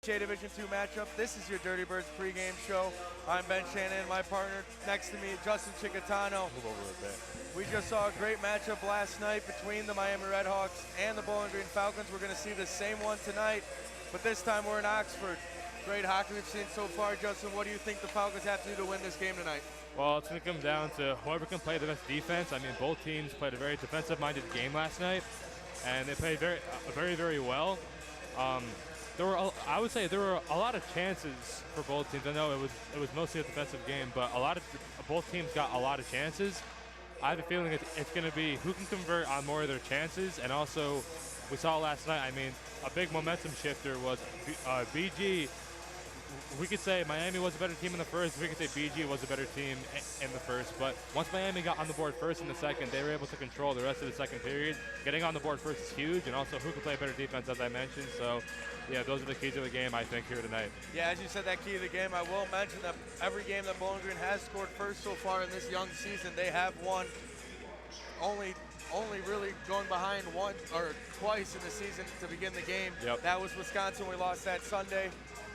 Division 2 matchup. This is your Dirty Birds pregame show. I'm Ben Shannon, my partner next to me, Justin Chicatano. Move over a bit. We just saw a great matchup last night between the Miami Redhawks and the Bowling Green Falcons. We're going to see the same one tonight, but this time we're in Oxford. Great hockey we've seen so far. Justin, what do you think the Falcons have to do to win this game tonight? Well, it's going to come down to whoever can play the best defense. I mean, both teams played a very defensive-minded game last night, and they played very well. I would say there were a lot of chances for both teams. I know it was mostly a defensive game, but both teams got a lot of chances. I have a feeling it's going to be who can convert on more of their chances, and also we saw last night. I mean, a big momentum shifter was BG. We could say Miami was a better team in the first. We could say BG was a better team in the first. But once Miami got on the board first in the second, they were able to control the rest of the second period. Getting on the board first is huge, and also who can play better defense, as I mentioned. So, yeah, those are the keys of the game, I think, here tonight. Yeah, as you said, that key of the game, I will mention that every game that Bowling Green has scored first so far in this young season, they have won. Only really going behind one or twice in the season to begin the game. Yep. That was Wisconsin. We lost that Sunday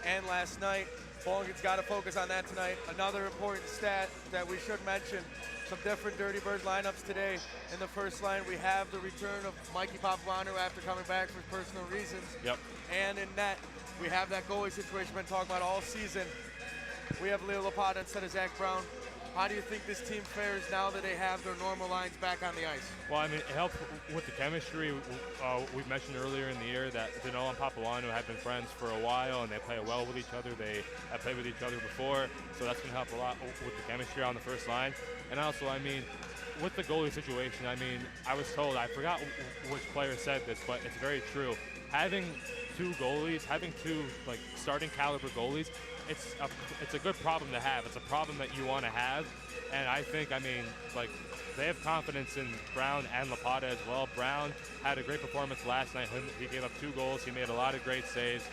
and last night. Bowling Green's got to focus on that tonight. Another important stat that we should mention, some different Dirty Bird lineups today. In the first line, we have the return of Mikey Papalandu after coming back for personal reasons. Yep. And in net, we have that goalie situation we've been talking about all season. We have Leo Lapata instead of Zach Brown. How do you think this team fares now that they have their normal lines back on the ice? Well, I mean, it helped with the chemistry. We mentioned earlier in the year that Dano and Papalandu have been friends for a while, and they play well with each other. They have played with each other before, so that's going to help a lot with the chemistry on the first line. And also, I mean, with the goalie situation, I mean, I was told, I forgot which player said this, but it's very true. Having two goalies, having two starting caliber goalies, it's a good problem to have. It's a problem that you want to have, and I think, I mean, they have confidence in Brown and Lapata as well. Brown had a great performance last night. He gave up 2 goals. He made a lot of great saves,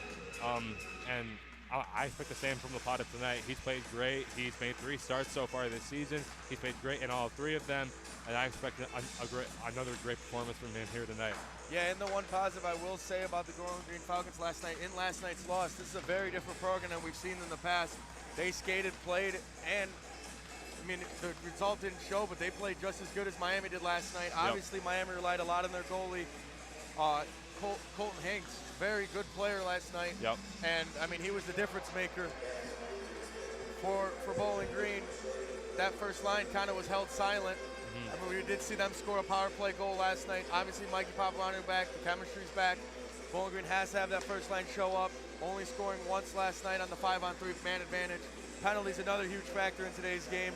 and I expect the same from Lapata tonight. He's played great. He's made 3 starts so far this season. He's played great in all 3 of them, and I expect another great performance from him here tonight. Yeah, and the one positive I will say about the Bowling Green Falcons last night, in last night's loss, this is a very different program than we've seen in the past. They skated, played, and I mean, the result didn't show, but they played just as good as Miami did last night. Yep. Obviously, Miami relied a lot on their goalie, Colton Hanks. Very good player last night. Yep. And, I mean, he was the difference maker for Bowling Green. That first line kind of was held silent. I mean, we did see them score a power play goal last night. Obviously, Mikey Papalandu back. The chemistry's back. Bowling Green has to have that first line show up. Only scoring once last night on the 5-on-3 man advantage. Penalties, another huge factor in today's game.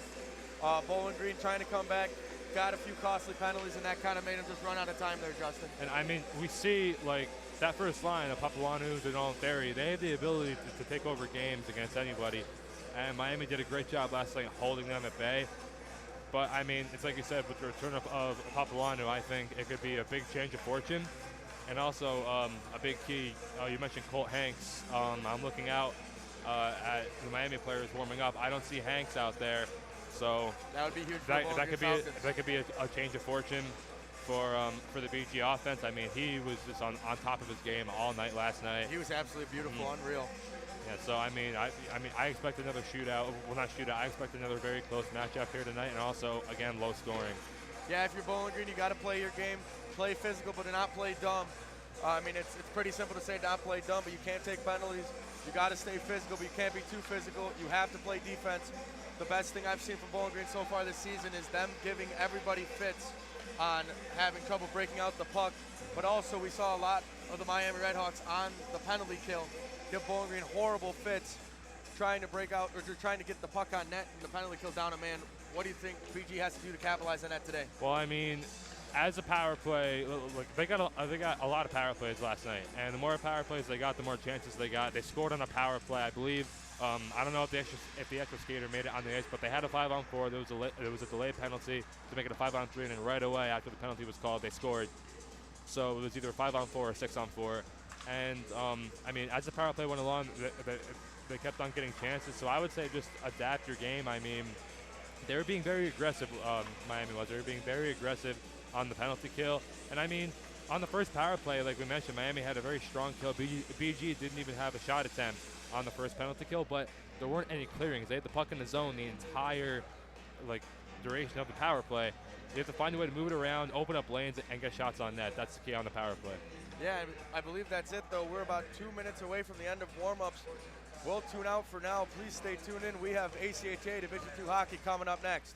Bowling Green trying to come back. Got a few costly penalties, and that kind of made them just run out of time there, Justin. And, I mean, we see, that first line of Papalandu, Dano, and Theory, they have the ability to take over games against anybody. And Miami did a great job last night holding them at bay. But, I mean, it's like you said, with the return of Papalandu, I think it could be a big change of fortune. And also a big key, you mentioned Colt Hanks. I'm looking out at the Miami players warming up. I don't see Hanks out there. So that would be huge for that could be a change of fortune for the BG offense. I mean, he was just on top of his game all night last night. He was absolutely beautiful, unreal. Yeah, so I mean, I expect another shootout. Well, not shootout. I expect another very close matchup here tonight, and also again low scoring. Yeah, if you're Bowling Green, you got to play your game, play physical, but not play dumb. I mean, it's pretty simple to say not play dumb, but you can't take penalties. You got to stay physical, but you can't be too physical. You have to play defense. The best thing I've seen from Bowling Green so far this season is them giving everybody fits on having trouble breaking out the puck. But also, we saw a lot of the Miami Redhawks on the penalty kill give Bowling Green horrible fits, trying to break out or trying to get the puck on net and the penalty kill down a man. What do you think BG has to do to capitalize on that today? Well, I mean, as a power play, they got a lot of power plays last night, and the more power plays they got, the more chances they got. They scored on a power play, I believe. I don't know if the extra skater made it on the ice, but they had a 5-on-4. There was a delayed penalty to make it a 5-on-3, and then right away after the penalty was called, they scored. So it was either a 5-on-4 or 6-on-4. And I mean, as the power play went along, they kept on getting chances. So I would say just adapt your game. I mean, they were being very aggressive. Miami was. They were being very aggressive on the penalty kill. And I mean, On the first power play, like we mentioned, Miami had a very strong kill. BG didn't even have a shot attempt on the first penalty kill, but there weren't any clearings. They had the puck in the zone the entire like duration of the power play. You have to find a way to move it around, open up lanes, and get shots on net. That's the key on the power play. Yeah, I believe that's it, though. We're about 2 minutes away from the end of warm-ups. We'll tune out for now. Please stay tuned in. We have ACHA Division II hockey coming up next.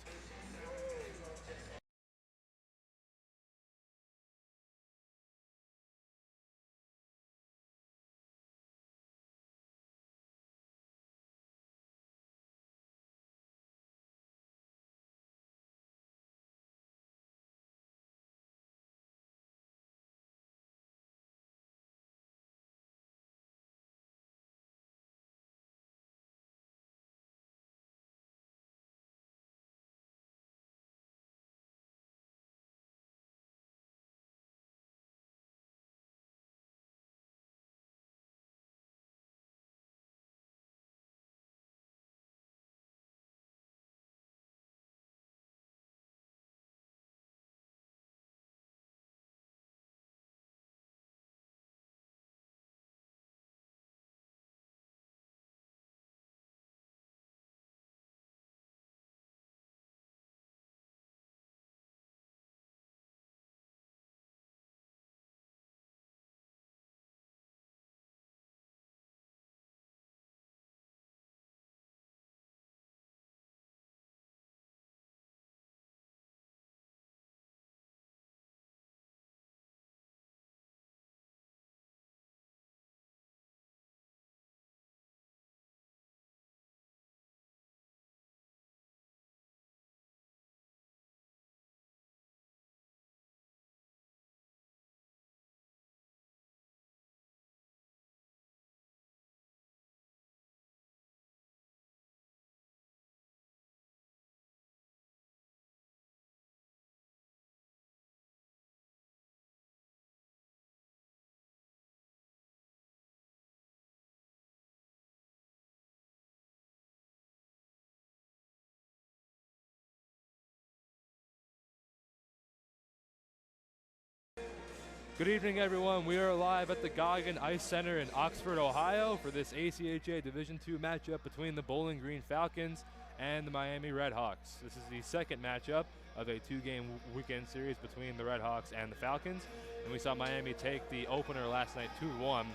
Good evening, everyone. We are live at the Goggin Ice Center in Oxford, Ohio for this ACHA Division II matchup between the Bowling Green Falcons and the Miami Redhawks. This is the second matchup of a two-game weekend series between the Redhawks and the Falcons. And we saw Miami take the opener last night 2-1.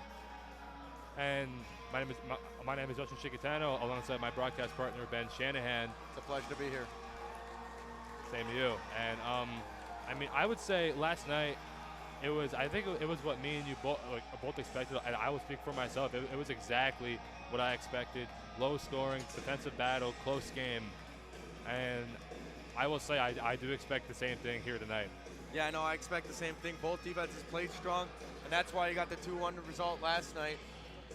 And my name is Justin Chicatano, alongside my broadcast partner, Ben Shanahan. It's a pleasure to be here. Same to you. And I mean, I would say last night, I think it was what me and you both expected, and I will speak for myself. It was exactly what I expected. Low scoring, defensive battle, close game. And I will say I do expect the same thing here tonight. Yeah, no, I expect the same thing. Both defenses played strong, and that's why you got the 2-1 result last night.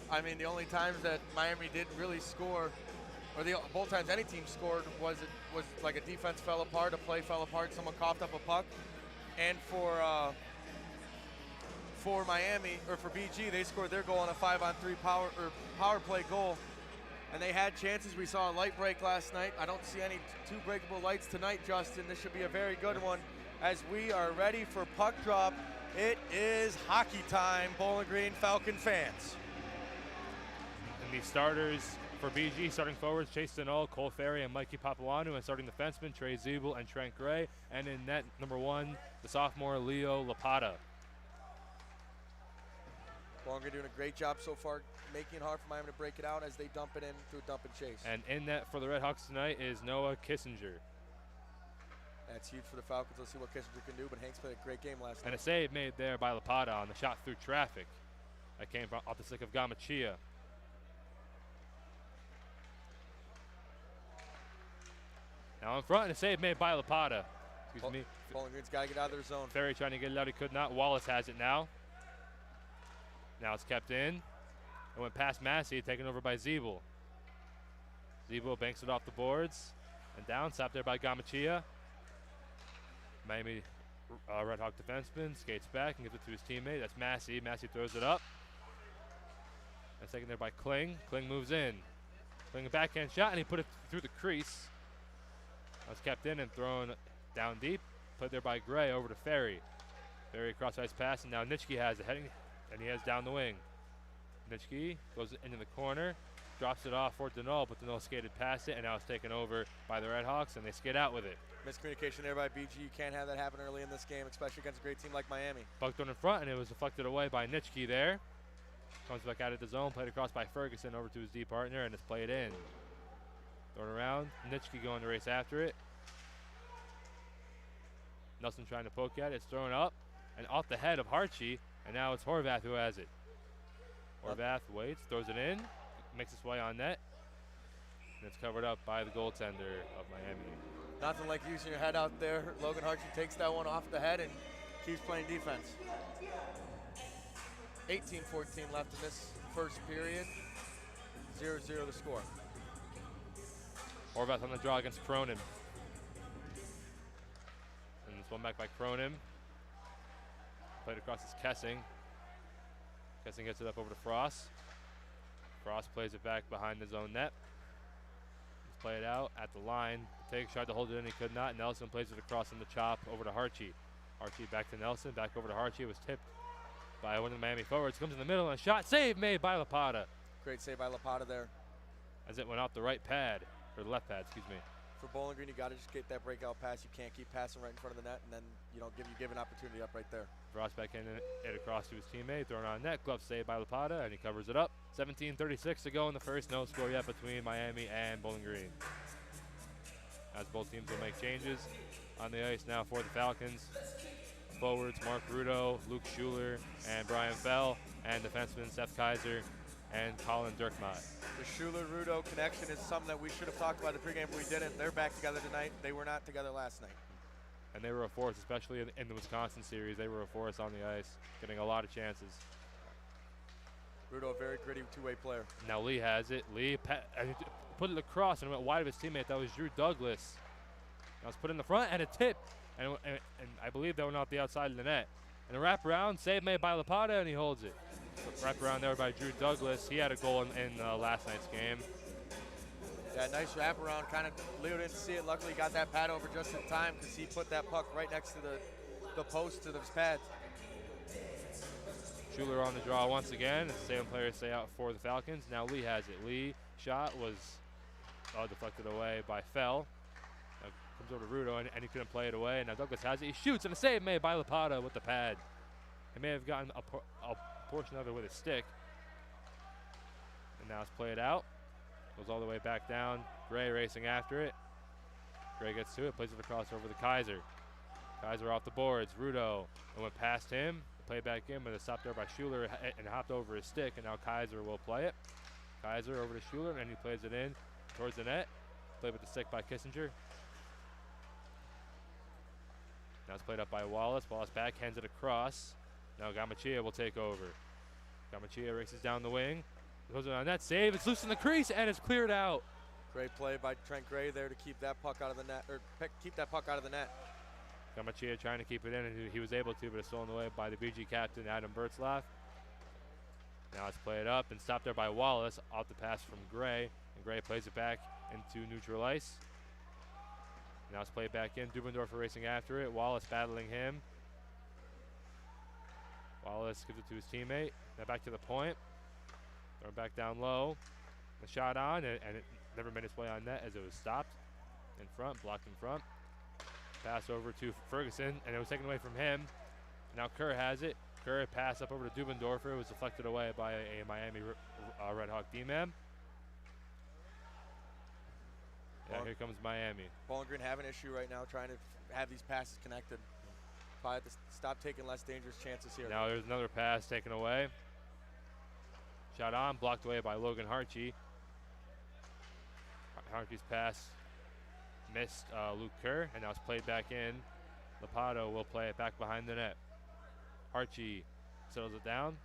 I mean, the only times that Miami didn't really score, or both times any team scored, was like a defense fell apart, a play fell apart, someone coughed up a puck. And for Miami, or for BG, they scored their goal on a 5-on-3 power play goal, and they had chances. We saw a light break last night. I don't see any two breakable lights tonight, Justin. This should be a very good one as we are ready for puck drop. It is hockey time, Bowling Green Falcon fans. And the starters for BG, starting forwards, Chase Denault, Cole Ferry, and Mikey Papuanu, and starting defensemen, Trey Zeebel and Trent Gray, and in net, number 1, the sophomore Leo Lapata. Bowling Green doing a great job so far, making it hard for Miami to break it out as they dump it in through dump and chase. And in net for the Redhawks tonight is Noah Kissinger. That's huge for the Falcons. Let's see what Kissinger can do, but Hanks played a great game last night. And a save made there by Lapata on the shot through traffic. That came off the stick of Gamachia. Now in front, and a save made by Lapata. Excuse me. Bowling Green's got to get out of their zone. Ferry trying to get it out, he could not. Wallace has it now. Now it's kept in. It went past Massey, taken over by Zeebel. Zeebel banks it off the boards and down, stopped there by Gamachia. Miami Redhawk defenseman skates back and gives it to his teammate. That's Massey. Massey throws it up. That's taken there by Kling. Kling moves in. Kling a backhand shot, and he put it through the crease. That's kept in and thrown down deep. Put there by Gray over to Ferry. Very cross-ice pass, and now Nitschke has it heading, and he has down the wing. Nitschke goes into the corner, drops it off for Denault, but Denault skated past it, and now it's taken over by the Redhawks, and they skate out with it. Miscommunication there by BG. You can't have that happen early in this game, especially against a great team like Miami. Puck thrown in front, and it was deflected away by Nitschke there. Comes back out of the zone, played across by Ferguson over to his D partner, and it's played in. Thrown around, Nitschke going to race after it. Nelson trying to poke at it, it's thrown up, and off the head of Harchi, and now it's Horvath who has it. Horvath waits, throws it in, makes its way on net, and it's covered up by the goaltender of Miami. Nothing like using your head out there. Logan Harchi takes that one off the head and keeps playing defense. 18-14 left in this first period. 0-0 the score. Horvath on the draw against Cronin. And this one back by Cronin. Played across is Kessing. Kessing gets it up over to Frost. Frost plays it back behind his own net. Let's play it out at the line. Take tried to hold it in, he could not. Nelson plays it across on the chop over to Harchi. Harchi back to Nelson, back over to Harchi. It was tipped by one of the Miami forwards. Comes in the middle and a shot save made by Lapata. Great save by Lapata there. As it went off the right pad, or the left pad, excuse me. For Bowling Green, you got to just get that breakout pass. You can't keep passing right in front of the net, and then you give an opportunity up right there. Frost back in it across to his teammate, thrown on net. Glove save by Lapata, and he covers it up. 17:36 to go in the first. No score yet between Miami and Bowling Green. As both teams will make changes on the ice now for the Falcons. Forwards Mark Rudo, Luke Schuler, and Brian Fell, and defensemen Seth Kaiser and Colin Dirkmott. The Schuler-Rudo connection is something that we should have talked about in the pregame, but we didn't. They're back together tonight. They were not together last night. And they were a force, especially in the Wisconsin series. They were a force on the ice, getting a lot of chances. Rudo, a very gritty two-way player. Now Lee has it. Lee put it across and went wide of his teammate. That was Drew Douglas. Now it's put in the front and a tip. And I believe that went off the outside of the net. And a wraparound, save made by Lapata, and he holds it. Wraparound there by Drew Douglas. He had a goal in last night's game. Yeah, nice wraparound. Kind of Leo didn't see it. Luckily, got that pad over just in time because he put that puck right next to the post to those pads. Schuler on the draw once again. It's the same players stay out for the Falcons. Now Lee has it. Lee shot was deflected away by Fell. Now comes over to Rudo, and he couldn't play it away. Now Douglas has it. He shoots, and a save made by Lapata with the pad. He may have gotten a portion of it with a stick. And now it's played out. Goes all the way back down. Gray racing after it. Gray gets to it, plays it across over to Kaiser. Kaiser off the boards. Rudo went past him. Played back in, but it's stopped there by Schuler and hopped over his stick, and now Kaiser will play it. Kaiser over to Schuler, and he plays it in towards the net. Played with the stick by Kissinger. Now it's played up by Wallace. Wallace backhands it across. Now Gamachia will take over. Gamachia races down the wing. Goes on that save. It's loose in the crease, and it's cleared out. Great play by Trent Gray there to keep that puck out of the net, or keep that puck out of the net. Gamachia trying to keep it in, and he was able to, but it's stolen away by the BG captain, Adam Bertzlaff. Now it's played up and stopped there by Wallace off the pass from Gray, and Gray plays it back into neutral ice. Now it's played back in. Dubendorfer racing after it. Wallace battling him. Wallace gives it to his teammate. Now back to the point. Thrown back down low. The shot on, and it never made its way on net as it was stopped in front, blocked in front. Pass over to Ferguson, and it was taken away from him. Now Kerr has it. Kerr pass up over to Dubendorfer. It was deflected away by a Miami Redhawk D-man. Yeah, here comes Miami. Bowling Green have an issue right now trying to have these passes connected. Probably have to stop taking less dangerous chances here. Now there's another pass taken away. Shot on, blocked away by Logan Harchi. Harchi's pass missed Luke Kerr, and now it's played back in. Lapata will play it back behind the net. Harchi settles it down,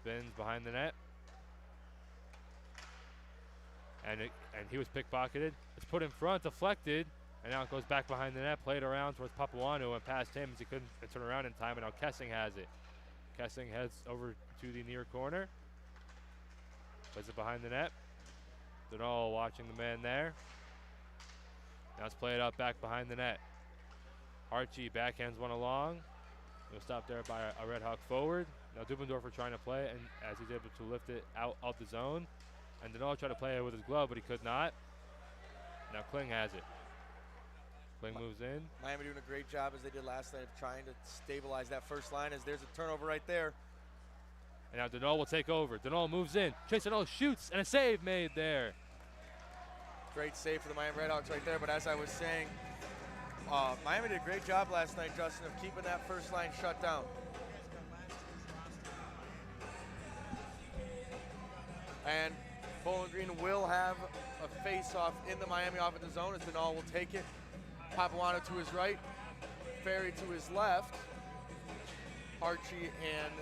spins behind the net, and he was pickpocketed. It's put in front, deflected, and now it goes back behind the net, played around towards Papuano, went past him as he couldn't turn around in time, and now Kessing has it. Kessing heads over to the near corner, plays it behind the net. Denault watching the man there. Now it's played up back behind the net. Harchi backhands one along. It was stopped there by a Red Hawk forward. Now Dubendorfer trying to play, and as he's able to lift it out of the zone. And Denal tried to play it with his glove, but he could not. Now Kling has it. Kling moves in. Miami doing a great job, as they did last night, of trying to stabilize that first line, as there's a turnover right there. And now Denal will take over. Denal moves in. Chase Denal shoots, and a save made there. Great save for the Miami Redhawks right there, but as I was saying, Miami did a great job last night, Justin, of keeping that first line shut down. And Bowling Green will have a face-off in the Miami offensive zone, as Denal will take it. Papuano to his right, Ferry to his left, Archie and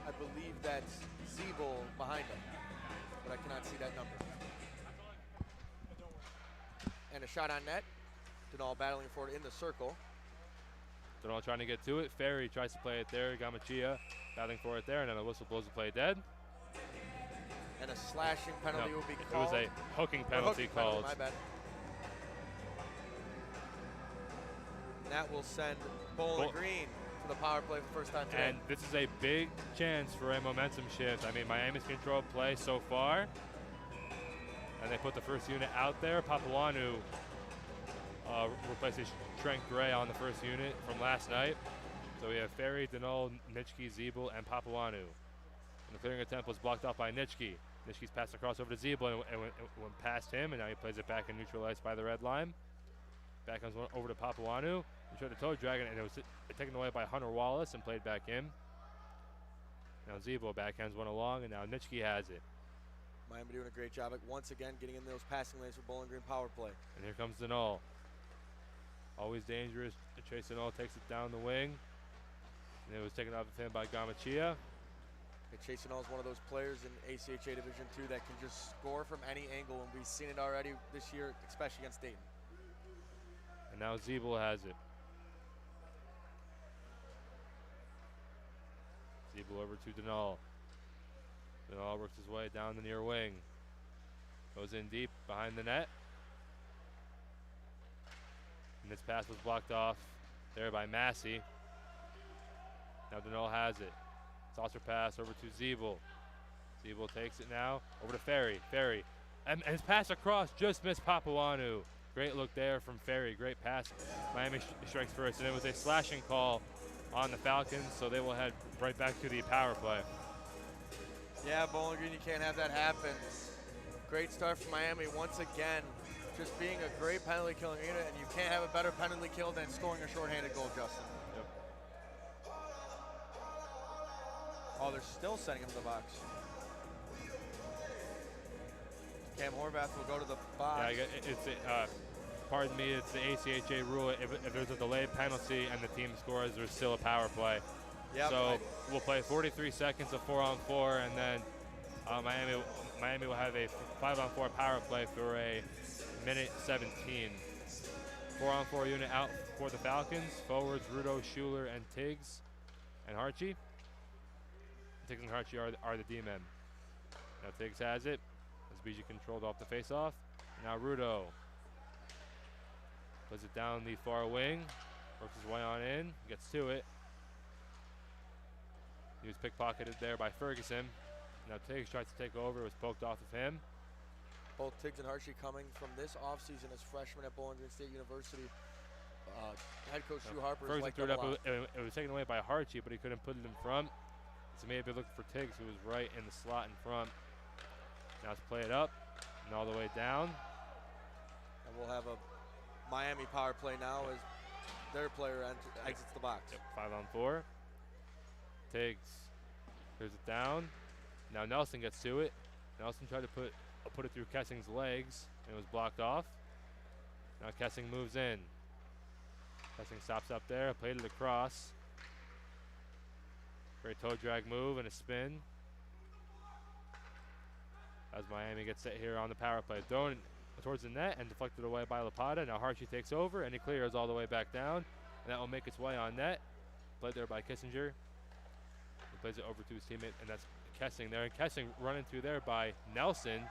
I believe that's Zeeble behind him, but I cannot see that number. And a shot on net. Denal battling for it in the circle. Denal trying to get to it. Ferry tries to play it there. Gamachia battling for it there, and then a whistle blows the play dead. And a slashing penalty will be It called. was a hooking penalty called. My bad. And that will send Bowling Green to the power play for the first time today. And this is a big chance for a momentum shift. I mean, Miami's controlled play so far. And they put the first unit out there. Papuanu replaces Trent Gray on the first unit from last night. So we have Ferry, Denal, Nitschke, Zeeble, and Papuanu. And the clearing attempt was blocked off by Nitschke. Nitschke's passed across over to Zeeble and went past him, and now he plays it back and neutralized by the red line. Back comes over to Papuanu. He tried to toe drag it, and it was taken away by Hunter Wallace and played back in. Now Zeeble backhands one along, and now Nitschke has it. Miami doing a great job at once again getting in those passing lanes for Bowling Green power play. And here comes Denal. Always dangerous. Chase Denal takes it down the wing. And it was taken off of him by Gamachia. And Chase Denal is one of those players in ACHA Division II that can just score from any angle, and we've seen it already this year, especially against Dayton. And now Zeeble has it. Zeeble over to Denal. Denal works his way down the near wing. Goes in deep behind the net. And this pass was blocked off there by Massey. Now Denal has it. Saucer pass over to Zeeble. Zeeble takes it now over to Ferry. Ferry. And his pass across just missed Papuanu. Great look there from Ferry. Great pass. Miami strikes first. And it was a slashing call on the Falcons, so they will head right back to the power play. Yeah, Bowling Green, you can't have that happen. Great start from Miami once again. Just being a great penalty killing unit, and you can't have a better penalty kill than scoring a shorthanded goal, Justin. Yep. Oh, they're still sending him to the box. Cam Horvath will go to the box. Yeah, it's pardon me, it's the ACHA rule. If there's a delayed penalty and the team scores, there's still a power play. Yep. So we'll play 43 seconds of 4-on-4, and then Miami will have a 5-on-4 power play for a minute 17. 4-on-4 unit out for the Falcons. Forwards, Rudo, Schuler, and Tiggs, and Harchie. Tiggs and Harchie are the D-men. Now Tiggs has it. As BG controlled off the face-off. Now Rudo plays it down the far wing. Works his way on in. Gets to it. He was pickpocketed there by Ferguson. Now Tiggs tries to take over. It was poked off of him. Both Tiggs and Harchie coming from this offseason as freshmen at Bowling Green State University. Head coach Drew Harper is Ferguson like threw it that a up. lot. It was taken away by Harchie, but he couldn't put it in front. So maybe looking for Tiggs, who was right in the slot in front. Now let's play it up and all the way down. And we'll have a Miami power play now as their player exits the box. Yep, 5-on-4. Tiggs clears it down. Now Nelson gets to it. Nelson tried to put it through Kessing's legs, and it was blocked off. Now Kessing moves in. Kessing stops up there, played it across. Great toe drag move and a spin. As Miami gets set here on the power play. Thrown towards the net and deflected away by Lapata. Now Harchie takes over and he clears all the way back down. And that will make its way on net. Played there by Kissinger. He plays it over to his teammate, and that's Kessing there. And Kessing running through there by Nelson.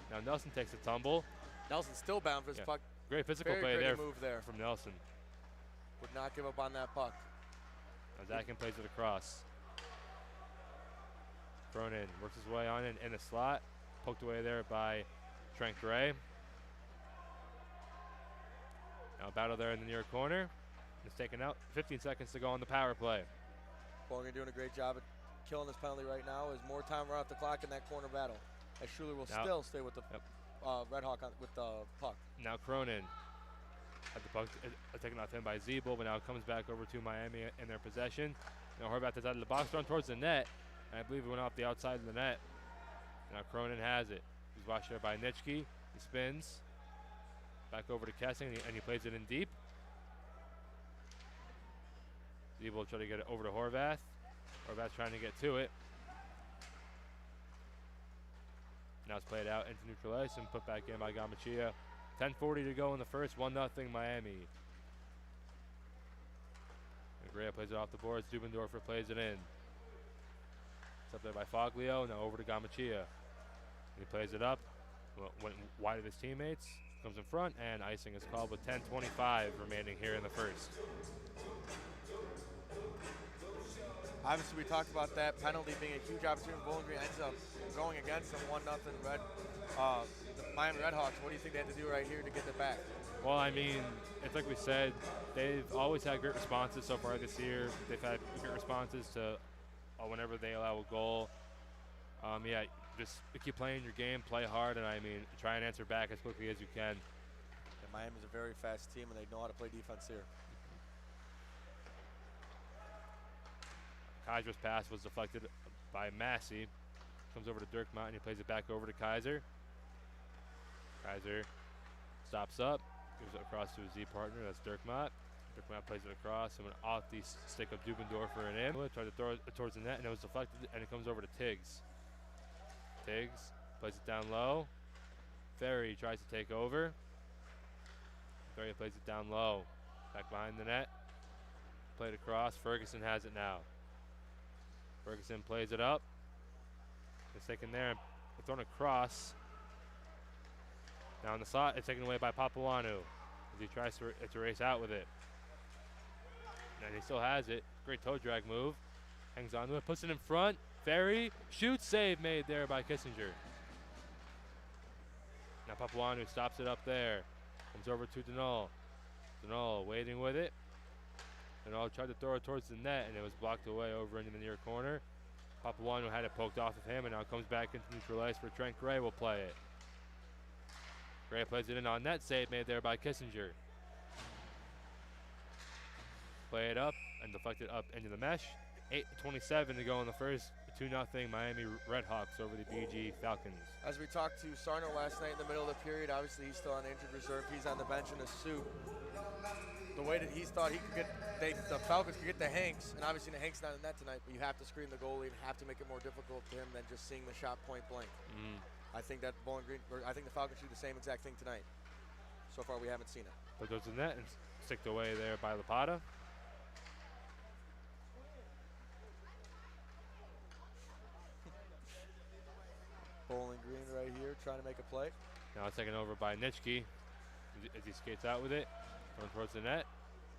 Now Nelson takes a tumble. Nelson still bound for his puck. Great physical Very play gritty there move there from Nelson. Would not give up on that puck. Now Zakin plays it across. Cronin works his way on in the slot. Poked away there by Trent Gray. Now battle there in the near corner. It's taken out. 15 seconds to go on the power play. Bowling Green doing a great job at killing this penalty right now. As more time run off the clock in that corner battle. As Schuler will still stay with the Red Hawk with the puck. Now Cronin had the puck taken off him by Zeeble, but now it comes back over to Miami in their possession. Now Horvath is out of the box, thrown towards the net. And I believe it went off the outside of the net. Now Cronin has it. He's watched there by Nitschke. He spins. Back over to Kessing, and he plays it in deep. Zeeble will try to get it over to Horvath. Horvath's trying to get to it. Now it's played out into neutral ice and put back in by Gamachia. 10:40 to go in the first, 1-0 Miami. And Gray plays it off the boards. Dubendorfer plays it in. It's up there by Foglio. Now over to Gamachia. He plays it up. Went wide of his teammates. Comes in front, and icing is called with 10:25 remaining here in the first. Obviously, we talked about that penalty being a huge opportunity. Bowling Green ends up going against them 1-0 the Miami Redhawks. What do you think they have to do right here to get it back? Well, I mean, it's like we said, they've always had great responses so far this year. They've had great responses to whenever they allow a goal. Yeah, just keep playing your game, play hard, and I mean, try and answer back as quickly as you can. And Miami's a very fast team, and they know how to play defense here. Kaiser's pass was deflected by Massey. Comes over to Dirkmatt, and he plays it back over to Kaiser. Kaiser stops up, gives it across to his Z partner, that's Dirkmatt. Dirkmatt plays it across and went off the stick of Dubendorfer and in. Tried to throw it towards the net, and it was deflected, and it comes over to Tiggs. Tiggs plays it down low. Ferry tries to take over. Ferry plays it down low. Back behind the net. Played across. Ferguson has it now. Ferguson plays it up. It's taken there and thrown across. Now in the slot, it's taken away by Papuanu as he tries to race out with it. And he still has it. Great toe drag move. Hangs on to it, puts it in front. Ferry shoots, save made there by Kissinger. Now Papuanu stops it up there. Comes over to Denal. Denal waiting with it. Denal tried to throw it towards the net, and it was blocked away over into the near corner. Papuanu had it poked off of him, and now comes back into neutral ice where Trent Gray will play it. Gray plays it in on net, save made there by Kissinger. Play it up and deflect it up into the mesh. 8:27 to go in the first. 2-0 Miami Redhawks over the BG Falcons. As we talked to Sarno last night in the middle of the period, obviously he's still on injured reserve. He's on the bench in a suit. The way that he thought he could get, the Falcons could get to Hanks, and obviously the Hanks not in net tonight, but you have to screen the goalie and have to make it more difficult for him than just seeing the shot point blank. I think that Bowling Green, I think the Falcons do the same exact thing tonight. So far, we haven't seen it. But goes to the net and sticked away there by Lapata. Bowling Green right here trying to make a play. Now it's taken over by Nitschke as he skates out with it. Going towards the net.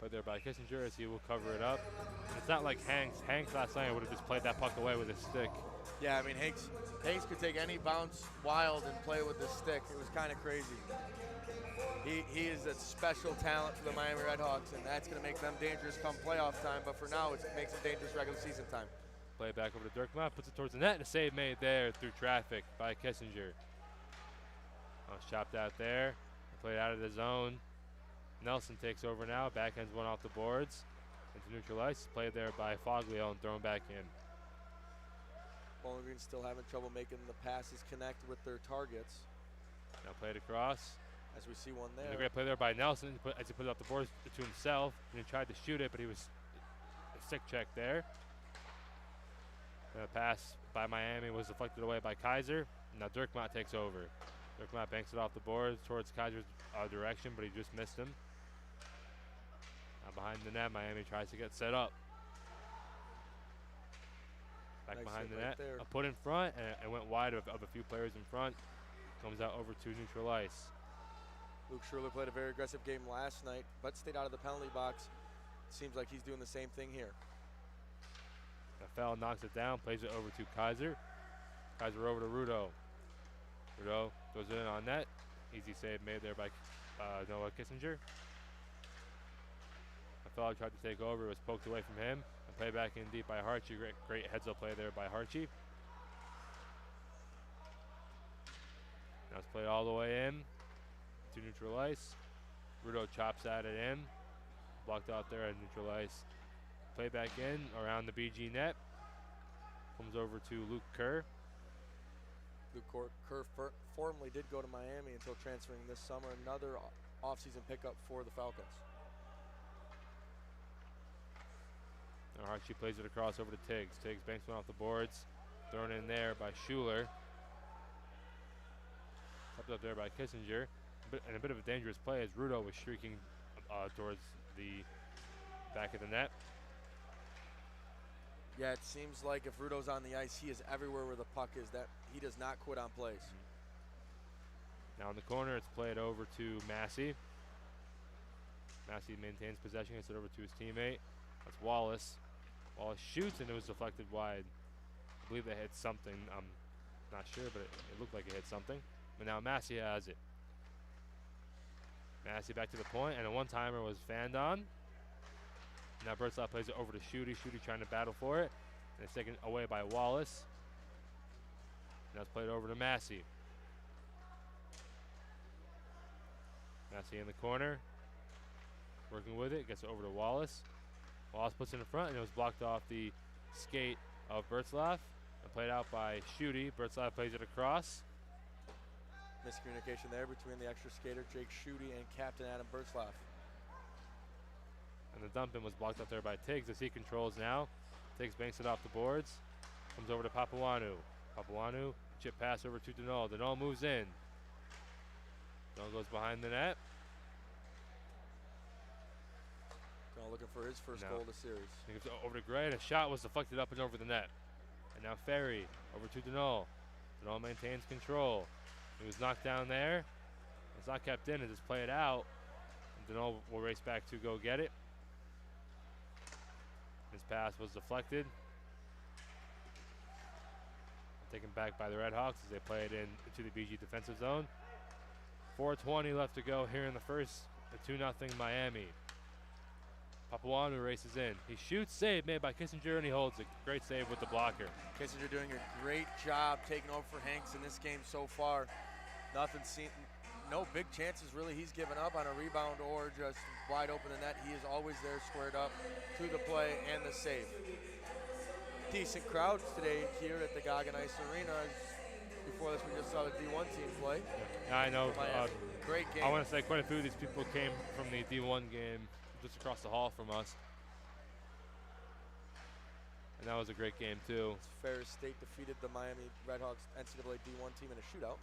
Played there by Kissinger as he will cover it up. And it's not like Hanks. Hanks last night would have just played that puck away with his stick. Yeah, I mean, Hanks could take any bounce wild and play with his stick. It was kind of crazy. He is a special talent for the Miami Redhawks, and that's going to make them dangerous come playoff time. But for now, it makes them dangerous regular season time. Play back over to Dirkmatt, puts it towards the net, and a save made there through traffic by Kissinger. Chopped out there, played out of the zone. Nelson takes over now, backhands one off the boards into neutral ice. Played there by Foglio and thrown back in. Bowling Green still having trouble making the passes connect with their targets. Now played across. As we see one there. And a great play there by Nelson as he put it off the boards to himself. And he tried to shoot it, but he was a stick check there. The pass by Miami was deflected away by Kaiser. Now Dirkmatt takes over. Dirkmatt banks it off the boards towards Kaiser's direction, but he just missed him. Now behind the net, Miami tries to get set up. Back nice behind the right net, there. a put in front, and it went wide of a few players in front. Comes out over to neutral ice. Luke Schuler played a very aggressive game last night, but stayed out of the penalty box. Seems like he's doing the same thing here. Fell knocks it down, plays it over to Kaiser. Kaiser over to Rudo. Rudo goes in on net. Easy save made there by Noah Kissinger. Fell tried to take over, it was poked away from him. And play back in deep by Harchie. Great heads-up play there by Harchie. Now it's played all the way in to neutral ice. Rudo chops at it in. Blocked out there at neutral ice. Play back in around the BG net. Comes over to Luke Kerr. Luke Kerr formerly did go to Miami until transferring this summer. Another offseason pickup for the Falcons. Now Harchie plays it across over to Tiggs. Tiggs banks one off the boards. Thrown in there by Schuler. Kept up there by Kissinger. And a bit of a dangerous play as Rudo was streaking towards the back of the net. Yeah, it seems like if Rudo's on the ice, he is everywhere where the puck is. That he does not quit on plays. Now in the corner, it's played over to Massey. Massey maintains possession, gets it over to his teammate. That's Wallace. Wallace shoots, and it was deflected wide. I believe they hit something. I'm not sure, but it looked like it hit something. But now Massey has it. Massey back to the point, and a one-timer was fanned on. Now Bertzlaff plays it over to Schutte. Schutte trying to battle for it. And it's taken away by Wallace. Now it's played over to Massey. Massey in the corner. Working with it. Gets it over to Wallace. Wallace puts it in front, and it was blocked off the skate of Bertzlaff. And played out by Schutte. Bertzlaff plays it across. Miscommunication there between the extra skater, Jake Schutte, and Captain Adam Bertzlaff. And the dump in was blocked up there by Tiggs as he controls now. Tiggs banks it off the boards. Comes over to Papuanu. Papuanu, chip pass over to Denol. Denol moves in. Denol goes behind the net. Denol looking for his first goal of the series. He gives it over to Gray, and a shot was deflected up and over the net. And now Ferry over to Denol. Denol maintains control. He was knocked down there. It's not kept in, it's played out. And Denol will race back to go get it. His pass was deflected. Taken back by the Redhawks as they play it into the BG defensive zone. 4:20 left to go here in the first. The 2-0 Miami. Papuanu races in. He shoots, save made by Kissinger, and he holds it. Great save with the blocker. Kissinger doing a great job taking over for Hanks in this game so far. Nothing seen, no big chances really he's given up on a rebound or just wide open the net. He is always there squared up to the play and the save. Decent crowds today here at the Goggin Ice Arena. Before this, we just saw the D1 team play. Yeah, I know. Great game. I want to say quite a few of these people came from the D1 game just across the hall from us. And that was a great game, too. Ferris State defeated the Miami Redhawks NCAA D1 team in a shootout.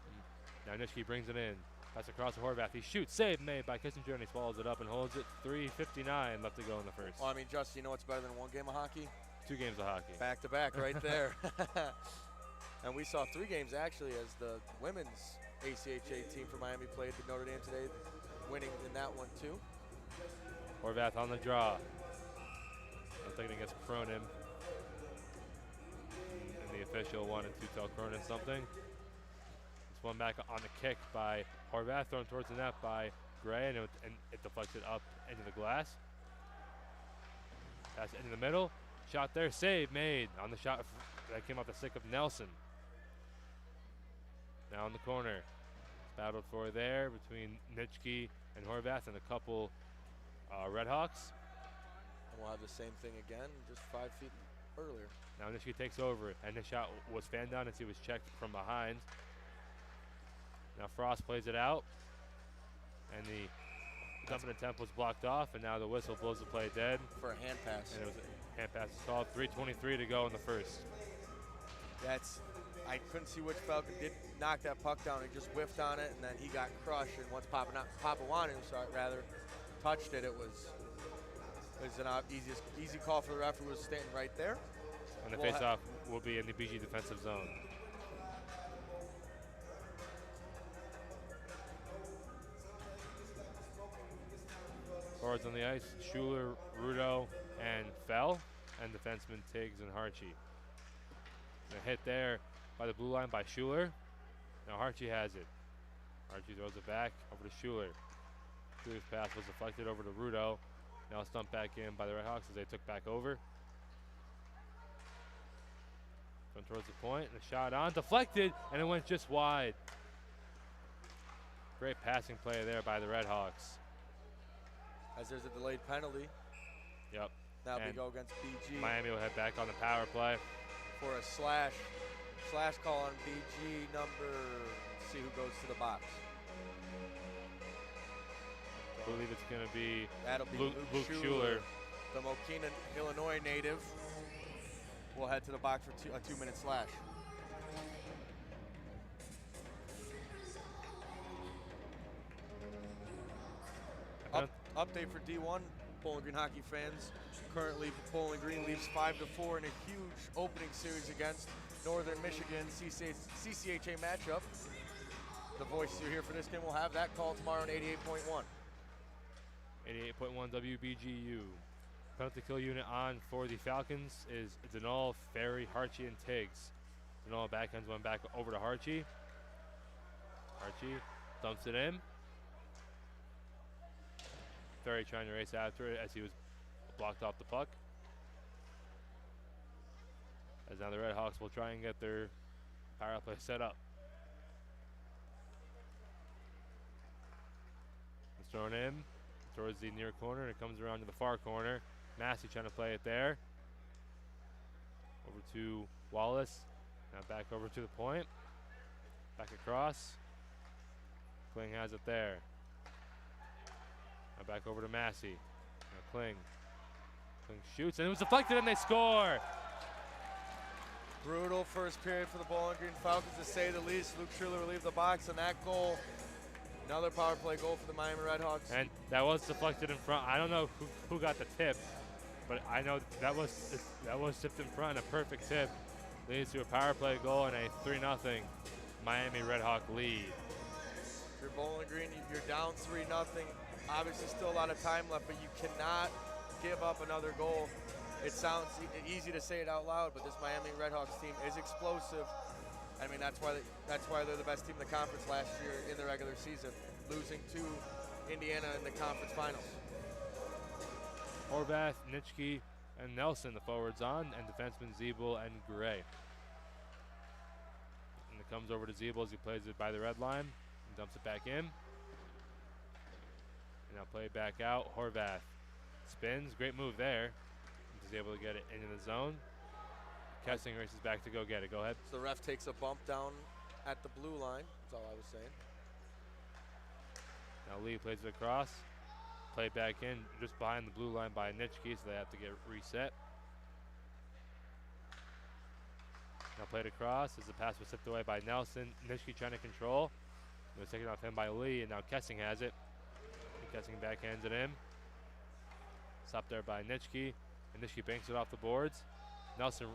Now Nitschke brings it in. Pass across to Horvath. He shoots. Save made by Kissinger, and he swallows it up and holds it. 3:59 left to go in the first. Well, I mean, Justin, you know what's better than one game of hockey? 2 games of hockey. Back to back right there. And we saw 3 games actually as the women's ACHA team for Miami played the Notre Dame today, winning in that one too. Horvath on the draw. I'm thinking against Cronin. And the official wanted to tell Cronin something. It's one back on the kick by Horvath, thrown towards the net by Gray, and it deflected up into the glass. Pass into the middle. Shot there, save made on the shot that came off the stick of Nelson. Now in the corner. It's battled for there between Nitschke and Horvath and a couple Redhawks. And we'll have the same thing again, just 5 feet earlier. Now Nitschke takes over, and the shot was fanned down as he was checked from behind. Now Frost plays it out, and the dumping attempt was blocked off, and now the whistle blows the play dead. For a hand pass. And it was a hand pass called. 3:23 to go in the first. I couldn't see which Falcon did knock that puck down. He just whiffed on it, and then he got crushed. And once Papuanu touched it, it was an easy call for the referee, who was standing right there. And the face-off will be in the BG defensive zone. Forwards on the ice, Schuler, Rudo, and Fell. and defenseman Tiggs and Harchie. A hit there by the blue line by Schuler. Now Harchie has it. Harchie throws it back over to Schuler. Schuler's pass was deflected over to Rudo. Now stumped back in by the Redhawks as they took back over. From towards the point, and a shot on, deflected, and it went just wide. Great passing play there by the Redhawks. As there's a delayed penalty. Yep. Now we go against BG. Miami will head back on the power play. For a slash call on BG number, let's see who goes to the box. I believe it's going to be Luke Schuler, the Mokina, Illinois native. Will head to the box for a 2-minute slash. Update for D1 Bowling Green hockey fans. Currently, Bowling Green leads 5-4 in a huge opening series against Northern Michigan CCHA matchup. The voices you hear for this game will have that call tomorrow on 88.1. 88.1 WBGU. Penalty kill unit on for the Falcons is Denal, Ferry, Harchie, and Tiggs. Denal backhands one back over to Harchie. Harchie dumps it in. Ferry trying to race after it as he was blocked off the puck. As now the Redhawks will try and get their power play set up. It's thrown in towards the near corner, and it comes around to the far corner. Massey trying to play it there. Over to Wallace. Now back over to the point. Back across. Kling has it there. Now back over to Massey. Now Kling. Kling shoots, and it was deflected, and they score! Brutal first period for the Bowling Green Falcons, to say the least. Luke Schuler will leave the box, and that goal, another power play goal for the Miami Redhawks. And that was deflected in front. I don't know who got the tip, but I know that was tipped in front. A perfect tip leads to a power play goal and a 3-0 Miami Redhawk lead. If you're Bowling Green, you're down 3-0. Obviously, still a lot of time left, but you cannot give up another goal. It sounds easy to say it out loud, but this Miami Redhawks team is explosive. I mean, that's why they're the best team in the conference last year in the regular season, losing to Indiana in the conference finals. Horvath, Nitschke, and Nelson, the forwards on, and defensemen Zeeble and Gray. And it comes over to Zeeble as he plays it by the red line and dumps it back in. And now play back out. Horvath spins, great move there. He's able to get it into the zone. Kessing races back to go get it. Go ahead. So the ref takes a bump down at the blue line. That's all I was saying. Now Lee plays it across. Play back in just behind the blue line by Nitschke, so they have to get reset. Now played across as the pass was tipped away by Nelson. Nitschke trying to control. It was taken off him by Lee, and now Kessing has it. And Kessing backhands it in. Stopped there by Nitschke. And Nitschke banks it off the boards. Nelson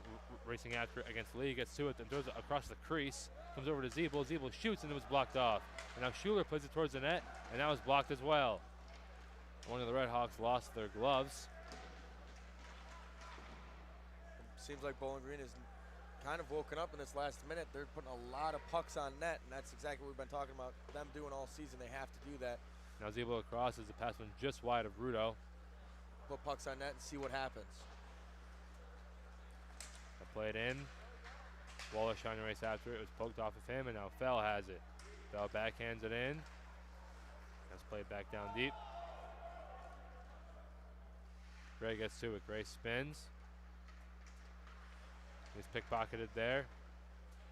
racing after it against Lee, gets to it, then throws it across the crease. Comes over to Zeeble. Zeeble shoots, and it was blocked off. And now Schuler plays it towards the net, and that was blocked as well. One of the Redhawks lost their gloves. Seems like Bowling Green is kind of woken up in this last minute. They're putting a lot of pucks on net, and that's exactly what we've been talking about them doing all season. They have to do that. Now Zeeble across as the pass went just wide of Rudo. Put pucks on net and see what happens. Play it in. Wallace trying to race after it. It was poked off of him, and now Fell has it. Fell backhands it in. Let's play it back down deep. Gray gets to it. Gray spins. He's pickpocketed there.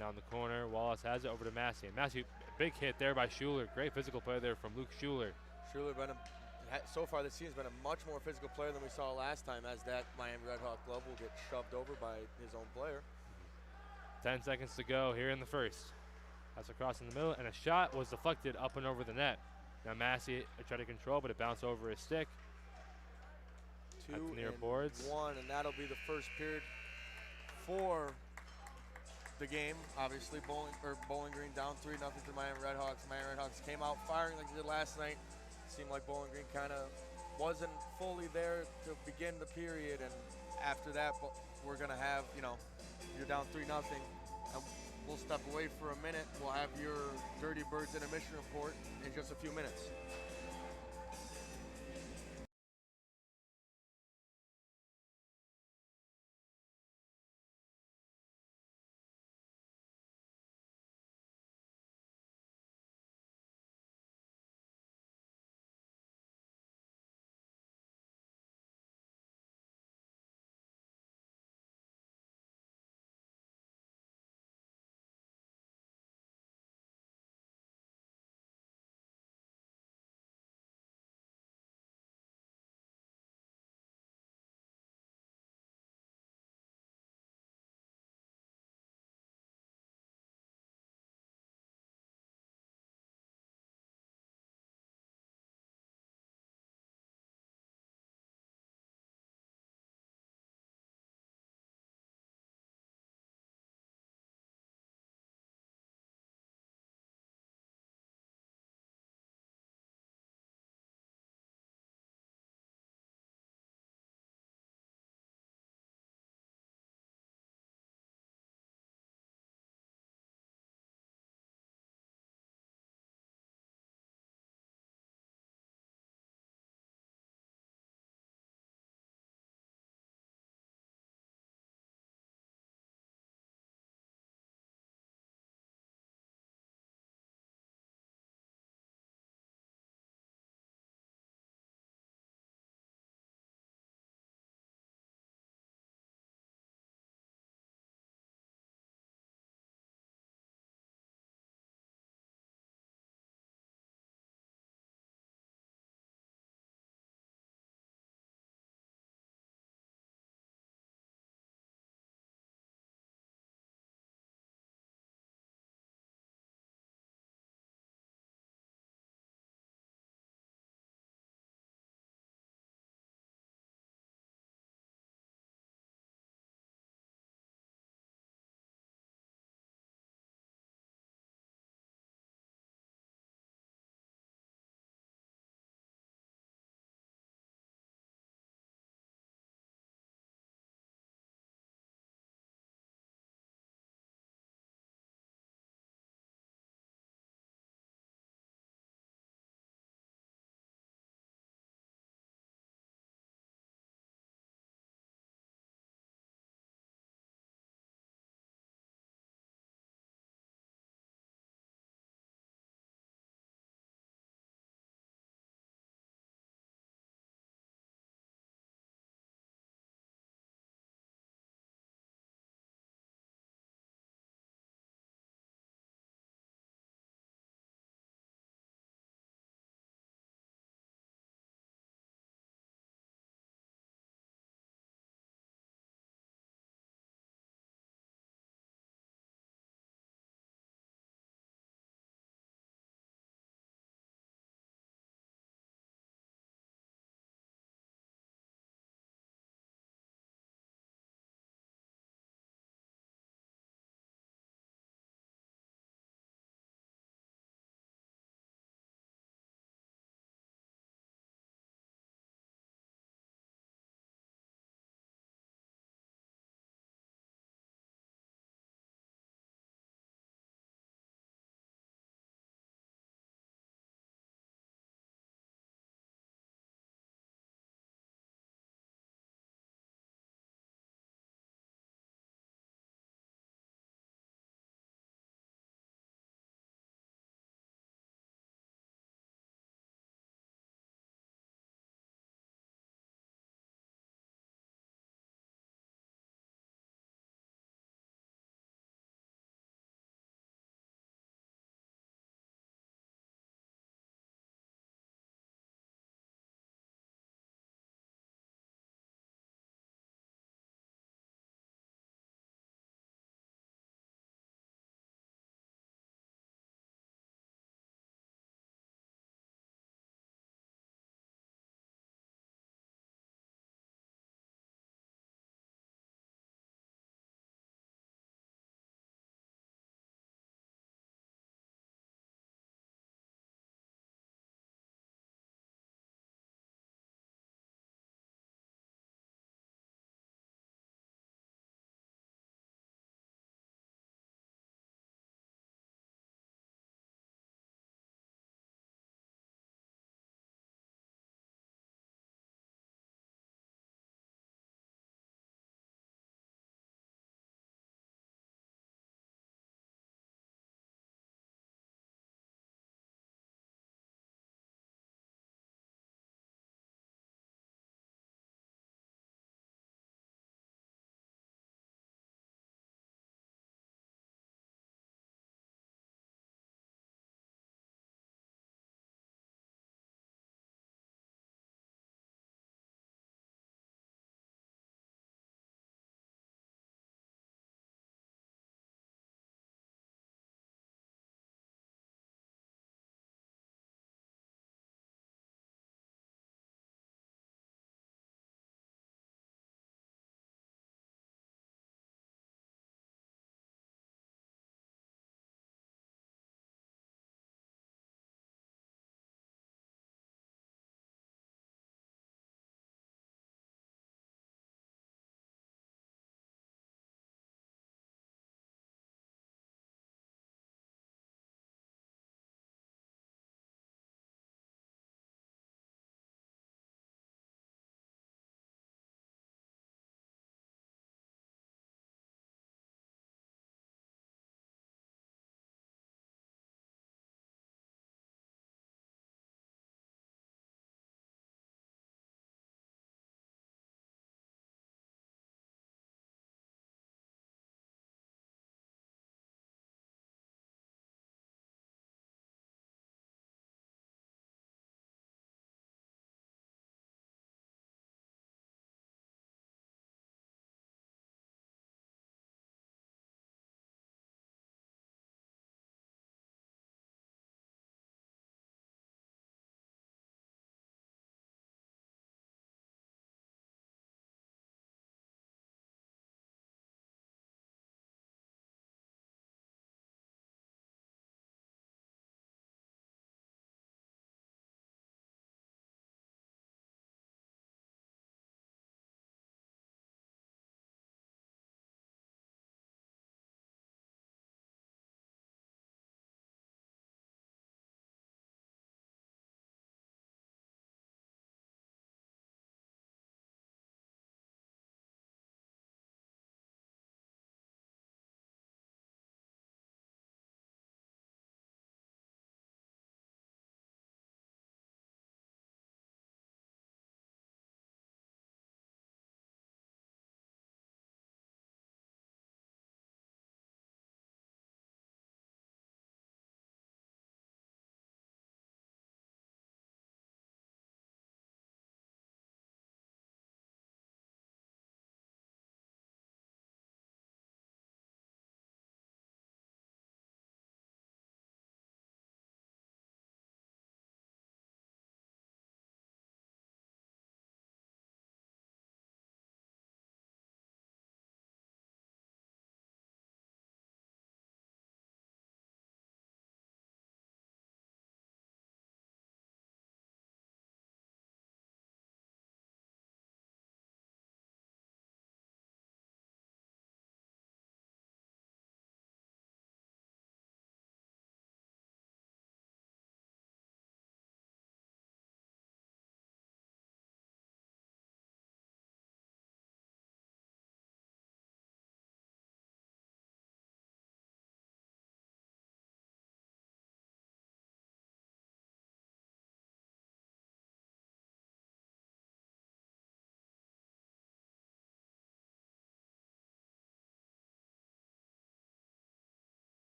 Now in the corner, Wallace has it over to Massey. And Massey, big hit there by Schuler. Great physical play there from Luke Schuler. Schuler so far this season has been a much more physical player than we saw last time, as that Miami Redhawk glove will get shoved over by his own player. 10 seconds to go here in the first. That's across in the middle, and a shot was deflected up and over the net. Now Massey tried to control, but it bounced over his stick. 2 at the near and boards. 1, and that'll be the first period for the game. Obviously, Bowling Green down 3-0 to Miami Redhawks. Miami Redhawks came out firing like they did last night. Seemed like Bowling Green kind of wasn't fully there to begin the period, and after that, but we're gonna have, you're down 3-0, and we'll step away for a minute. We'll have your Dirty Birds intermission report in just a few minutes.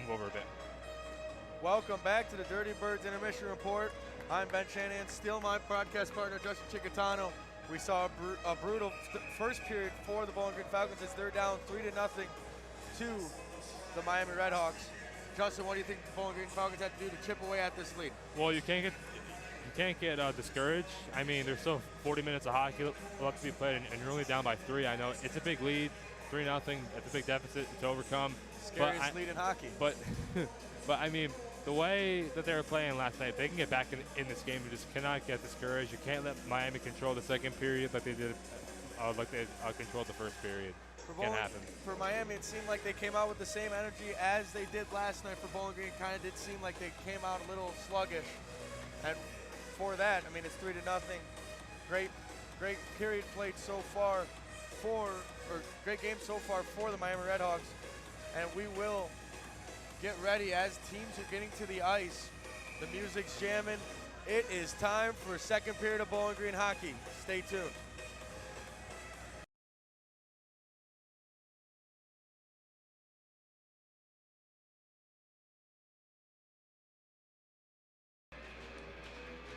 move over a bit. Welcome back to the Dirty Birds Intermission Report. I'm Ben Shanahan, still my broadcast partner, Justin Chicatano. We saw a brutal first period for the Bowling Green Falcons as they're down 3-0 to the Miami Redhawks. Justin, what do you think the Bowling Green Falcons have to do to chip away at this lead? Well, you can't get discouraged. I mean, there's still 40 minutes of hockey left to be played, and you're only down by 3. I know it's a big lead, 3-0. It's a big deficit to overcome. Scariest lead in hockey. But I mean, the way that they were playing last night, they can get back in this game. You just cannot get discouraged. You can't let Miami control the second period like they did, controlled the first period. Can't happen. For Miami, it seemed like they came out with the same energy as they did last night. For Bowling Green, kind of did seem like they came out a little sluggish. And for that, I mean, it's 3-0. Great period played so far great game so far for the Miami Redhawks. And we will get ready as teams are getting to the ice. The music's jamming. It is time for second period of Bowling Green hockey. Stay tuned.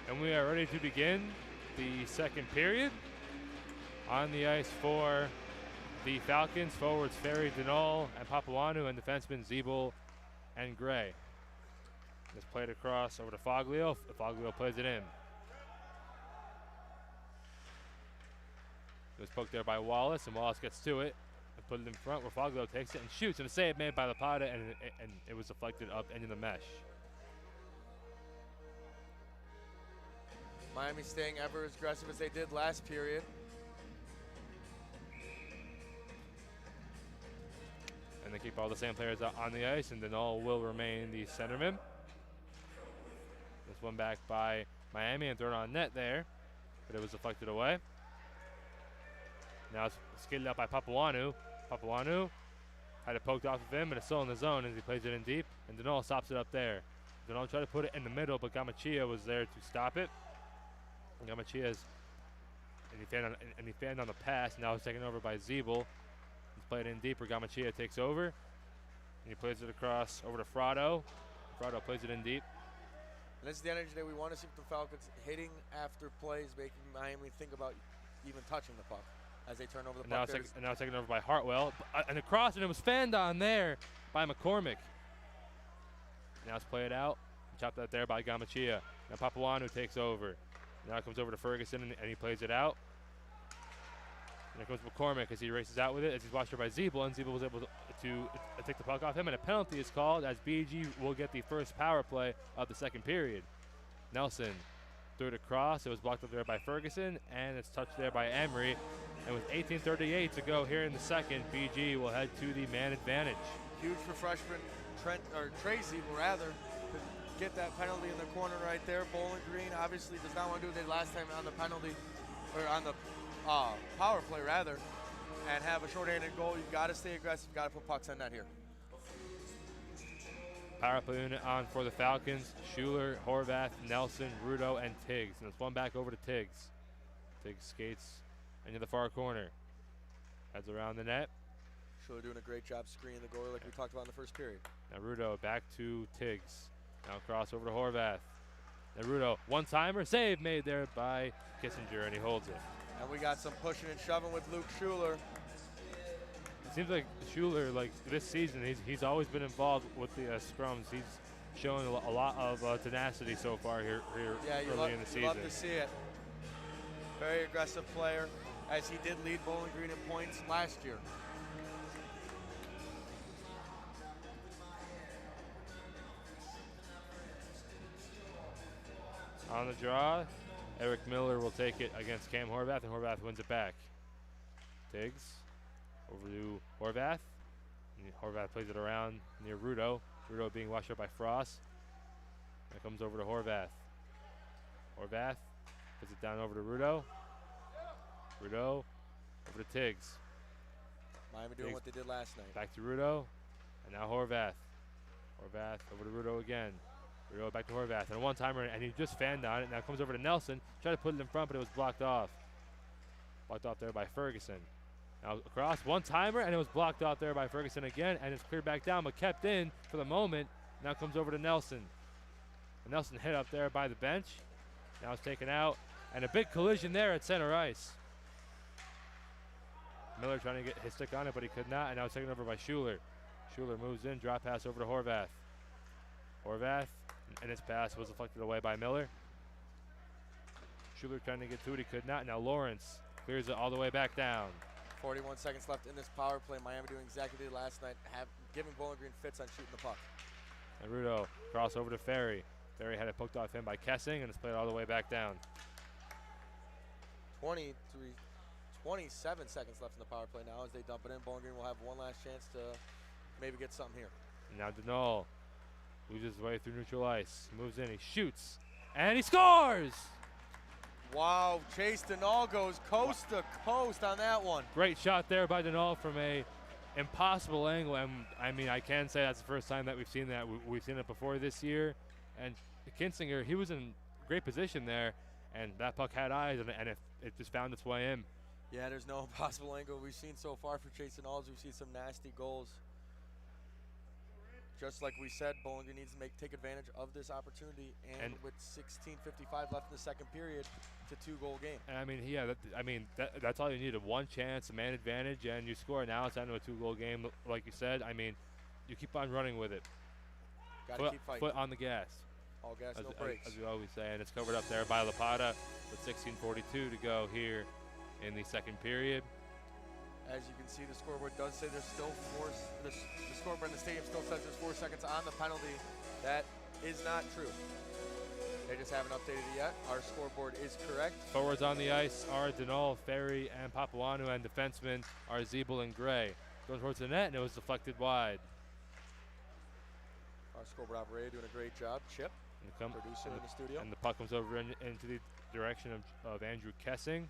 And we are ready to begin the second period. On the ice for the Falcons, forwards Ferry, Denal, and Papuanu, and defensemen Zeeble and Gray. It's played across over to Foglio. Foglio plays it in. It was poked there by Wallace, and Wallace gets to it and put it in front where Foglio takes it and shoots, and a save made by Lapata, and it was deflected up into the mesh. Miami staying ever as aggressive as they did last period. And they keep all the same players on the ice, and Denal will remain the centerman. This one back by Miami and thrown on net there, but it was deflected away. Now it's skidded up by Papuanu. Papuanu had it poked off of him, but it's still in the zone as he plays it in deep, and Denal stops it up there. Denal tried to put it in the middle, but Gamachia was there to stop it. Gamachia's, and he fanned on the pass. Now it's taken over by Zeeble. He's played in deep where Gamachia takes over. And he plays it across over to Frado. Frado plays it in deep. And this is the energy that we want to see from the Falcons, hitting after plays, making Miami think about even touching the puck as they turn over the puck. And now it's taken over by Hartwell. And across, and it was fanned on there by McCormick. Now it's played out. Chopped out there by Gamachia. Now Papuanu takes over. Now it comes over to Ferguson, and he plays it out. And here comes McCormick as he races out with it, as he's watched by Zeeble, and Zeeble was able to take the puck off him, and a penalty is called as BG will get the first power play of the second period. Nelson threw it across. It was blocked up there by Ferguson, and it's touched there by Emery. And with 18:38 to go here in the second, BG will head to the man advantage. Huge for freshman Trey Zeeble, rather, to get that penalty in the corner right there. Bowling Green obviously does not want to do what they did last time on the penalty, or on the power play rather, and have a shorthanded goal. You've got to stay aggressive. You've got to put pucks on net here. Power play unit on for the Falcons. Schuler, Horvath, Nelson, Rudo, and Tiggs. And it's one back over to Tiggs. Tiggs skates into the far corner. Heads around the net. Schuler doing a great job screening the goalie like we talked about in the first period. Now Rudo back to Tiggs. Now cross over to Horvath. Now Rudo, one-timer, save made there by Kissinger, and he holds it. And we got some pushing and shoving with Luke Schuler. It seems like Schuler, like this season, he's always been involved with the scrums. He's showing a lot of tenacity so far here early in the season. You love to see it. Very aggressive player, as he did lead Bowling Green in points last year. On the draw, Eric Miller will take it against Cam Horvath, and Horvath wins it back. Tiggs over to Horvath. And Horvath plays it around near Rudo. Rudo being washed up by Frost. That comes over to Horvath. Horvath puts it down over to Rudo. Rudo over to Tiggs. Miami doing what they did last night. Back to Rudo, and now Horvath. Horvath over to Rudo again. Rudo back to Horvath, and a one-timer, and he just fanned on it. Now comes over to Nelson, tried to put it in front, but it was blocked off. Blocked off there by Ferguson. Now across, one-timer, and it was blocked out there by Ferguson again, and it's cleared back down, but kept in for the moment. Now comes over to Nelson. And Nelson hit up there by the bench. Now it's taken out, and a big collision there at center ice. Miller trying to get his stick on it, but he could not, and now it's taken over by Schuler. Schuler moves in, drop pass over to Horvath. Horvath, and his pass was deflected away by Miller. Schuler trying to get to it, he could not. Now Lawrence clears it all the way back down. 41 seconds left in this power play. Miami doing exactly what they did last night, giving Bowling Green fits on shooting the puck. And Rudo cross over to Ferry. Ferry had it poked off him by Kessing, and it's played all the way back down. 27 seconds left in the power play now as they dump it in. Bowling Green will have one last chance to maybe get something here. And now Denal loses his way through neutral ice. Moves in, he shoots, and he scores! Wow, Chase Denal goes coast to coast on that one. Great shot there by Denal from a impossible angle. And I mean, I can say that's the first time that we've seen that. We've seen it before this year. And Kinsinger, he was in great position there, and that puck had eyes, and it just found its way in. Yeah, there's no impossible angle we've seen so far for Chase Denal. We've seen some nasty goals. Just like we said, Bowling Green needs to take advantage of this opportunity, and with 16:55 left in the second period, it's a 2-goal game. And I mean, yeah, that's all you need, one chance, a man advantage, and you score. Now it's down to a 2-goal game, like you said. I mean, you keep on running with it. Got to keep fighting. Foot on the gas. All gas, no brakes. As we always say, and it's covered up there by Lapata with 16:42 to go here in the second period. As you can see, the scoreboard does say there's still the scoreboard in the stadium still says there's 4 seconds on the penalty. That is not true. They just haven't updated it yet. Our scoreboard is correct. Forwards on the ice are Denal, Ferry, and Papuanu, and defensemen are Zeeble and Gray. Goes towards the net, and it was deflected wide. Our scoreboard operator doing a great job. Chip, producer in the studio. And the puck comes over into the direction of Andrew Kessing.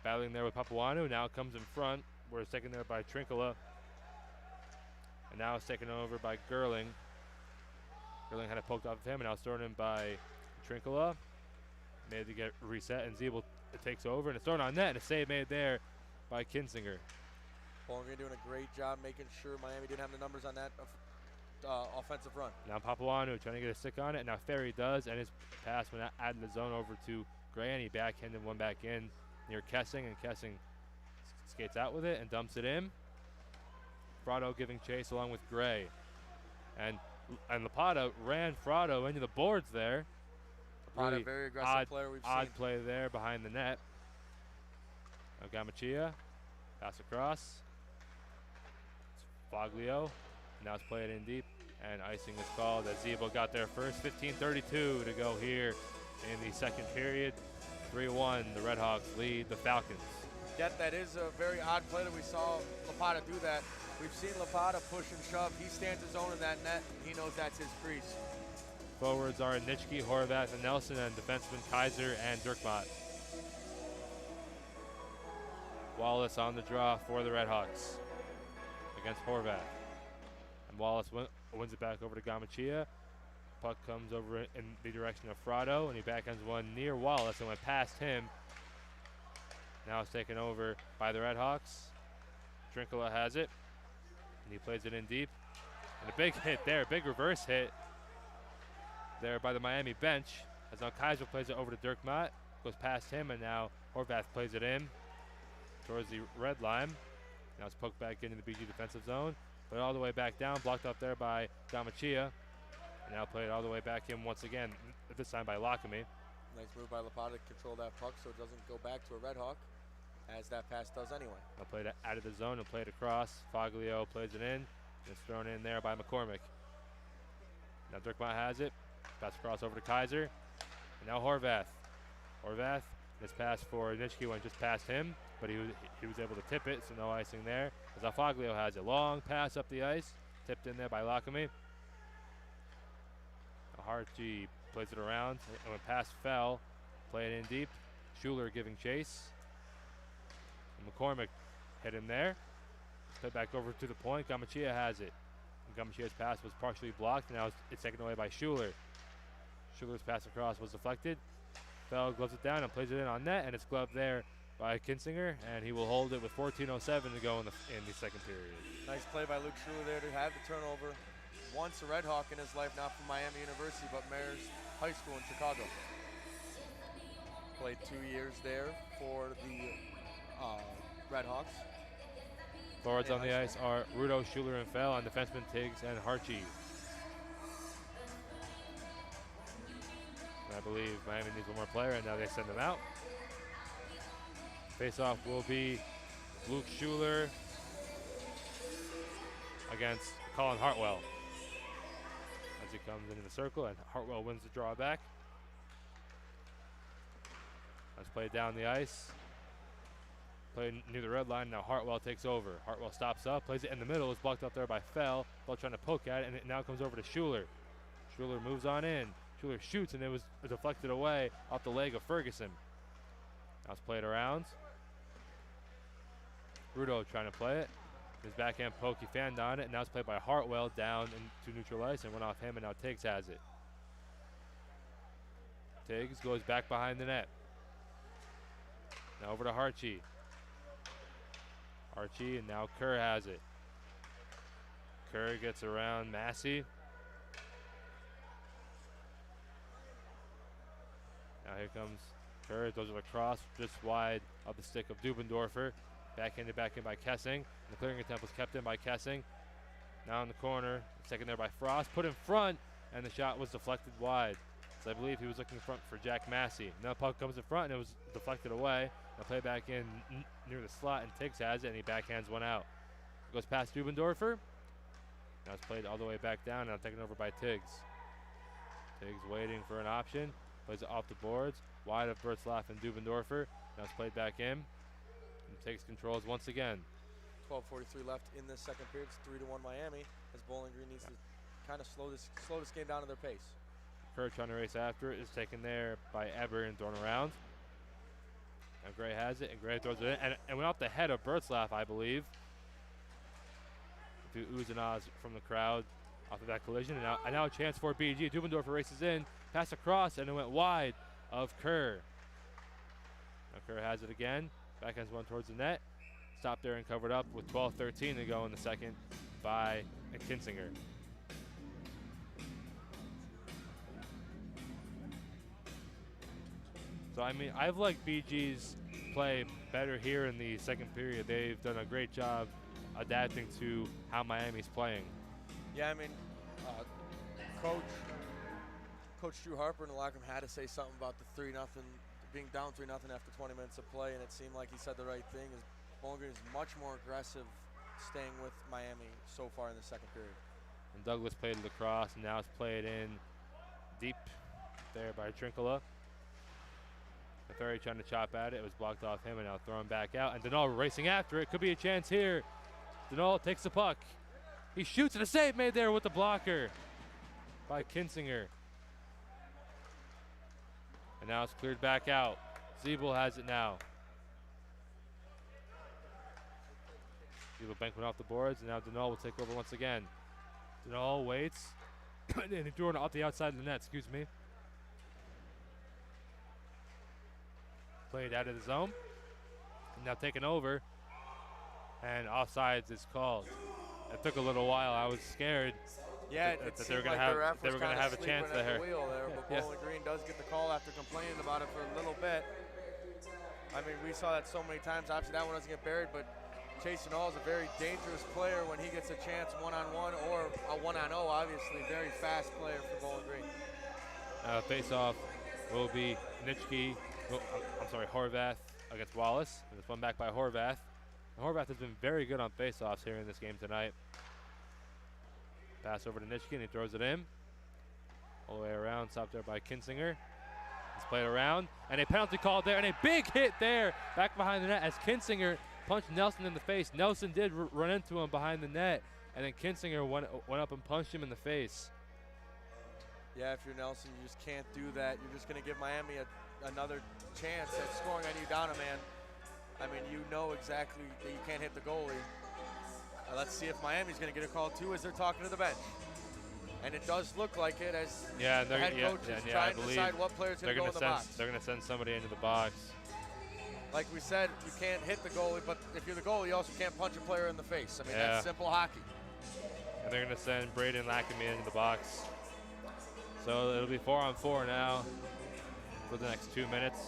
Battling there with Papuanu, now comes in front, where it's taken there by Trincola. And now it's taken over by Gerling. Gerling had it poked off of him, and now it's thrown in by Trincola. Made to get reset, and Zeeble takes over, and it's thrown on net, and a save made there by Kinsinger. Bowling Green doing a great job making sure Miami didn't have the numbers on that offensive run. Now Papuanu trying to get a stick on it, and now Ferry does, and his pass went out of the zone over to Gray, and he backhanded one back in near Kessing, and Kessing skates out with it and dumps it in. Frado giving chase along with Gray. And Lapata ran Frado into the boards there. Lapata, really very aggressive player we've seen. Odd play there behind the net. Now Gamachia, pass across. It's Foglio, now it's played in deep, and icing is called as Zeeble got there first. 15:32 to go here in the second period. 3-1, the Redhawks lead the Falcons. Yet that is a very odd play that we saw Lapata do that. We've seen Lapata push and shove. He stands his own in that net. He knows that's his crease. Forwards are Nitschke, Horvath, and Nelson, and defensemen Kaiser and Dirkmott. Wallace on the draw for the Redhawks against Horvath. And Wallace wins it back over to Gamachia. Puck comes over in the direction of Frado, and he backhands one near Wallace and went past him. Now it's taken over by the Redhawks. Trincola has it, and he plays it in deep. And a big hit there, big reverse hit there by the Miami bench. As now Kaiser plays it over to Dirkmott, goes past him, and now Horvath plays it in towards the red line. Now it's poked back into the BG defensive zone, put it all the way back down, blocked up there by Gamachia. And now played all the way back in once again, this time by Lockamy. Nice move by Lapata to control that puck so it doesn't go back to a Redhawk, as that pass does anyway. Now played it out of the zone and played across. Foglio plays it in, and it's thrown in there by McCormick. Now Dirkmott has it, pass across over to Kaiser. And now Horvath. Horvath, this pass for Nitschke went just past him, but he was able to tip it, so no icing there. As now Foglio has it, long pass up the ice, tipped in there by Lockamy. Hartgy plays it around, and when pass fell, play it in deep. Schuler giving chase. And McCormick hit him there. Put back over to the point. Gamachia has it. And Gamachia's pass was partially blocked, and now it's taken away by Schuler. Schuler's pass across was deflected. Fell, gloves it down, and plays it in on net, and it's gloved there by Kinsinger, and he will hold it with 14:07 to go in the second period. Nice play by Luke Schuler there to have the turnover. Once a Red Hawk in his life, not from Miami University, but Mayor's High School in Chicago. Played 2 years there for the Red Hawks. Forwards on the ice are Rudo, Schuler, and Fell, on defensemen Tiggs and Harchie. I believe Miami needs one more player, and now they send them out. Face-off will be Luke Schuler against Colin Hartwell. As he comes into the circle, and Hartwell wins the draw back. Let's play down the ice. Play near the red line, now Hartwell takes over. Hartwell stops up, plays it in the middle, is blocked up there by Fell. Fell trying to poke at it, and it now comes over to Schuler. Schuler moves on in. Schuler shoots, and it was deflected away off the leg of Ferguson. Now it's played around. Rudo trying to play it. His backhand poke, he fanned on it, and now it's played by Hartwell down into neutral ice and went off him, and now Tiggs has it. Tiggs goes back behind the net. Now over to Harchie. Harchie, and now Kerr has it. Kerr gets around Massey. Now here comes Kerr, throws it across, just wide of the stick of Dubendorfer. Backhanded back in by Kessing. And the clearing attempt was kept in by Kessing. Now in the corner, second there by Frost, put in front, and the shot was deflected wide. So I believe he was looking in front for Jack Massey. Now the puck comes in front, and it was deflected away. Now play back in near the slot, and Tiggs has it, and he backhands one out. It goes past Dubendorfer. Now it's played all the way back down, now taken over by Tiggs. Tiggs waiting for an option. Plays it off the boards, wide of Bertzlaff and Dubendorfer. Now it's played back in. And Tiggs controls once again. 12:43 left in this second period. It's 3-1 Miami, as Bowling Green needs to kind of slow this game down to their pace. Kerr trying to race after it is taken there by Eber and thrown around. Now Gray has it, and Gray throws it in, and went off the head of Bertzlaff, I believe. To oohs and ahs from the crowd off of that collision, and now a chance for BG. Dubendorfer races in, pass across, and it went wide of Kerr. Now Kerr has it again, backhands one towards the net. Stopped there and covered up with 12:13 to go in the second by Kinsinger. So, I mean, I've liked BG's play better here in the second period. They've done a great job adapting to how Miami's playing. Yeah, I mean, Coach Drew Harper in the locker room had to say something about the 3-0, being down 3-0 after 20 minutes of play, and it seemed like he said the right thing. Bowling Green is much more aggressive staying with Miami so far in the second period. And Douglas played it across, and now it's played in deep there by Trincola. Ferry trying to chop at it. It was blocked off him, and now thrown back out. And Denal racing after it. Could be a chance here. Denal takes the puck. He shoots, and a save made there with the blocker by Kinsinger. And now it's cleared back out. Zeeble has it now. Zeeble bank went off the boards, and now Denal will take over once again. Denal waits, and he threw it off the outside of the net, excuse me. Played out of the zone. And now taken over, and offsides is called. It took a little while. I was scared. Yeah, that they were going to have a chance there. But Bowling Green does get the call after complaining about it for a little bit. I mean, we saw that so many times. Obviously, that one doesn't get buried, but Chase Denal is a very dangerous player when he gets a chance one-on-one or a one-on-0, obviously. Very fast player for Bowling Green. Face-off will be Nitschke. Horvath against Wallace. And it's one back by Horvath. And Horvath has been very good on face-offs here in this game tonight. Pass over to Nitschke, and he throws it in. All the way around, stopped there by Kinsinger. He's played around, and a penalty called there, and a big hit there back behind the net as Kinsinger punched Nelson in the face. Nelson did run into him behind the net, and then Kinsinger went up and punched him in the face. Yeah, if you're Nelson, you just can't do that. You're just going to give Miami another chance at scoring on you down a man. I mean, you know exactly that you can't hit the goalie. Let's see if Miami's going to get a call too as they're talking to the bench. And it does look like it as the head coach is trying to decide what player's going to go in the box. They're going to send somebody into the box. Like we said, you can't hit the goalie, but if you're the goalie, you also can't punch a player in the face. I mean, that's simple hockey. And they're going to send Braden Lackamy into the box. So it'll be 4-on-4 now for the next 2 minutes.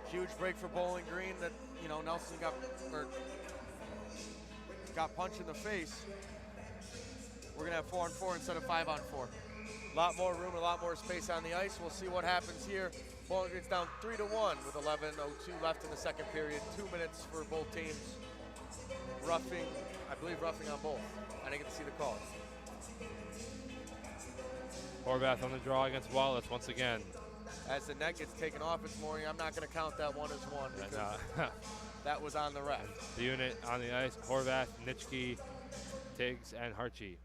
Huge break for Bowling Green that, you know, Nelson got punched in the face. We're going to have 4-on-4 instead of 5-on-4. A lot more room, a lot more space on the ice. We'll see what happens here. Bowling Green's down 3-1 with 11:02 left in the second period. 2 minutes for both teams. Roughing, I believe roughing on both. I didn't get to see the call. Horvath on the draw against Wallace once again. As the net gets taken off, it's Morning. I'm not going to count that one as one because that was on the ref. The unit on the ice, Horvath, Nitschke, Tiggs, and Harchi.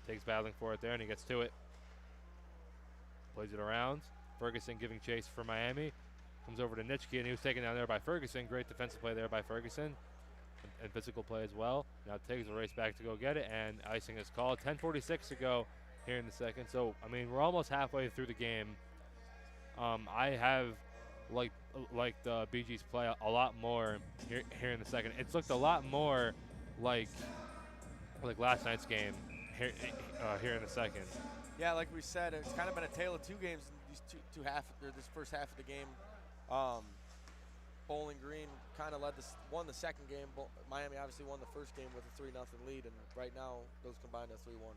Tiggs battling for it there, and he gets to it. Plays it around. Ferguson giving chase for Miami. Comes over to Nitschke, and he was taken down there by Ferguson. Great defensive play there by Ferguson. And physical play as well. Now Tiggs will race back to go get it, and icing is called. 10:46 to go here in the second. So, I mean, we're almost halfway through the game. I have liked the BG's play a lot more here in the second. It's looked a lot more like last night's game here in the second. Yeah, like we said, it's kind of been a tale of two games in these this first half of the game. Bowling Green kind of won the second game. Miami obviously won the first game with a 3-0 lead, and right now those combined are 3-1.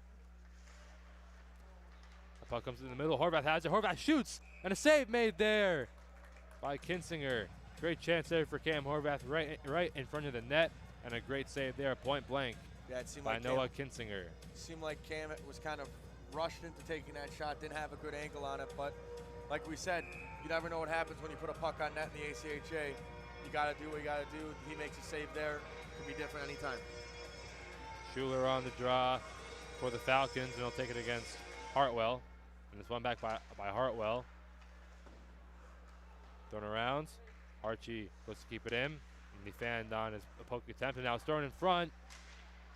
The puck comes in the middle. Horvath has it. Horvath shoots, and a save made there by Kinsinger. Great chance there for Cam Horvath right in front of the net, and a great save there, point blank. Yeah, it seemed by like Noah Kinsinger. Seemed like Cam was kind of rushed into taking that shot, didn't have a good angle on it, but like we said, you never know what happens when you put a puck on net in the ACHA. You got to do what you got to do. He makes a save there. Could be different anytime. Schuler on the draw for the Falcons, and he'll take it against Hartwell. And it's one back by Hartwell. Thrown around. Archie goes to keep it in. And he fanned on his poke attempt, and now it's thrown in front.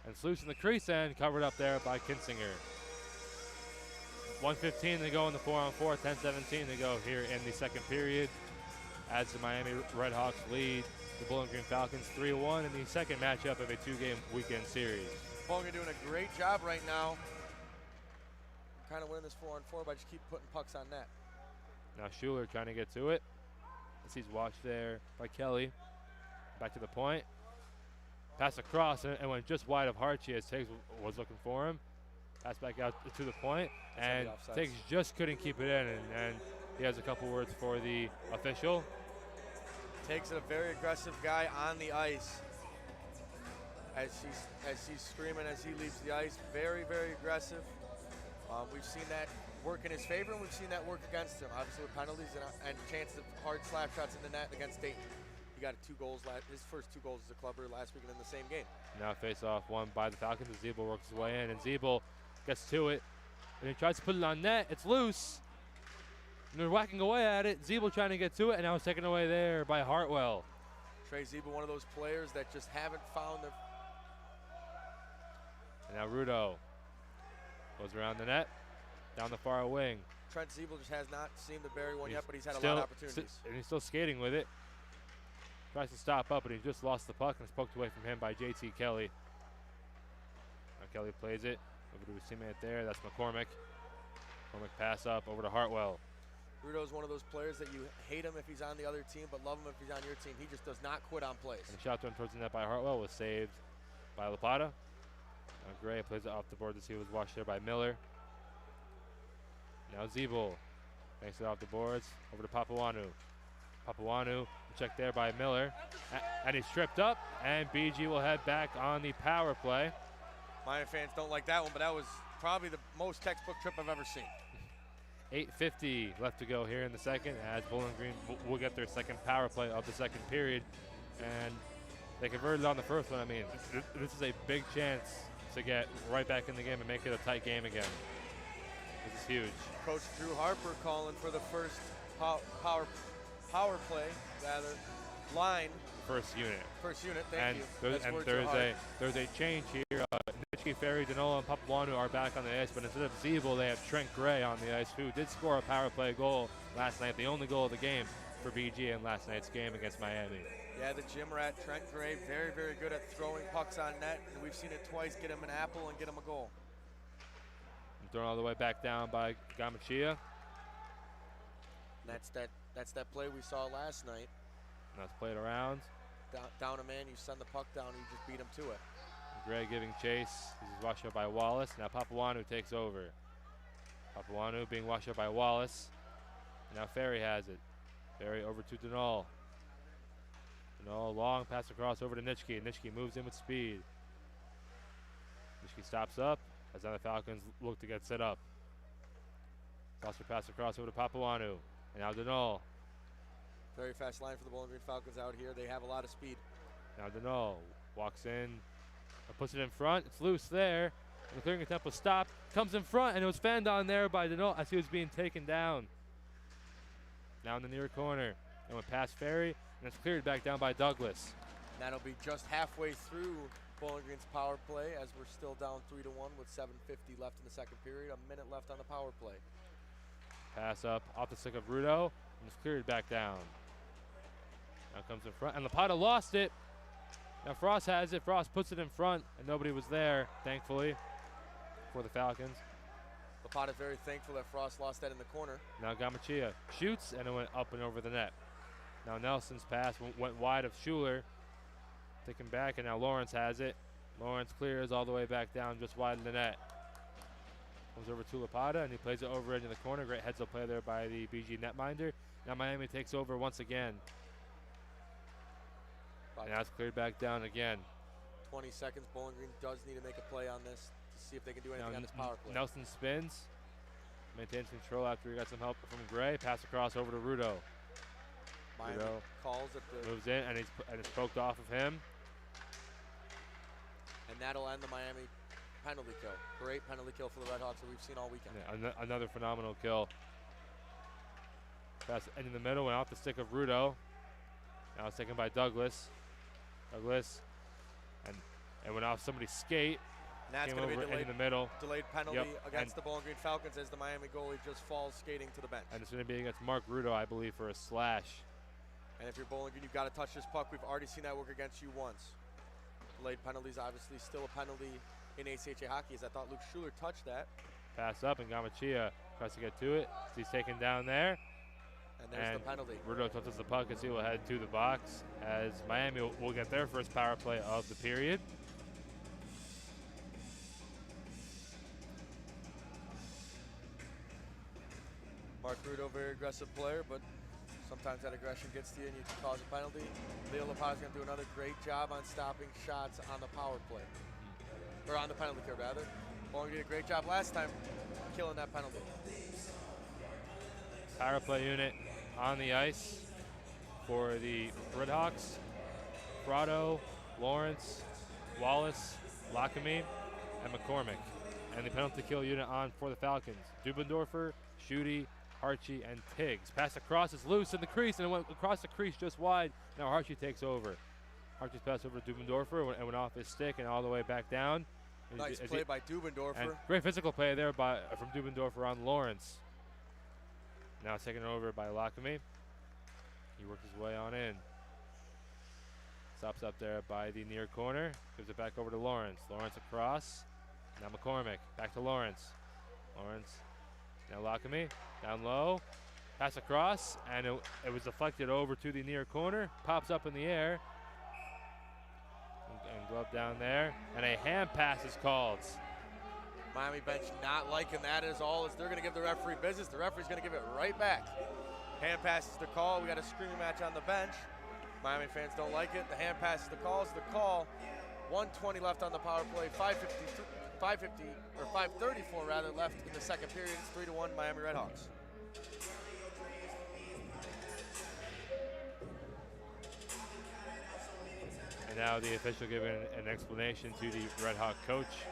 And it's loose in the crease and covered up there by Kinsinger. 1:15 to go in the 4-on-4, 10:17 to go here in the second period. As the Miami Redhawks lead the Bowling Green Falcons 3-1 in the second matchup of a 2-game weekend series. Bowling Green doing a great job right now. Kind of winning this 4-on-4 by just keep putting pucks on net. Now Schuler trying to get to it. As he's watched there by Kelly. Back to the point. Pass across and went just wide of Harchi as Tiggs was looking for him. Pass back out to the point, and Tiggs just couldn't keep it in, and he has a couple words for the official. Tiggs is a very aggressive guy on the ice. As he's screaming as he leaves the ice, very, very aggressive. We've seen that work in his favor, and we've seen that work against him. Obviously with penalties and chances of hard slap shots in the net against Dayton. He got 2 goals, his first 2 goals as a clubber last week and in the same game. Now face off won by the Falcons as Zeeble works his way in, and Zeeble gets to it, and he tries to put it on net. It's loose. And they're whacking away at it. Zeeble trying to get to it, and now it's taken away there by Hartwell. Trey Zeeble, one of those players that just haven't found their... And now Rudo goes around the net, down the far wing. Trent Zeeble just has not seen the bury one yet, but he's had a lot of opportunities. And he's still skating with it. Tries to stop up, but he just lost the puck, and it's poked away from him by JT Kelly. Now Kelly plays it over to his teammate there. That's McCormick. McCormick pass up over to Hartwell. Rudo's one of those players that you hate him if he's on the other team, but love him if he's on your team. He just does not quit on plays. And the shot thrown towards the net by Hartwell was saved by Lapata. Now Gray plays it off the board to see who was washed there by Miller. Now Zeeble makes it off the boards over to Papuanu. Papuanu checked there by Miller, and he's tripped up, and BG will head back on the power play. Miami fans don't like that one, but that was probably the most textbook trip I've ever seen. 8:50 left to go here in the second, as Bowling Green will get their second power play of the second period, and they converted on the first one. I mean, this is a big chance to get right back in the game and make it a tight game again. This is huge. Coach Drew Harper calling for the first power play, line. First unit. First unit, thank you. There's a change here. Nitschke, Ferry, Danola, and Papuanu are back on the ice, but instead of Zeeble, they have Trent Gray on the ice, who did score a power play goal last night, the only goal of the game for BG in last night's game against Miami. Yeah, the gym rat, Trent Gray, very, very good at throwing pucks on net, and we've seen it twice, get him an apple and get him a goal. And thrown all the way back down by Gamachia. That's that play we saw last night. Now it's played around. Down a man, you send the puck down, you just beat him to it. Gray giving chase. This is washed up by Wallace. Now Papuanu takes over. Papuanu being washed up by Wallace. Now Ferry has it. Ferry over to Denal. Denal, long pass across over to Nitschke. Nitschke moves in with speed. Nitschke stops up as now the Falcons look to get set up. Foster pass across over to Papuanu. And now Denal. Very fast line for the Bowling Green Falcons out here. They have a lot of speed. Now Denal walks in, puts it in front. It's loose there. And the clearing attempt was stopped. Comes in front, and it was fanned on there by Denal as he was being taken down. Now in the near corner. And went past Ferry, and it's cleared back down by Douglas. And that'll be just halfway through Bowling Green's power play as we're still down 3-1 with 7:50 left in the second period. A minute left on the power play. Pass up off the stick of Rudo, and it's cleared back down. Now comes in front, and Lapata lost it. Now Frost has it. Frost puts it in front, and nobody was there, thankfully, for the Falcons. Lapata very thankful that Frost lost that in the corner. Now Gamachia shoots, and it went up and over the net. Now Nelson's pass went wide of Schuler. Taken back, and now Lawrence has it. Lawrence clears all the way back down, just wide of the net. Comes over to Lapata, and he plays it over into the corner. Great heads-up play there by the BG netminder. Now Miami takes over once again. And now it's cleared back down again. 20 seconds. Bowling Green does need to make a play on this to see if they can do anything on this power play. Nelson spins, maintains control after he got some help from Gray. Pass across over to Rudo. Miami calls at the moves in, and it's poked off of him. And that'll end the Miami penalty kill. Great penalty kill for the Redhawks that we've seen all weekend. Yeah, another phenomenal kill. Pass in the middle, went off the stick of Rudo. Now it's taken by Douglas. Douglas, and it went off somebody's skate. And that's going to be a in the middle. Delayed penalty against the Bowling Green Falcons as the Miami goalie just falls skating to the bench. And it's going to be against Mark Rudo, I believe, for a slash. And if you're Bowling Green, you've got to touch this puck. We've already seen that work against you once. Delayed penalties, obviously, still a penalty in ACHA hockey, as I thought Luke Schuler touched that. Pass up, and Gamachia tries to get to it. He's taken down there. And there's the penalty. Rudo touches the puck as he will head to the box as Miami will get their first power play of the period. Mark Rudo, very aggressive player, but sometimes that aggression gets to you and you can cause a penalty. Leo Lapata's going to do another great job on stopping shots on the power play. Or on the penalty kill, rather. Bowling did a great job last time killing that penalty. Power play unit on the ice for the Redhawks. Prado, Lawrence, Wallace, Lockamy, and McCormick. And the penalty kill unit on for the Falcons. Dubendorfer, Schutte, Harchie, and Tiggs. Pass across is loose in the crease, and it went across the crease just wide. Now Harchie takes over. Harchie's pass over to Dubendorfer and went off his stick and all the way back down. Nice play by Dubendorfer. Great physical play there from Dubendorfer on Lawrence. Now taken over by Lockamy. He works his way on in. Stops up there by the near corner. Gives it back over to Lawrence. Lawrence across. Now McCormick. Back to Lawrence. Lawrence. Now Lockamy. Down low. Pass across. And it was deflected over to the near corner. Pops up in the air. And glove down there. And a hand pass is called. Miami bench not liking that at all, as they're going to give the referee business. The referee's going to give it right back. Hand pass is the call. We got a screaming match on the bench. Miami fans don't like it. The hand pass is the call. 1:20 left on the power play. 5:34 rather left in the second period. It's 3-1 Miami Redhawks. And now the official giving an explanation to the Red Hawk coach.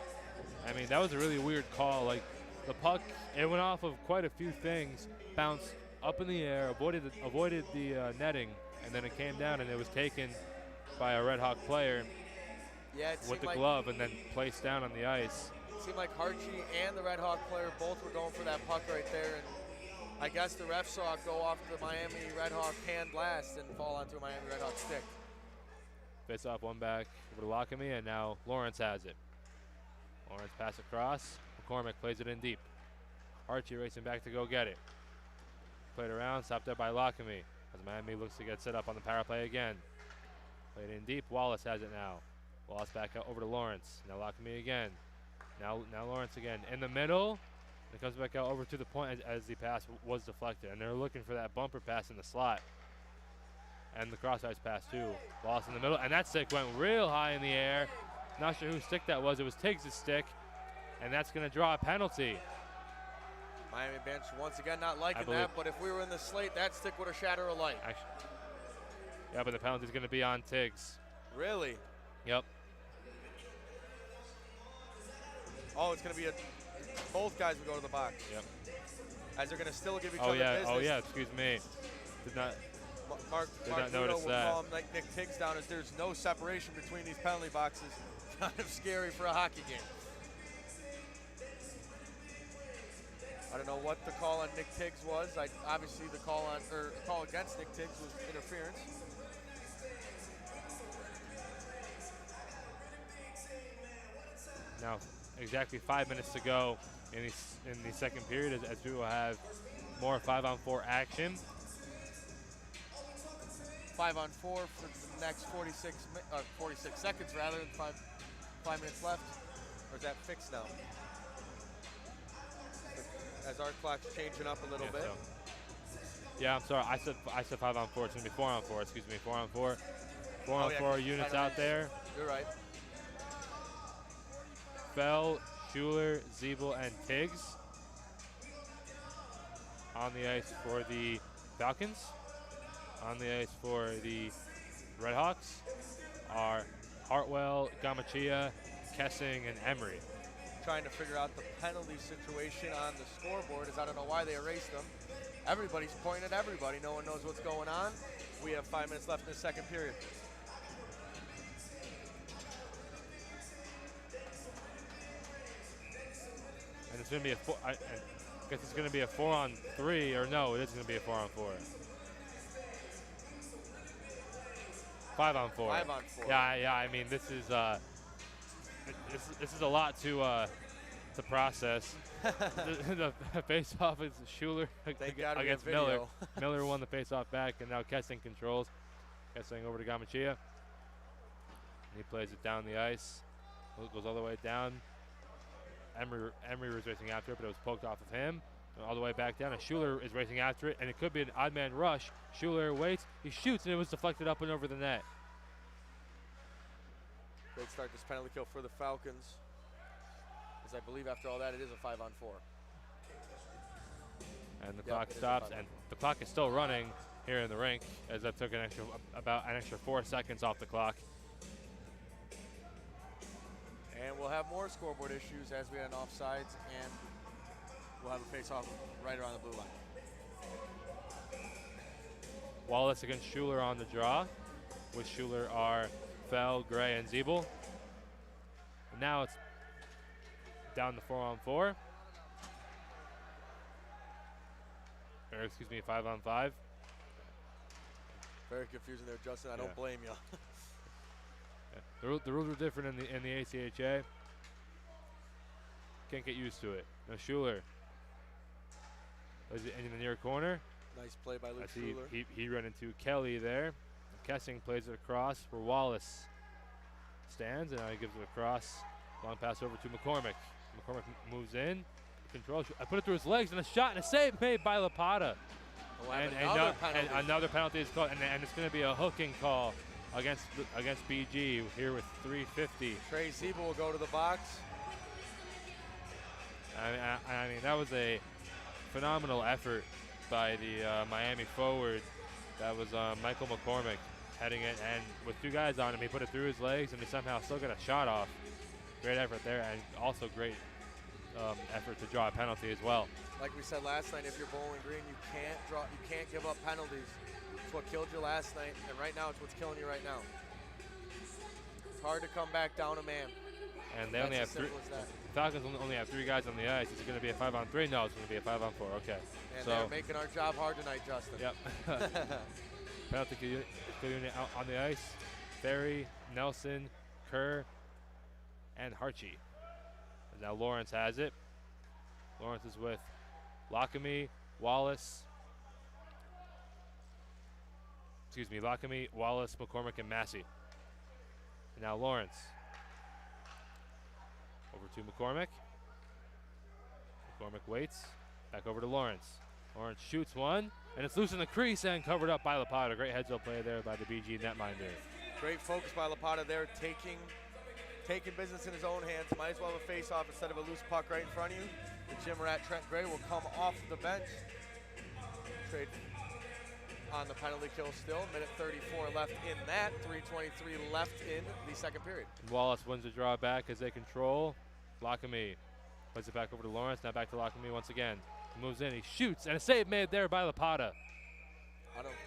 I mean, that was a really weird call. Like, the puck, it went off of quite a few things, bounced up in the air, avoided the netting, and then it came down and it was taken by a Red Hawk player with the glove and then placed down on the ice. It seemed like Harchie and the Red Hawk player both were going for that puck right there, and I guess the ref saw it go off the Miami Redhawk hand last and fall onto a Miami Redhawk stick. Face off one back over to Lockamy, and now Lawrence has it. Lawrence pass across. McCormick plays it in deep. Archie racing back to go get it. Played around, stopped there by Lockamy as Miami looks to get set up on the power play again. Played in deep. Wallace has it now. Wallace back out over to Lawrence. Now Lockamy again. Now Lawrence again in the middle. It comes back out over to the point as the pass was deflected. And they're looking for that bumper pass in the slot. And the cross-ice pass too. Wallace in the middle. And that stick went real high in the air. Not sure whose stick that was. It was Tiggs' stick. And that's going to draw a penalty. Miami bench once again not liking that, but if we were in the slate, that stick would have shattered a light. Actually, yeah, but the penalty's going to be on Tiggs. Really? Yep. Oh, it's going to be both guys would go to the box. Yep. As they're going to still give each other business. Oh, yeah, excuse me. Did not notice would that. call him like Nick Tiggs down as there's no separation between these penalty boxes. Kind of scary for a hockey game. I don't know what the call on Nick Tiggs was. Obviously, the call against Nick Tiggs was interference. Now, exactly 5 minutes to go in the second period as we will have more 5-on-4 action. 5-on-4 for the next 46 seconds rather than 5 minutes left. Or is that fixed now? As our clock's changing up a little bit. So. Yeah, I'm sorry. I said 5-on-4. It's gonna be 4-on-4. Excuse me, 4-on-4. 4-on-4 units out there. You're right. Fell, Schuler, Zeeble, and Tiggs on the ice for the Falcons. On the ice for the Redhawks are Hartwell, Gamachia, Kessing, and Emery. Trying to figure out the penalty situation on the scoreboard, as I don't know why they erased them. Everybody's pointing at everybody. No one knows what's going on. We have 5 minutes left in the second period. And it's going to be I guess it's going to be a 4-on-3, or no, it is going to be a 4-on-4. 5-on-4. 5-on-4. Yeah. I mean, this is a lot to process. the face-off is Schuler against Miller. Miller won the face-off back, and now Kessing controls. Kessing over to Gamachia. He plays it down the ice. Goes all the way down. Emery was racing after it, but it was poked off of him. All the way back down, and Schuler is racing after it, and it could be an odd man rush. Schuler waits, he shoots, and it was deflected up and over the net. Great start this penalty kill for the Falcons. As I believe after all that, it is a 5-on-4. And the clock stops, and the clock is still running here in the rink, as that took about an extra 4 seconds off the clock. And we'll have more scoreboard issues as we had an offsides, and we'll have a face-off right around the blue line. Wallace against Schuler on the draw. With Schuler are Fell, Gray, and Zeeble. And now it's down to 4-on-4. Or excuse me, 5-on-5. Very confusing there, Justin. I don't blame you. Yeah. The rules are different in the ACHA. Can't get used to it. Now Schuler plays it in the near corner. Nice play by Luke Schuler. He ran into Kelly there. Kessing plays it across for Wallace. Stands, and now he gives it across. Long pass over to McCormick. McCormick moves in. Control. I put it through his legs, and a shot and a save made by Lapata. And another penalty is called, and it's going to be a hooking call against BG here with 3:50. Trey Zeeble will go to the box. I mean, that was a phenomenal effort by the Miami forward. That was Michael McCormick heading it, and with 2 guys on him, he put it through his legs, and he somehow still got a shot off. Great effort there, and also great effort to draw a penalty as well. Like we said last night, if you're Bowling Green, you can't give up penalties. It's what killed you last night, and right now it's what's killing you right now. It's hard to come back down a man. And they only have three. Falcons only have 3 guys on the ice. Is it going to be a 5-on-3? No, it's going to be a 5-on-4. Okay. And so they're making our job hard tonight, Justin. Yep. Penalty kill unit out on the ice. Ferry, Nelson, Kerr, and Harchie. And now Lawrence has it. Lawrence is with Lockamy, Wallace. Lockamy, Wallace, McCormick, and Massey. And now Lawrence. Over to McCormick. McCormick waits. Back over to Lawrence. Lawrence shoots one, and it's loose in the crease and covered up by Lapata. Great heads-up play there by the BG netminder. Great focus by Lapata there, taking business in his own hands. Might as well have a face-off instead of a loose puck right in front of you. The gym rat Trent Gray will come off the bench. Trade on the penalty kill still. Minute 34 left in that. 3:23 left in the second period. And Wallace wins the draw back as they control. Lockamy puts it back over to Lawrence. Now back to Lockamy once again. He moves in, he shoots, and a save made there by Lapata.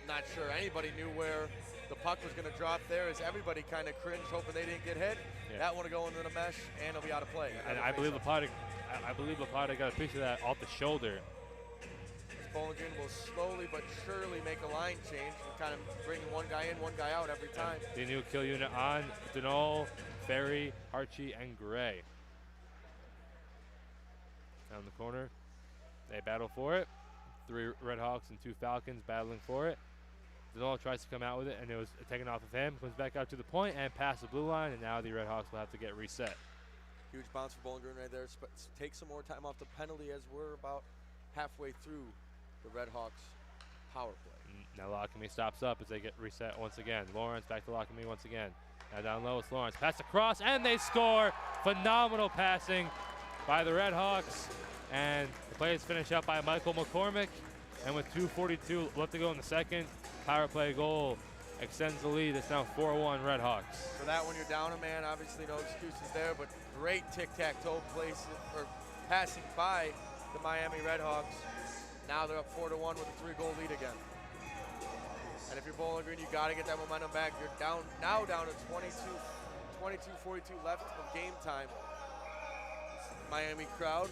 Not sure anybody knew where the puck was going to drop there, as everybody kind of cringed, hoping they didn't get hit. Yeah. That one to go into the mesh, and it'll be out of play. And I believe Lapata got a piece of that off the shoulder. Bowling Green will slowly but surely make a line change, kind of bringing one guy in, one guy out every time. And the new kill unit on Denol, Ferry, Archie, and Gray. Down the corner, they battle for it. 3 Redhawks and 2 Falcons battling for it. Denol tries to come out with it, and it was taken off of him. Comes back out to the point and past the blue line, and now the Redhawks will have to get reset. Huge bounce for Bowling Green right there. Take some more time off the penalty, as we're about halfway through the Redhawks power play. Now Lockamy stops up as they get reset once again. Lawrence back to Lockamy once again. Now down low, it's Lawrence. Pass across, and they score. Phenomenal passing by the Redhawks. And the play is finished up by Michael McCormick. And with 2:42 left to go in the second, power play goal extends the lead. It's now 4-1 Redhawks. For that one, you're down a man. Obviously, no excuses there, but great tic-tac-toe place or passing by the Miami Redhawks. Now they're up 4-1 with a 3-goal lead again. And if you're Bowling Green, you got to get that momentum back. You're down to 22:42 left of game time. Miami crowd,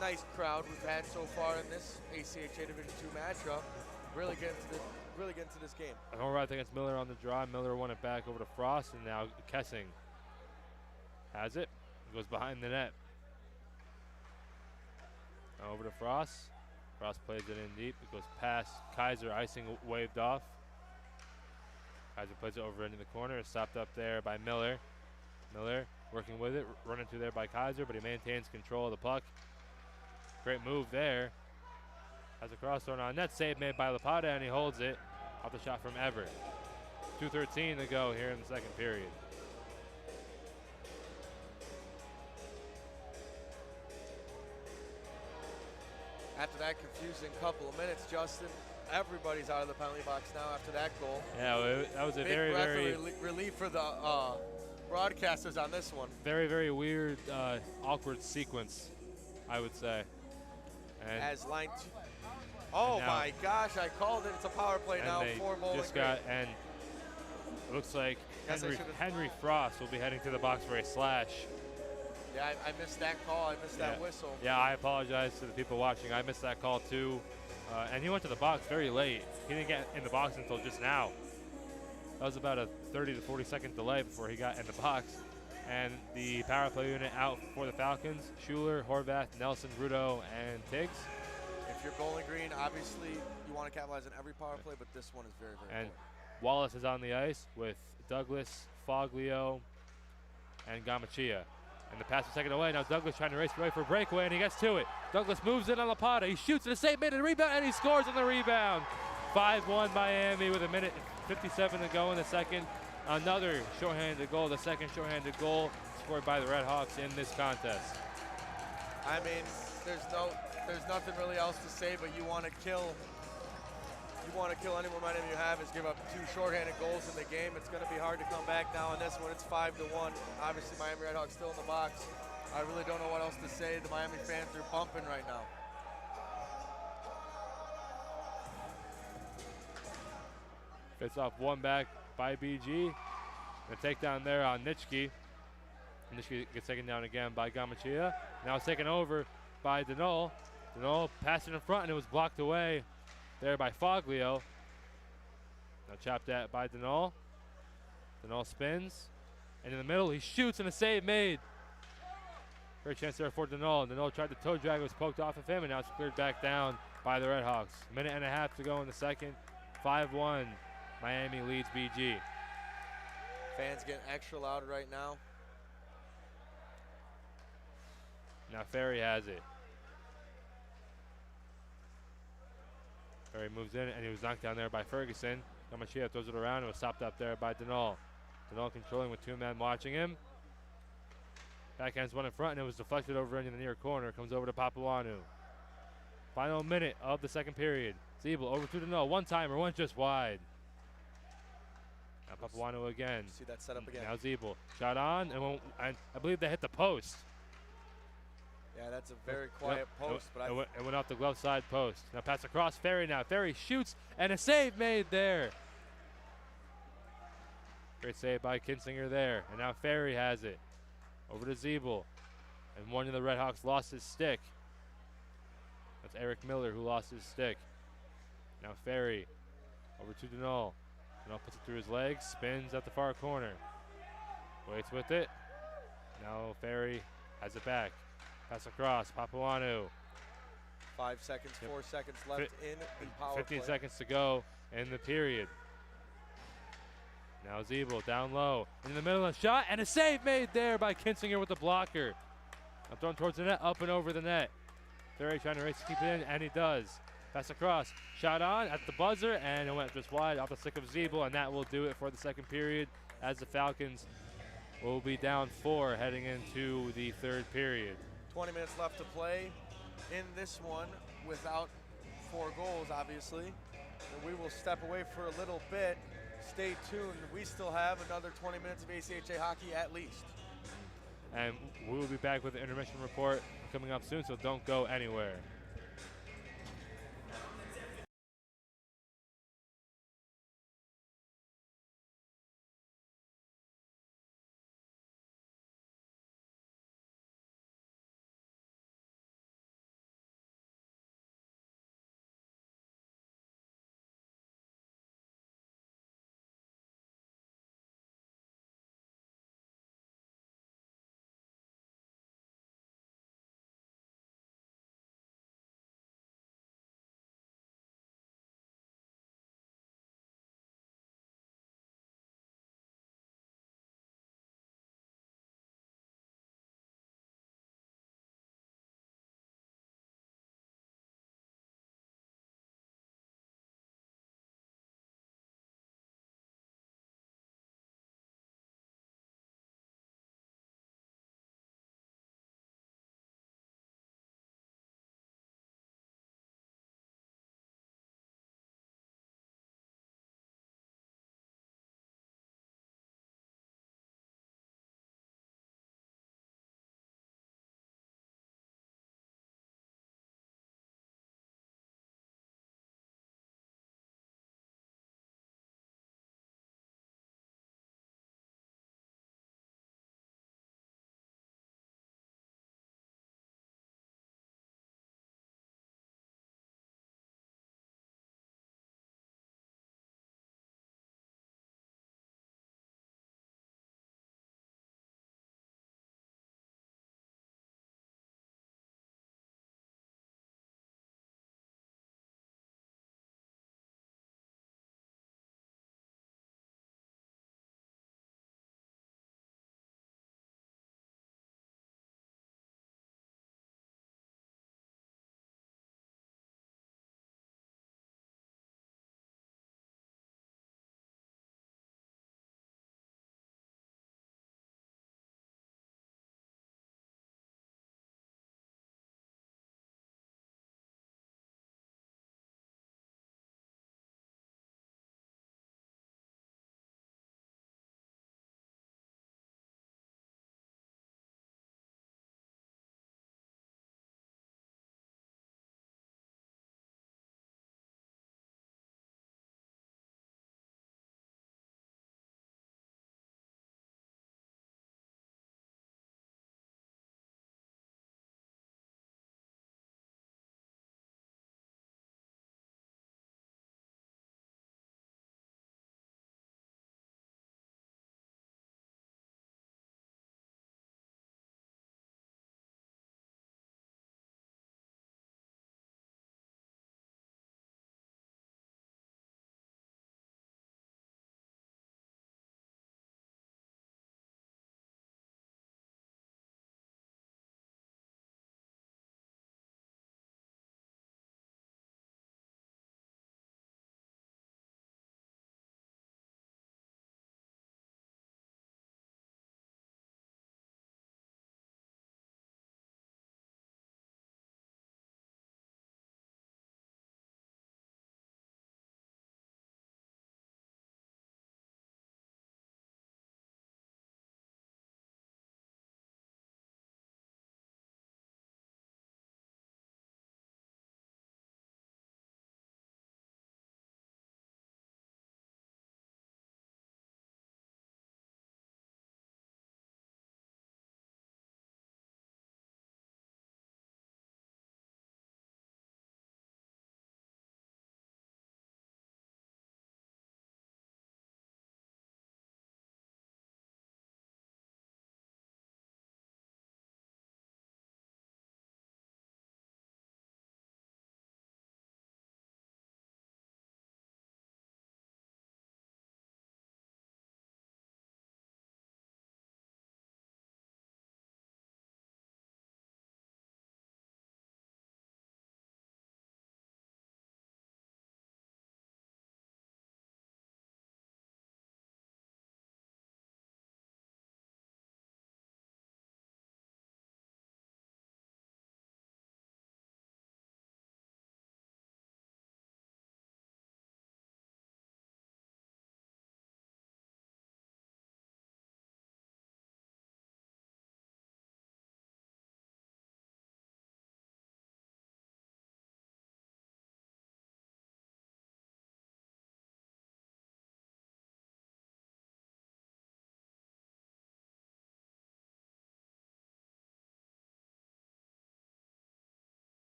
nice crowd we've had so far in this ACHA Division II matchup. Really getting to this game. All right, I think it's Miller on the draw. Miller won it back over to Frost, and now Kessing has it. Goes behind the net. Now over to Frost. Frost plays it in deep. It goes past Kaiser. Icing waved off. Kaiser plays it over into the corner. It's stopped up there by Miller. Miller working with it. Running through there by Kaiser, but he maintains control of the puck. Great move there. Has a cross thrown on net. Save made by Lapata, and he holds it off the shot from Everett. 2:13 to go here in the second period. After that confusing couple of minutes, Justin, everybody's out of the penalty box now after that goal. Yeah, that was a big very, breath very of relief for the broadcasters on this one. Very, very weird, awkward sequence, I would say. And as line 2. Oh my gosh! I called it. It's a power play now for Bowling Green. And it looks like Henry Frost will be heading to the box for a slash. Yeah, I missed that call. I missed that whistle. Yeah, I apologize to the people watching. I missed that call too. And he went to the box very late. He didn't get in the box until just now. That was about a 30 to 40 second delay before he got in the box. And the power play unit out for the Falcons: Schuler, Horvath, Nelson, Rudo, and Tiggs. If you're Bowling Green, obviously you want to capitalize on every power play, but this one is very, very important. Wallace is on the ice with Douglas, Foglio, and Gamachia. And the pass is taken away. Now Douglas trying to race away for a breakaway, and he gets to it. Douglas moves in on Lapata. He shoots and a save made, and a rebound, and he scores on the rebound. 5-1 Miami with a minute 57 to go in the second. Another shorthanded goal, the second shorthanded goal scored by the Redhawks in this contest. I mean, there's nothing really else to say, but you want to kill any momentum you have, is give up 2 shorthanded goals in the game. It's going to be hard to come back now in this one. It's 5-1. Obviously, Miami Redhawks still in the box. I really don't know what else to say. The Miami fans are bumping right now. Fits off one back by BG. The takedown there on Nitschke. Initially gets taken down again by Gamachia. Now it's taken over by Denol. Denol passed it in front and it was blocked away there by Foglio. Now chopped at by Denol. Denol spins. And in the middle, he shoots and a save made. Great chance there for Denol. Denol tried to toe drag, was poked off of him, and now it's cleared back down by the Redhawks. Minute and a half to go in the second. 5-1. Miami leads BG. Fans getting extra loud right now. Now Ferry has it. Ferry moves in, and he was knocked down there by Ferguson. Gamachia throws it around and was stopped up there by Denol. Denol controlling with two men watching him. Backhand's one in front, and it was deflected over into the near corner. Comes over to Papuanu. Final minute of the second period. Zeeble over to Denol. One-timer, went just wide. Now Papuanu again. See that setup again. Now Zeeble. Shot on, and I believe they hit the post. Yeah, that's a very quiet post. But it went off the glove side post. Now pass across Ferry now. Ferry shoots, and a save made there. Great save by Kinsinger there. And now Ferry has it. Over to Zeeble. And one of the Redhawks lost his stick. That's Eric Miller who lost his stick. Now Ferry. Over to Denol. Denol puts it through his legs. Spins at the far corner. Waits with it. Now Ferry has it back. Pass across. Papuanu. 5 seconds, 4 seconds left in the power 15 play. seconds to go in the period. Now Zeeble down low. In the middle of the shot, and a save made there by Kinsinger with the blocker. Now thrown towards the net, up and over the net. Ferry trying to race to keep it in, and he does. Pass across. Shot on at the buzzer, and it went just wide off the stick of Zeeble, and that will do it for the second period as the Falcons will be down 4 heading into the third period. 20 minutes left to play in this one without 4 goals, obviously. And we will step away for a little bit. Stay tuned. We still have another 20 minutes of ACHA hockey at least. And we will be back with the intermission report coming up soon, so don't go anywhere.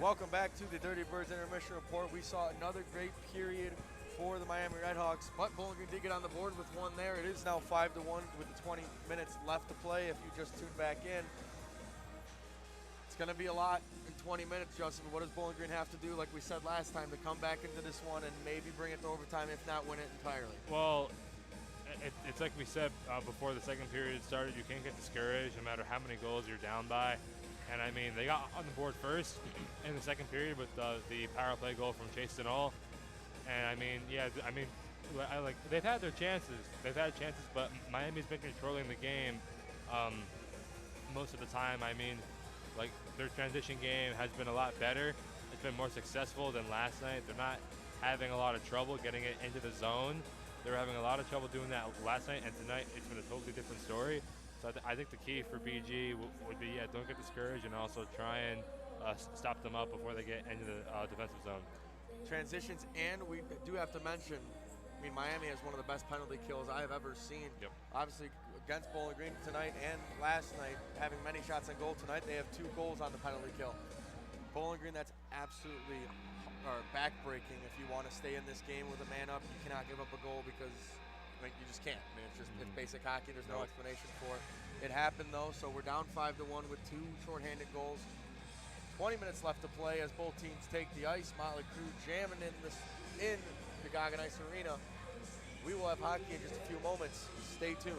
Welcome back to the Dirty Birds Intermission Report. We saw another great period for the Miami Redhawks, but Bowling Green did get on the board with one there. It is now 5-1 with the 20 minutes left to play. If you just tuned back in, it's going to be a lot in 20 minutes, Justin. What does Bowling Green have to do, like we said last time, to come back into this one and maybe bring it to overtime, if not win it entirely? Well, it's like we said before the second period started, you can't get discouraged no matter how many goals you're down by. And I mean, they got on the board first in the second period with the power play goal from Chase Denal. And I mean, yeah, I mean, they've had their chances. They've had chances, but Miami's been controlling the game most of the time. I mean, like, their transition game has been a lot better. It's been more successful than last night. They're not having a lot of trouble getting it into the zone. They were having a lot of trouble doing that last night, and tonight it's been a totally different story. So I think the key for BG would be, yeah, don't get discouraged, and also try and stop them up before they get into the defensive zone. Transitions, and we do have to mention, I mean, Miami has one of the best penalty kills I have ever seen. Yep. Obviously, against Bowling Green tonight and last night, having many shots on goal tonight, they have 2 goals on the penalty kill. Bowling Green, that's absolutely backbreaking. If you want to stay in this game with a man up, you cannot give up a goal because, I mean, you just can't. I mean, it's just it's basic hockey. There's no explanation for it. It happened, though, so we're down 5-1 with 2 shorthanded goals. 20 minutes left to play as both teams take the ice. Motley Crue jamming in the Goggin Ice Arena. We will have hockey in just a few moments. Stay tuned.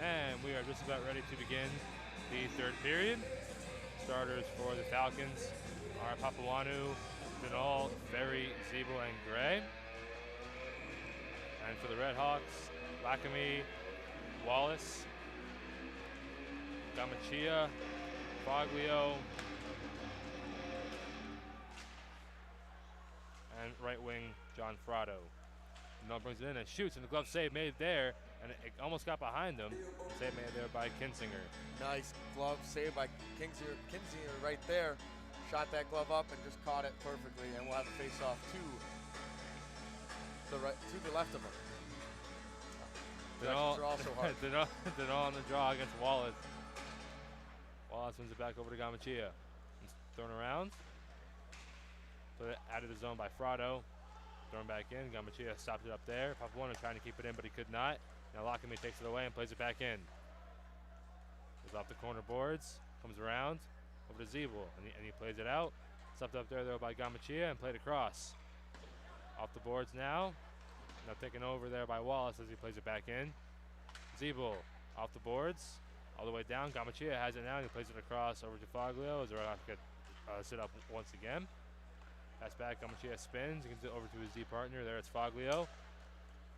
And we are just about ready to begin the third period. Starters for the Falcons are Papuanu, Denal, Ferry, Zeeble, and Gray. And for the Redhawks, Lakami, Wallace, Gamachia, Foglio, and right wing John Frado. Denal brings it in and shoots, and the glove save made there, and it almost got behind him. Save made there by Kinsinger. Nice glove save by Kinsinger right there. Shot that glove up and just caught it perfectly, and we'll have a face-off to the left of him. Directions are also hard. Denal on the draw against Wallace. Wallace wins it back over to Gamachia. It's thrown around. Put it out of the zone by Frado. Thrown back in. Gamachia stopped it up there. Papuanu trying to keep it in, but he could not. Now Lakami takes it away and plays it back in. Goes off the corner boards. Comes around. Over to Zeeble. And he plays it out. Stopped up there, though, by Gamachia and played across. Off the boards now. Now taken over there by Wallace as he plays it back in. Zeeble off the boards. All the way down. Gamachia has it now. And he plays it across over to Foglio as the Redhawks get sit up once again. Pass back. Gamachia spins. He gives it over to his D partner. There it's Foglio.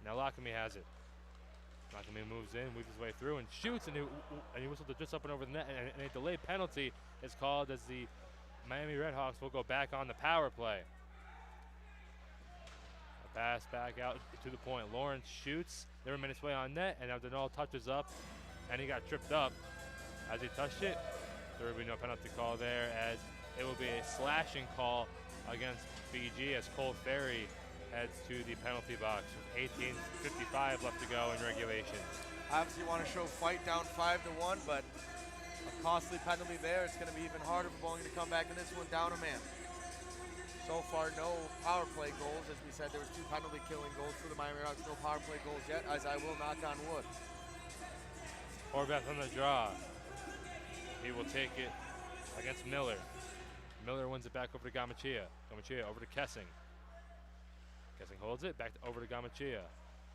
Now Lakami has it. Lakami moves in, weaves his way through, and shoots, and he whistled it just up and over the net, and a delayed penalty is called as the Miami Redhawks will go back on the power play. A pass back out to the point. Lawrence shoots. They were minutes away on net, and now Denal touches up, and he got tripped up as he touched it. There will be no penalty call there, as it will be a slashing call against BG as Cole Ferry heads to the penalty box with 18:55 left to go in regulation. Obviously, you want to show fight down 5-1, but a costly penalty there. It's going to be even harder for Bowling to come back in this one down a man. So far, no power play goals. As we said, there was 2 penalty killing goals for the Miami Redhawks. No power play goals yet, as I will knock on wood. Horvath on the draw. He will take it against Miller. Miller wins it back over to Gamachia. Gamachia over to Kessing. Kessing holds it, back over to Gamachia.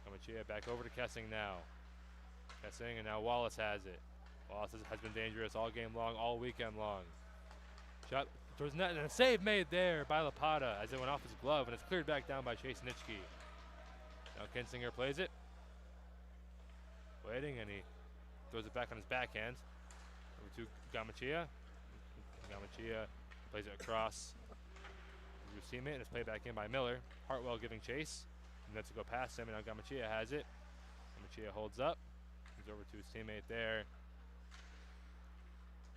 Gamachia back over to Kessing now. Kessing, and now Wallace has it. Wallace has been dangerous all game long, all weekend long. Shot towards the net, and a save made there by Lapata as it went off his glove, and it's cleared back down by Chase Nitschke. Now Kinsinger plays it. Waiting, and he throws it back on his backhand. Over to Gamachia. Gamachia plays it across to his teammate, and it's played back in by Miller. Hartwell giving chase. And that's to go past him, and now Gamachia has it. Gamachia holds up. He's over to his teammate there.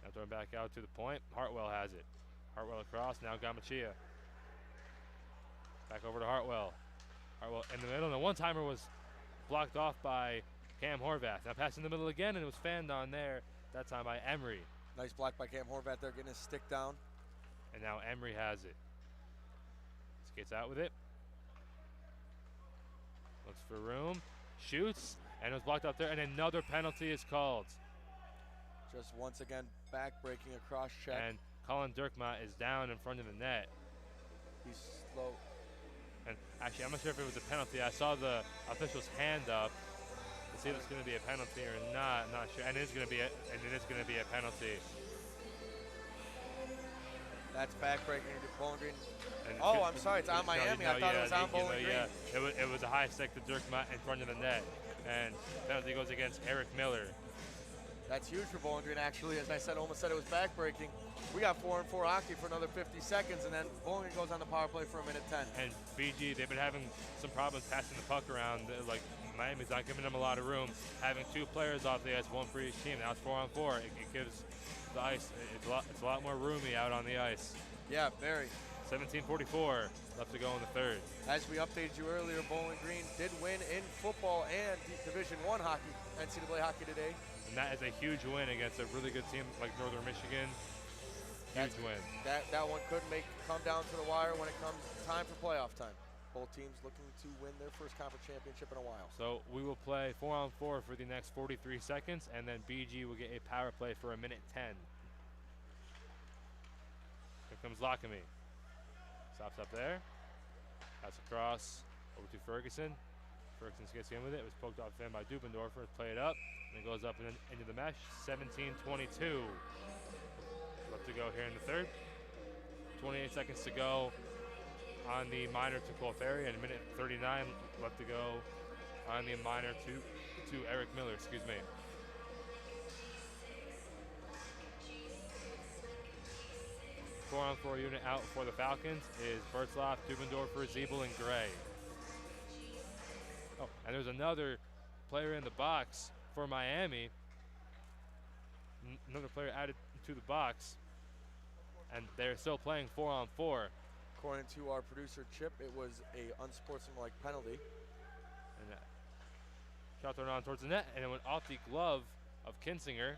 Now throwing back out to the point. Hartwell has it. Hartwell across, now Gamachia. Back over to Hartwell. Hartwell in the middle, and the one-timer was blocked off by Cam Horvath. Now pass in the middle again, and it was fanned on there, that time by Emery. Nice block by Cam Horvath there, getting his stick down. And now Emery has it. Skates out with it. Looks for room, shoots, and it was blocked up there, and another penalty is called. Just once again, back-breaking across check. And Colin Dirkma is down in front of the net. He's slow. And actually, I'm not sure if it was a penalty. I saw the official's hand up to see if it's going to be a penalty or not. Not sure. And it is going to be a penalty. That's back-breaking to Bowling Green. I'm sorry, it's on Miami. I thought it was on Bowling Green. It was a high stick to Dirkma in front of the net. And penalty goes against Eric Miller. That's huge for Bowling Green, actually. As I said, almost said it was back-breaking. We got 4-on-4 hockey for another 50 seconds, and then Bowling Green goes on the power play for a minute 10. And BG, they've been having some problems passing the puck around. Like, Miami's not giving them a lot of room. Having two players off the ice, one for each team. Now it's 4-on-4. It gives the ice, it's a lot more roomy out on the ice. Yeah, very. 17:44 left to go in the third. As we updated you earlier, Bowling Green did win in football and Division I hockey, NCAA hockey today. And that is a huge win against a really good team like Northern Michigan. Huge win. That one could come down to the wire when it comes time for playoff time. Both teams looking to win their first conference championship in a while. So we will play 4-on-4 for the next 43 seconds, and then BG will get a power play for a minute 10. Here comes Lockamy. Stops up there. Pass across over to Ferguson. Ferguson gets in with it. It was poked off in by Dubendorfer. Play it up. And it goes up and into the mesh. 17:22 left to go here in the third. 28 seconds to go on the minor to Clefairy, and a minute 39 left to go on the minor to Eric Miller, excuse me. Four-on-4 unit out for the Falcons is Bertzloff, Dubendorfer, Ziebel, and Gray. Oh, and there's another player in the box for Miami. Another player added to the box, and they're still playing 4-on-4. According to our producer Chip, it was a unsportsmanlike penalty. And shot thrown on towards the net, and it went off the glove of Kinsinger.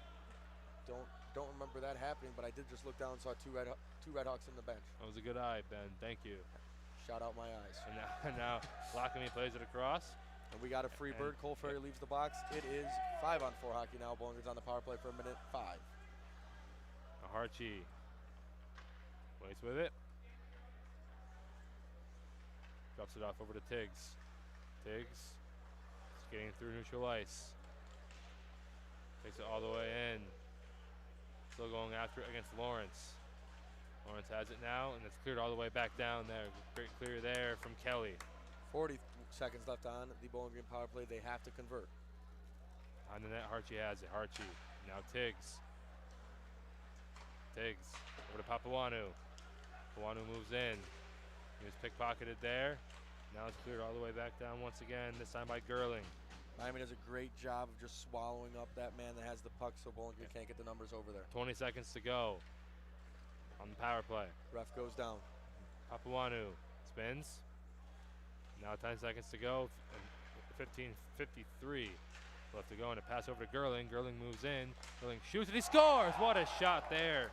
Don't remember that happening, but I did just look down and saw two Redhawks in the bench. That was a good eye, Ben. Thank you. Shout out my eyes. And now Lockamy plays it across. And we got a free bird. Clefairy leaves the box. It is 5-on-4 hockey now. Bowling Green's on the power play for a minute 5. Harchi waits with it. Drops it off over to Tiggs. Tiggs skating through neutral ice. Takes it all the way in. Still going after it against Lawrence. Lawrence has it now, and it's cleared all the way back down there. Great clear there from Kelly. 40 seconds left on the Bowling Green power play. They have to convert. On the net, Harchi has it. Harchi. Now Tiggs. Tiggs over to Papuanu. Papuanu moves in. He was pickpocketed there. Now it's cleared all the way back down once again, this time by Gerling. Miami does a great job of just swallowing up that man that has the puck, so Bowling Green can't get the numbers over there. 20 seconds to go on the power play. Ref goes down. Papuanu spins. Now 10 seconds to go. 15:53 left to go, and a pass over to Gerling. Gerling moves in. Gerling shoots, and he scores! What a shot there.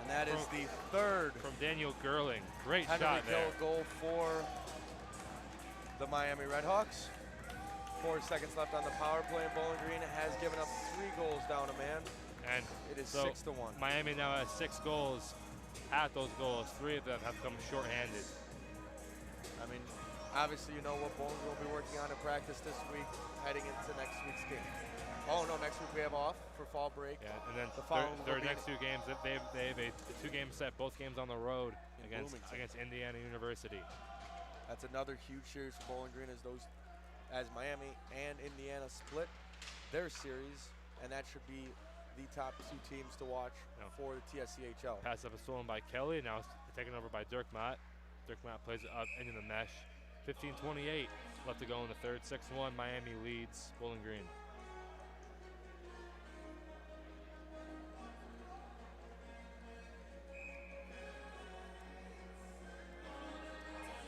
And that is the third from Daniel Gerling. Great shot there. Goal for the Miami Redhawks. 4 seconds left on the power play, and Bowling Green has given up 3 goals down a man. And it is so 6-1. Miami now has 6 goals. At those goals, 3 of them have come shorthanded. I mean, Obviously, you know what Bowling Green will be working on in practice this week, heading into next week's game. Oh no, next week we have off for fall break. Yeah, and then the following their next 2 games, they have a 2-game set, both games on the road against Indiana University. That's another huge series for Bowling Green as Miami and Indiana split their series, and that should be the top 2 teams to watch for the TSCHL. Pass up is stolen by Kelly, now it's taken over by Dirk Mott. Dirk Mott plays it up into the mesh. 15:28 left to go in the third. 6-1, Miami leads Bowling Green.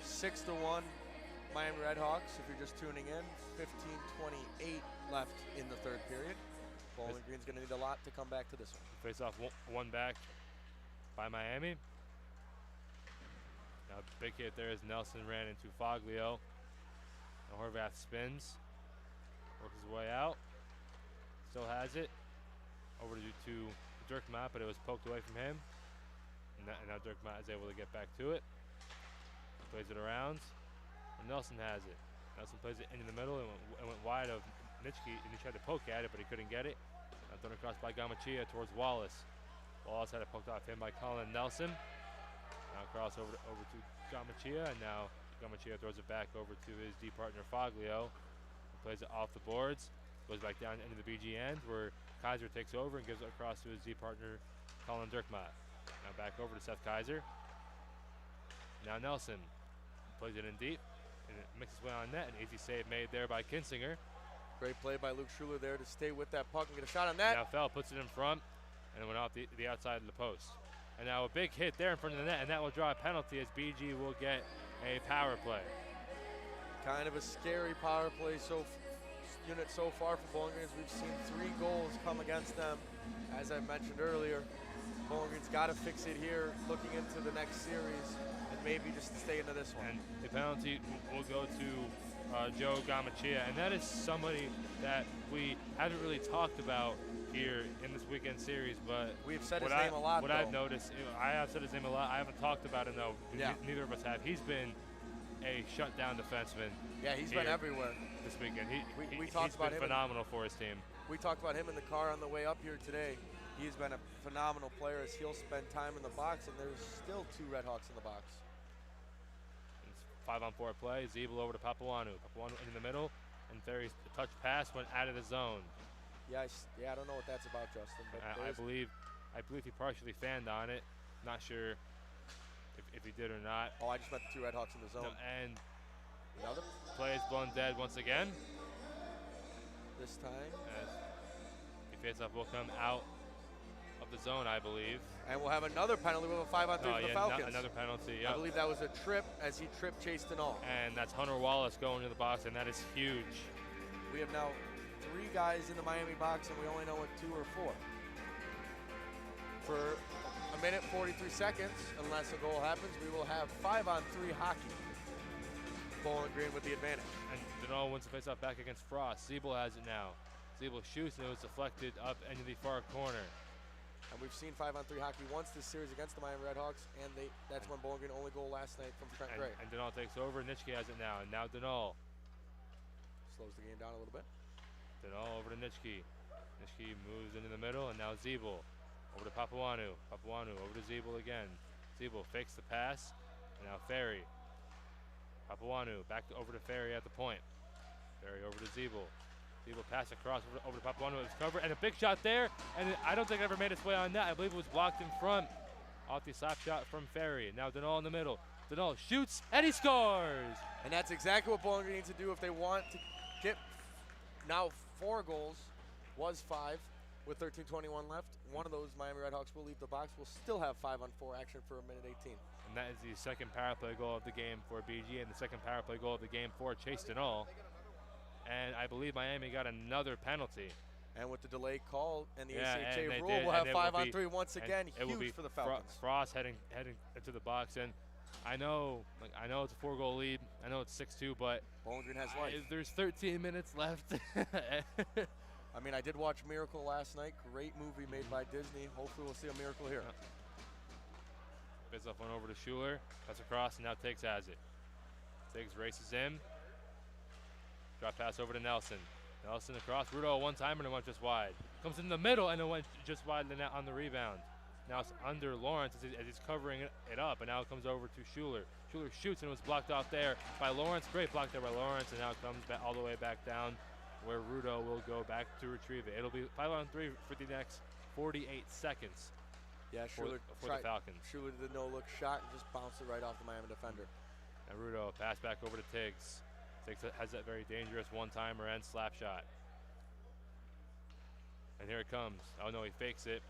6-1, Miami Redhawks, if you're just tuning in. 15:28 left in the third period. Bowling Green's going to need a lot to come back to this one. Face off one back by Miami. Now big hit there as Nelson ran into Foglio. Now Horvath spins, works his way out, still has it. Over to Dirk Mott, but it was poked away from him. And now Dirk Mott is able to get back to it. Plays it around, and Nelson has it. Nelson plays it into the middle and went wide of Nitschke, and he tried to poke at it, but he couldn't get it. Now thrown across by Gamachia towards Wallace. Wallace had it poked off him by Colin Nelson. Now cross over to Gamachia, and now Gamachia throws it back over to his D partner Foglio. He plays it off the boards, goes back down into the BG end where Kaiser takes over and gives it across to his D partner Colin Dirkmott. Now back over to Seth Kaiser. Now Nelson plays it in deep, and it makes its way on net. An easy save made there by Kinsinger. Great play by Luke Schuler there to stay with that puck and get a shot on that. Now Fell puts it in front, and it went off the outside of the post. And now a big hit there in front of the net, and that will draw a penalty as BG will get a power play. Kind of a scary power play unit so far for Bowling Green. We've seen 3 goals come against them. As I mentioned earlier, Bowling Green's got to fix it here, looking into the next series, and maybe just stay into this one. And the penalty will go to Joe Gamachia, and that is somebody that we haven't really talked about here in this weekend series, but we've said his name a lot. What I've noticed, I have said his name a lot. I haven't talked about him though. Yeah. Neither of us have. He's been a shutdown defenseman. Yeah, he's been everywhere this weekend. We talked about him. Phenomenal for his team. We talked about him in the car on the way up here today. He's been a phenomenal player as he'll spend time in the box, and there's still 2 Redhawks in the box. It's 5-on-4 play. Zeebel over to Papuanu. Papuanu in the middle, and Ferry's touch pass went out of the zone. Yeah, I don't know what that's about, Justin. But I believe he partially fanned on it. Not sure if he did or not. Oh, I just meant the 2 Redhawks in the zone. No, and another play is blown dead once again. This time, as the face-off will come out of the zone, I believe. And we'll have another penalty with a 5-on-3 for the Falcons. Another penalty, yeah. I believe that was a trip as he tripped Chase Denal. And that's Hunter Wallace going to the box, and that is huge. We have now 3 guys in the Miami box, and we only know what 2 or 4. For a minute, 43 seconds, unless a goal happens, we will have 5-on-3 hockey. Bowling Green with the advantage. And Denal wins the faceoff back against Frost. Zeebel has it now. Zeebel shoots, and it was deflected up into the far corner. And we've seen 5-on-3 hockey once this series against the Miami Redhawks, and that's when Bowling Green only goal last night from Trent Gray. And Denal takes over. Nitschke has it now, and now Denal slows the game down a little bit. Denal over to Nitschke. Nitschke moves into the middle, and now Zeebel over to Papuanu. Papuanu over to Zeebel again. Zeebel fakes the pass, and now Ferry. Papuanu back over to Ferry at the point. Ferry over to Zeebel. Zeebel pass across over to Papuanu. It was covered, and a big shot there, and I don't think it ever made its way on net. I believe it was blocked in front off the slap shot from Ferry. Now Denal in the middle. Denal shoots, and he scores! And that's exactly what Bowling Green needs to do if they want to get now 4 goals. Was 5 with 13:21 left. One of those Miami Redhawks will leave the box. We'll still have 5-on-4 action for a minute 18. And that is the second power play goal of the game for BG and the second power play goal of the game for Chase Denal. And I believe Miami got another penalty. And with the delayed call and the Yeah, ACHA and they rule, did, we'll have and it will 5-on-3 once again. It will be Huge for the Falcons. Frost heading into the box, and I know it's a 4-goal lead. I know it's 6-2, but Bowling Green has life. There's 13 minutes left. I mean, I did watch Miracle last night. Great movie made by Disney. Hopefully we'll see a miracle here. Face off one over to Schuler. That's across, and now takes has it. Tiggs races in. Drop pass over to Nelson. Nelson across. Rudo one-timer and it went just wide. Comes in the middle and it went just wide the net on the rebound. Now it's under Lawrence as he's covering it up, and now it comes over to Schuler. Schuler shoots and it was blocked off there by Lawrence. Great block there by Lawrence, and now it comes back all the way back down where Rudo will go back to retrieve it. It'll be 5-on-3 for the next 48 seconds. Yeah, Schuler for the Falcons. Schuler did the no-look shot and just bounced it right off the Miami defender. And Rudo pass back over to Tiggs. Tiggs has that very dangerous one-timer and slap shot. And here it comes. Oh no, he fakes it.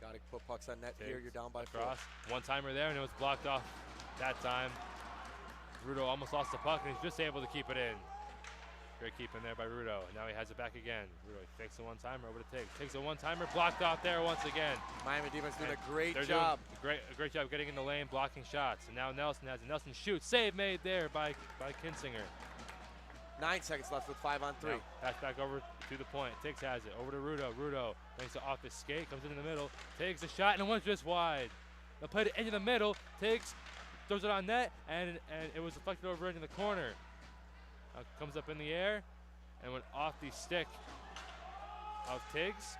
Got to put pucks on net here. You're down by across. 4. One-timer there, and it was blocked off that time. Rudo almost lost the puck, and he's just able to keep it in. Great keep in there by Rudo. Now he has it back again. Rudo takes a one-timer over to Tiggs. Takes a one-timer, blocked off there once again. Miami defense doing a great job. A great job getting in the lane, blocking shots. And now Nelson has it. Nelson shoots. Save made there by Kinsinger. 9 seconds left with 5-on-3. Now, pass back over to the point. Tiggs has it. Over to Rudo. Rudo makes it off his skate. Comes in the middle. Takes a shot, and it went just wide. They'll put it into the middle. Tiggs throws it on net, and it was deflected over into the corner. Comes up in the air, and went off the stick of Tiggs.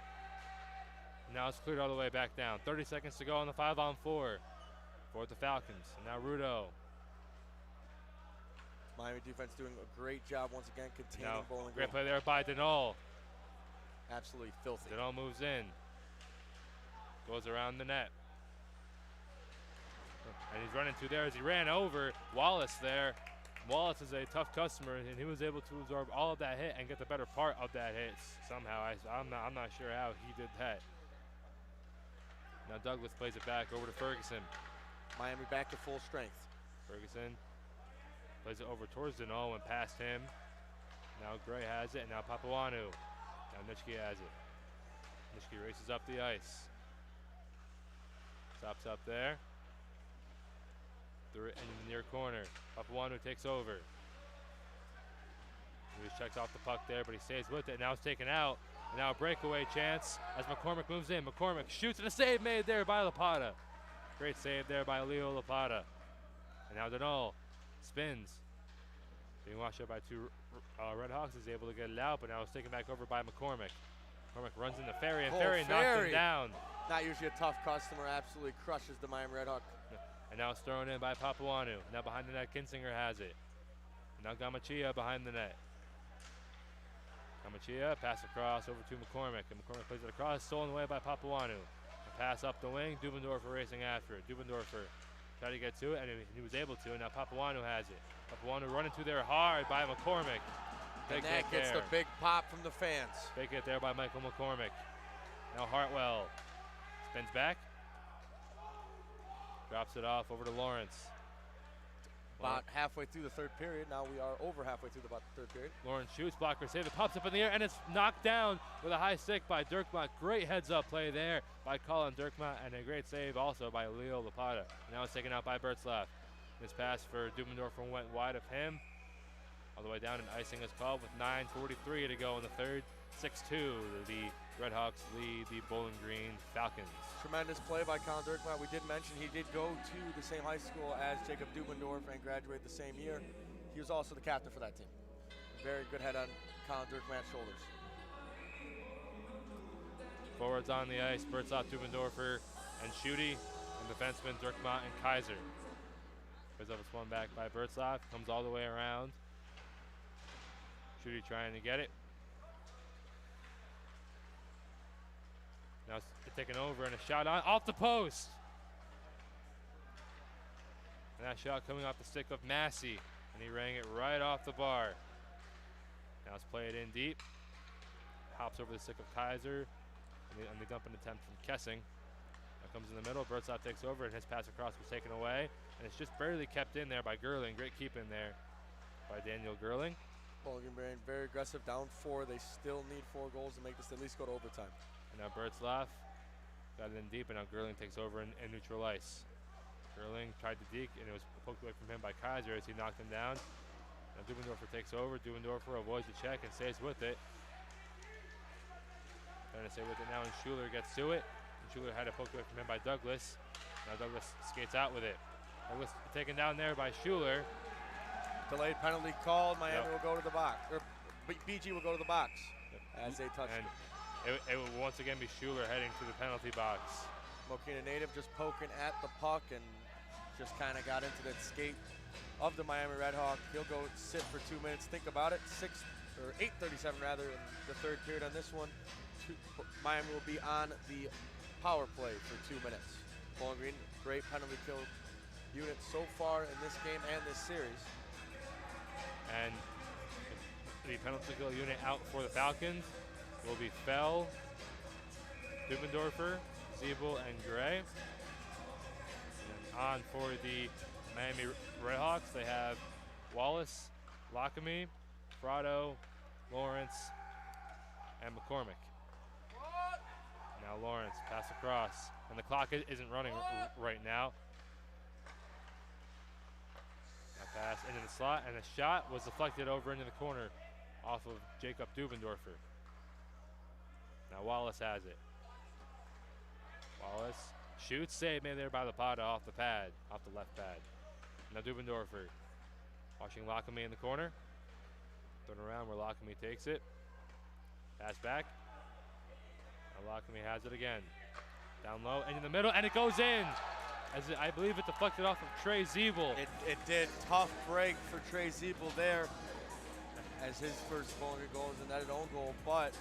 Now it's cleared all the way back down. 30 seconds to go on the 5-on-4 for the Falcons. And now Rudo. Miami defense doing a great job once again containing Bowling Green. Great play there by Denol. Absolutely filthy. Denol moves in. Goes around the net. And he's running through there as he ran over Wallace there. Wallace is a tough customer, and he was able to absorb all of that hit and get the better part of that hit somehow. I'm not sure how he did that. Now Douglas plays it back over to Ferguson. Miami back to full strength. Ferguson plays it over towards Denol and past him. Now Gray has it, and now Papuanu. Now Nitschke has it. Nitschke races up the ice. Stops up there. Through it in the near corner. Papuanu takes over. He just checks off the puck there, but he stays with it. Now it's taken out. And now a breakaway chance as McCormick moves in. McCormick shoots, and a save made there by Lapata. Great save there by Leo Lapata. And now Denol spins. Being washed up by two Redhawks, is able to get it out, but now it's taken back over by McCormick. McCormick runs into Ferry, and Ferry knocks him down. Not usually a tough customer, absolutely crushes the Miami Redhawk. And now it's thrown in by Papuanu. Now behind the net, Kinsinger has it. And now Gamachia behind the net. Gamachia, pass across over to McCormick, and McCormick plays it across, stolen away by Papuanu. A pass up the wing, Dubendorfer racing after it. Dubendorfer tried to get to it, and he was able to, and now Papuanu has it. Papuanu running through there hard by McCormick. And that gets the big pop from the fans. Big hit there by Michael McCormick. Now Hartwell spins back. Drops it off over to Lawrence. About halfway through the third period. Now we are over halfway through the third period. Lawrence shoots, blocker save. It pops up in the air, and it's knocked down with a high stick by Dirkmaat. Great heads-up play there by Colin Dirkmaat, and a great save also by Leo Lapata. Now it's taken out by Bertzlaff. This pass for Dubendorfer went wide of him. All the way down, and icing is called with 9:43 to go in the third. 6-2, the Redhawks lead the Bowling Green Falcons. Tremendous play by Colin Dirkmaat. We did mention he did go to the same high school as Jacob Dubendorf and graduate the same year. He was also the captain for that team. Very good head on Colin Dirkmaat's shoulders. Forwards on the ice, Bertzlaff, Dubendorfer, and Schutte, and defensemen Dirkmaat and Kaiser. Plays up a one back by Bertzlaff, comes all the way around. Schutte trying to get it. Now it's taken over, and a shot off the post. And that shot coming off the stick of Massey, and he rang it right off the bar. Now it's played in deep. Hops over the stick of Kaiser, and the dumping attempt from Kessing. Now comes in the middle, Bertzlaff takes over, and his pass across was taken away. And it's just barely kept in there by Gerling. Great keep in there by Daniel Gerling. Bowling Green very aggressive, down 4. They still need 4 goals to make this at least go to overtime. And now Bertzlaff got it in deep, and now Gerling takes over in neutral ice. Gerling tried to deke, and it was poked away from him by Kaiser as he knocked him down. Now Dubendorfer takes over. Dubendorfer avoids the check and stays with it. Trying to stay with it now, and Schuler gets to it. And Schuler had it poked away from him by Douglas. Now Douglas skates out with it. Douglas taken down there by Schuler. Delayed penalty called. Miami Yep. will go to the box. Or BG will go to the box as they touch And it will once again be Schuler heading to the penalty box. Mokina native just poking at the puck and just kind of got into that skate of the Miami Redhawks. He'll go sit for 2 minutes. Think about it. 8:37 rather in the third period on this one. Miami will be on the power play for 2 minutes. Bowling Green, great penalty kill unit so far in this game and this series. And the penalty kill unit out for the Falcons will be Fell, Dubendorfer, Siebel, and Gray. And on for the Miami Redhawks, they have Wallace, Lockamy, Frado, Lawrence, and McCormick. Now Lawrence, pass across. And the clock isn't running right now. Now pass into the slot, and the shot was deflected over into the corner off of Jacob Dubendorfer. Now Wallace has it. Wallace shoots, save made there by Lapata off the pad, off the left pad. Now Dubendorfer watching Lockamy in the corner. Thrown around where Lockamy takes it. Pass back. Now Lockamy has it again. Down low and in the middle, and it goes in. I believe it deflected off of Trey Siebel. It did. Tough break for Trey Siebel there as his first Bowling Green goal is a netted own goal, but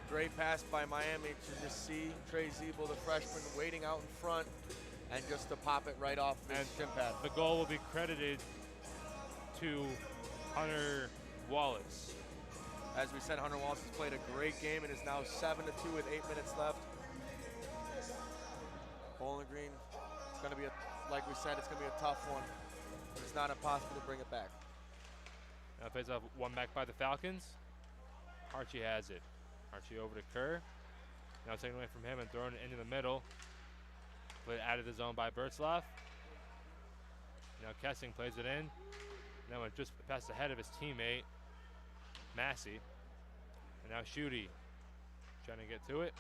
great pass by Miami to just see Trey Siebel, the freshman, waiting out in front and just to pop it right off his shin pad. The goal will be credited to Hunter Wallace. As we said, Hunter Wallace has played a great game and is now 7-2 with 8 minutes left. Bowling Green, it's going to be, like we said, it's going to be a tough one, but it's not impossible to bring it back. Now plays off one back by the Falcons. Archie has it. Archie over to Kerr. Now taken away from him and thrown into the middle. Played out of the zone by Bertzlaff. Now Kessing plays it in. Now it just passed ahead of his teammate, Massey. And now Schutte trying to get to it.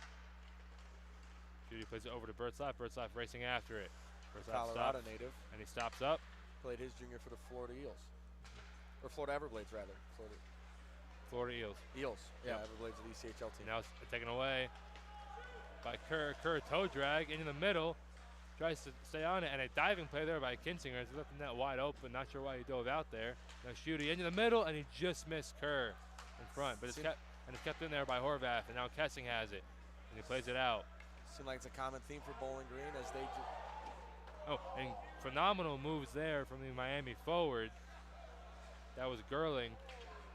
Schutte plays it over to Bertzlaff. Bertzlaff racing after it. Bertzlaff Colorado stops, native. and he stops up. Played his junior for the Florida Eels. Or Florida Everblades, rather. Florida Eels. Eels. Yeah, Yep. Everblades, the ECHL team. Now it's taken away by Kerr. Kerr toe drag into the middle. Tries to stay on it, and a diving play there by Kinsinger. He's left the net wide open. Not sure why he dove out there. Now Schutte into the middle, and he just missed Kerr in front. But it's kept in there by Horvath, and now Kessing has it, and he plays it out. Seems like it's a common theme for Bowling Green as they Oh, and phenomenal moves there from the Miami forward. That was Gerling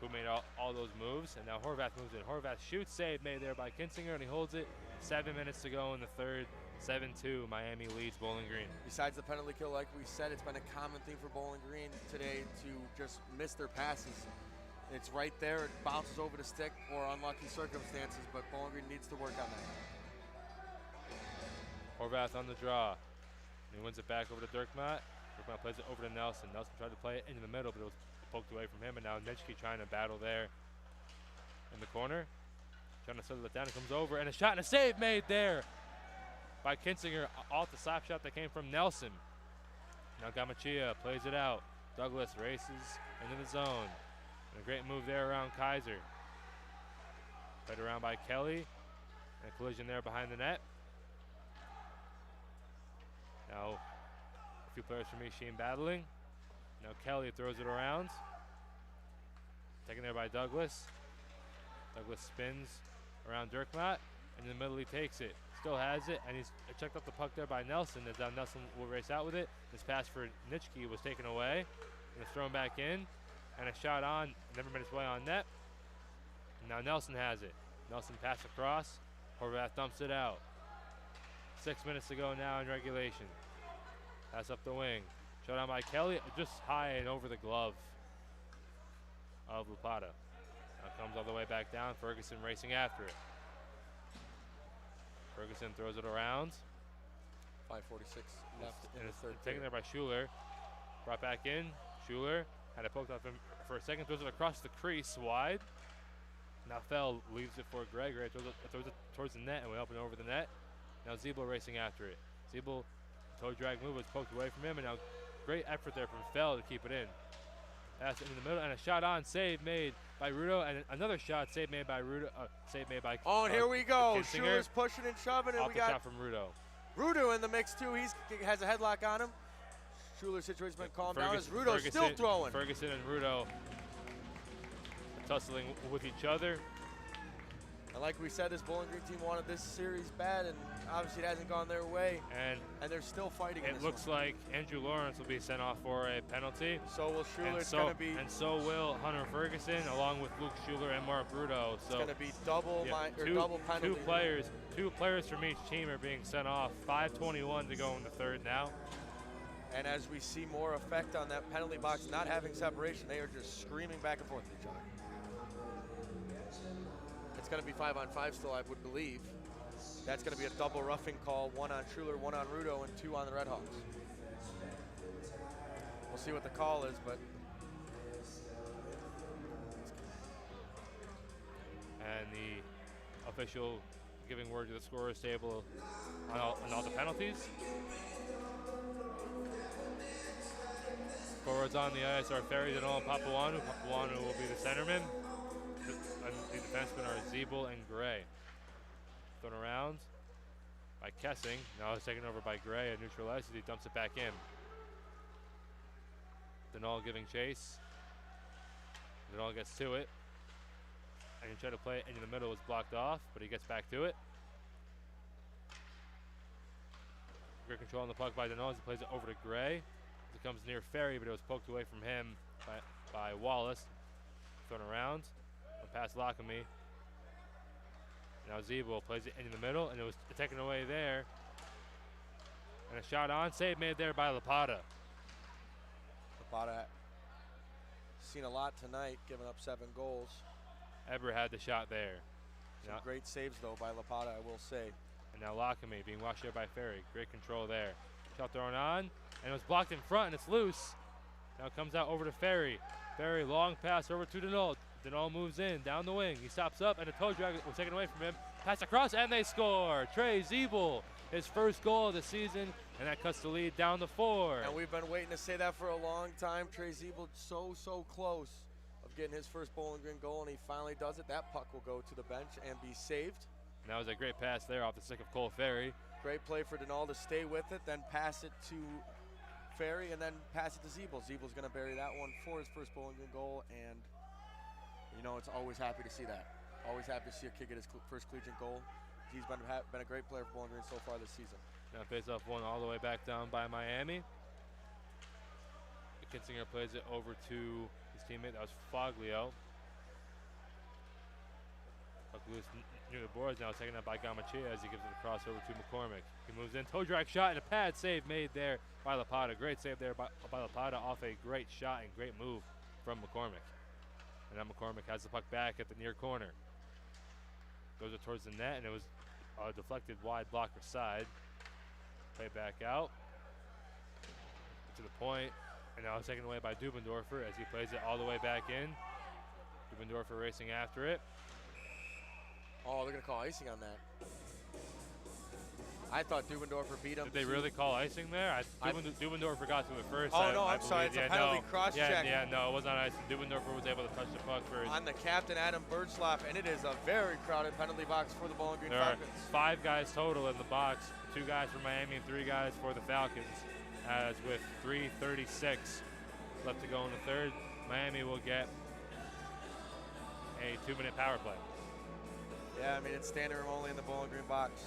who made all those moves, and now Horvath moves in. Horvath shoots, save made there by Kinsinger, and he holds it. 7 minutes to go in the third. 7-2, Miami leads Bowling Green. Besides the penalty kill, like we said, it's been a common theme for Bowling Green today to just miss their passes. It's right there, it bounces over the stick or unlucky circumstances, but Bowling Green needs to work on that. Horvath on the draw. He wins it back over to Dirkmatt. Dirkmatt plays it over to Nelson. Nelson tried to play it into the middle, but it was poked away from him, and now Nitschke trying to battle there in the corner. Trying to settle it down, it comes over, and a shot and a save made there by Kinsinger off the slap shot that came from Nelson. Now Gamachia plays it out. Douglas races into the zone. And a great move there around Kaiser. Played around by Kelly. And a collision there behind the net. Now a few players from Ishim battling. Now Kelly throws it around. Taken there by Douglas. Douglas spins around Dirkmatt. And in the middle he takes it. Still has it, and he's checked up the puck there by Nelson, as now Nelson will race out with it. This pass for Nitschke was taken away, and it's thrown back in, and a shot on, never made its way on net. And now Nelson has it. Nelson pass across, Horvath dumps it out. 6 minutes to go now in regulation. Pass up the wing. Shot on by Kelly, just high and over the glove of Lupata. Now comes all the way back down, Ferguson racing after it. Ferguson throws it around. 5:46 left in the third. Taken there by Schuler. Brought back in. Schuler had it poked off him for a second. Throws it across the crease wide. Now Fell leaves it for Greg. Greg throws it towards the net and we open over the net. Now Siebel racing after it. Siebel toe drag move was poked away from him, and now great effort there from Fell to keep it in. That's in the middle, and a shot on save made by Rudo, and another shot save made by Rudo. Save made by. Oh, and here we go. Kinsinger. Schuler's pushing and shoving, and Off we the got shot from Rudo. Rudo in the mix too. He has a headlock on him. Schuler's situation's been calmed down as Rudo's still throwing. Ferguson and Rudo tussling with each other. And like we said, this Bowling Green team wanted this series bad, and obviously it hasn't gone their way. And they're still fighting. It looks like Andrew Lawrence will be sent off for a penalty. So will Schuler. It's going to be. And so will Hunter Ferguson, along with Luke Schuler and Mark Rudo. So it's going to be double penalty. Two players from each team are being sent off. 5:21 to go in the third now. And as we see more effect on that penalty box, not having separation, they are just screaming back and forth at each other. It's going to be 5-on-5 still, I would believe. That's going to be a double roughing call, 1 on Schuler, 1 on Rudo, and 2 on the Redhawks. We'll see what the call is, but. And the official giving word to the scorer's table on all the penalties. Forwards on the ice are Ferry, Denal, and Papuanu. Papuanu will be the centerman. The defensemen are Zeeble and Gray. Thrown around by Kessing. Now it's taken over by Gray and neutralized as he dumps it back in. Denal giving chase. Denal gets to it. And he tried to play it into the middle, was blocked off, but he gets back to it. Great control on the puck by Denal as he plays it over to Gray. As it comes near Ferry, but it was poked away from him by Wallace. Thrown around. Past Lockamy. Now Zeeble plays it into the middle, and it was taken away there. And a shot on, save made there by Lapata. Lapata seen a lot tonight, giving up 7 goals. Eber had the shot there. Some great saves though by Lapata, I will say. And now Lockamy being washed there by Ferry. Great control there. Shot thrown on, and it was blocked in front, and it's loose. Now it comes out over to Ferry. Ferry, long pass over to Denal. Denal moves in, down the wing. He stops up, and a toe drag was taken away from him. Pass across, and they score. Trey Zeeble, his first goal of the season, and that cuts the lead down to 4. And we've been waiting to say that for a long time. Trey Zeeble so close of getting his first Bowling Green goal, and he finally does it. That puck will go to the bench and be saved. And that was a great pass there off the stick of Cole Ferry. Great play for Denal to stay with it, then pass it to Ferry, and then pass it to Zeeble. Zeeble's going to bury that one for his first Bowling Green goal, and you know, it's always happy to see that. Always happy to see a kid get his first collegiate goal. He's been a great player for Bowling Green so far this season. Now face-off one all the way back down by Miami. Kinsinger plays it over to his teammate. That was Foglio. Puck loose near the boards now, taken up by Gamachia as he gives it across over to McCormick. He moves in, toe drag shot, and a pad save made there by Lapata. Great save there by Lapata off a great shot and great move from McCormick. And now McCormick has the puck back at the near corner. Goes it towards the net, and it was deflected wide blocker side. Play back out to the point, and now it's taken away by Dubendorfer as he plays it all the way back in. Dubendorfer racing after it. Oh, they're going to call icing on that. I thought Dubendorfer beat him. Did they really call icing there? Dubendorfer got to it first. Oh, no, I'm sorry. It's a penalty cross-check. Yeah, no, it was not icing. Dubendorfer was able to touch the puck first. On the captain, Adam Birdsloff, and it is a very crowded penalty box for the Bowling Green Falcons. There are 5 guys total in the box, 2 guys for Miami and 3 guys for the Falcons. As with 3:36 left to go in the third, Miami will get a 2-minute power play. Yeah, I mean, it's standing room only in the Bowling Green box.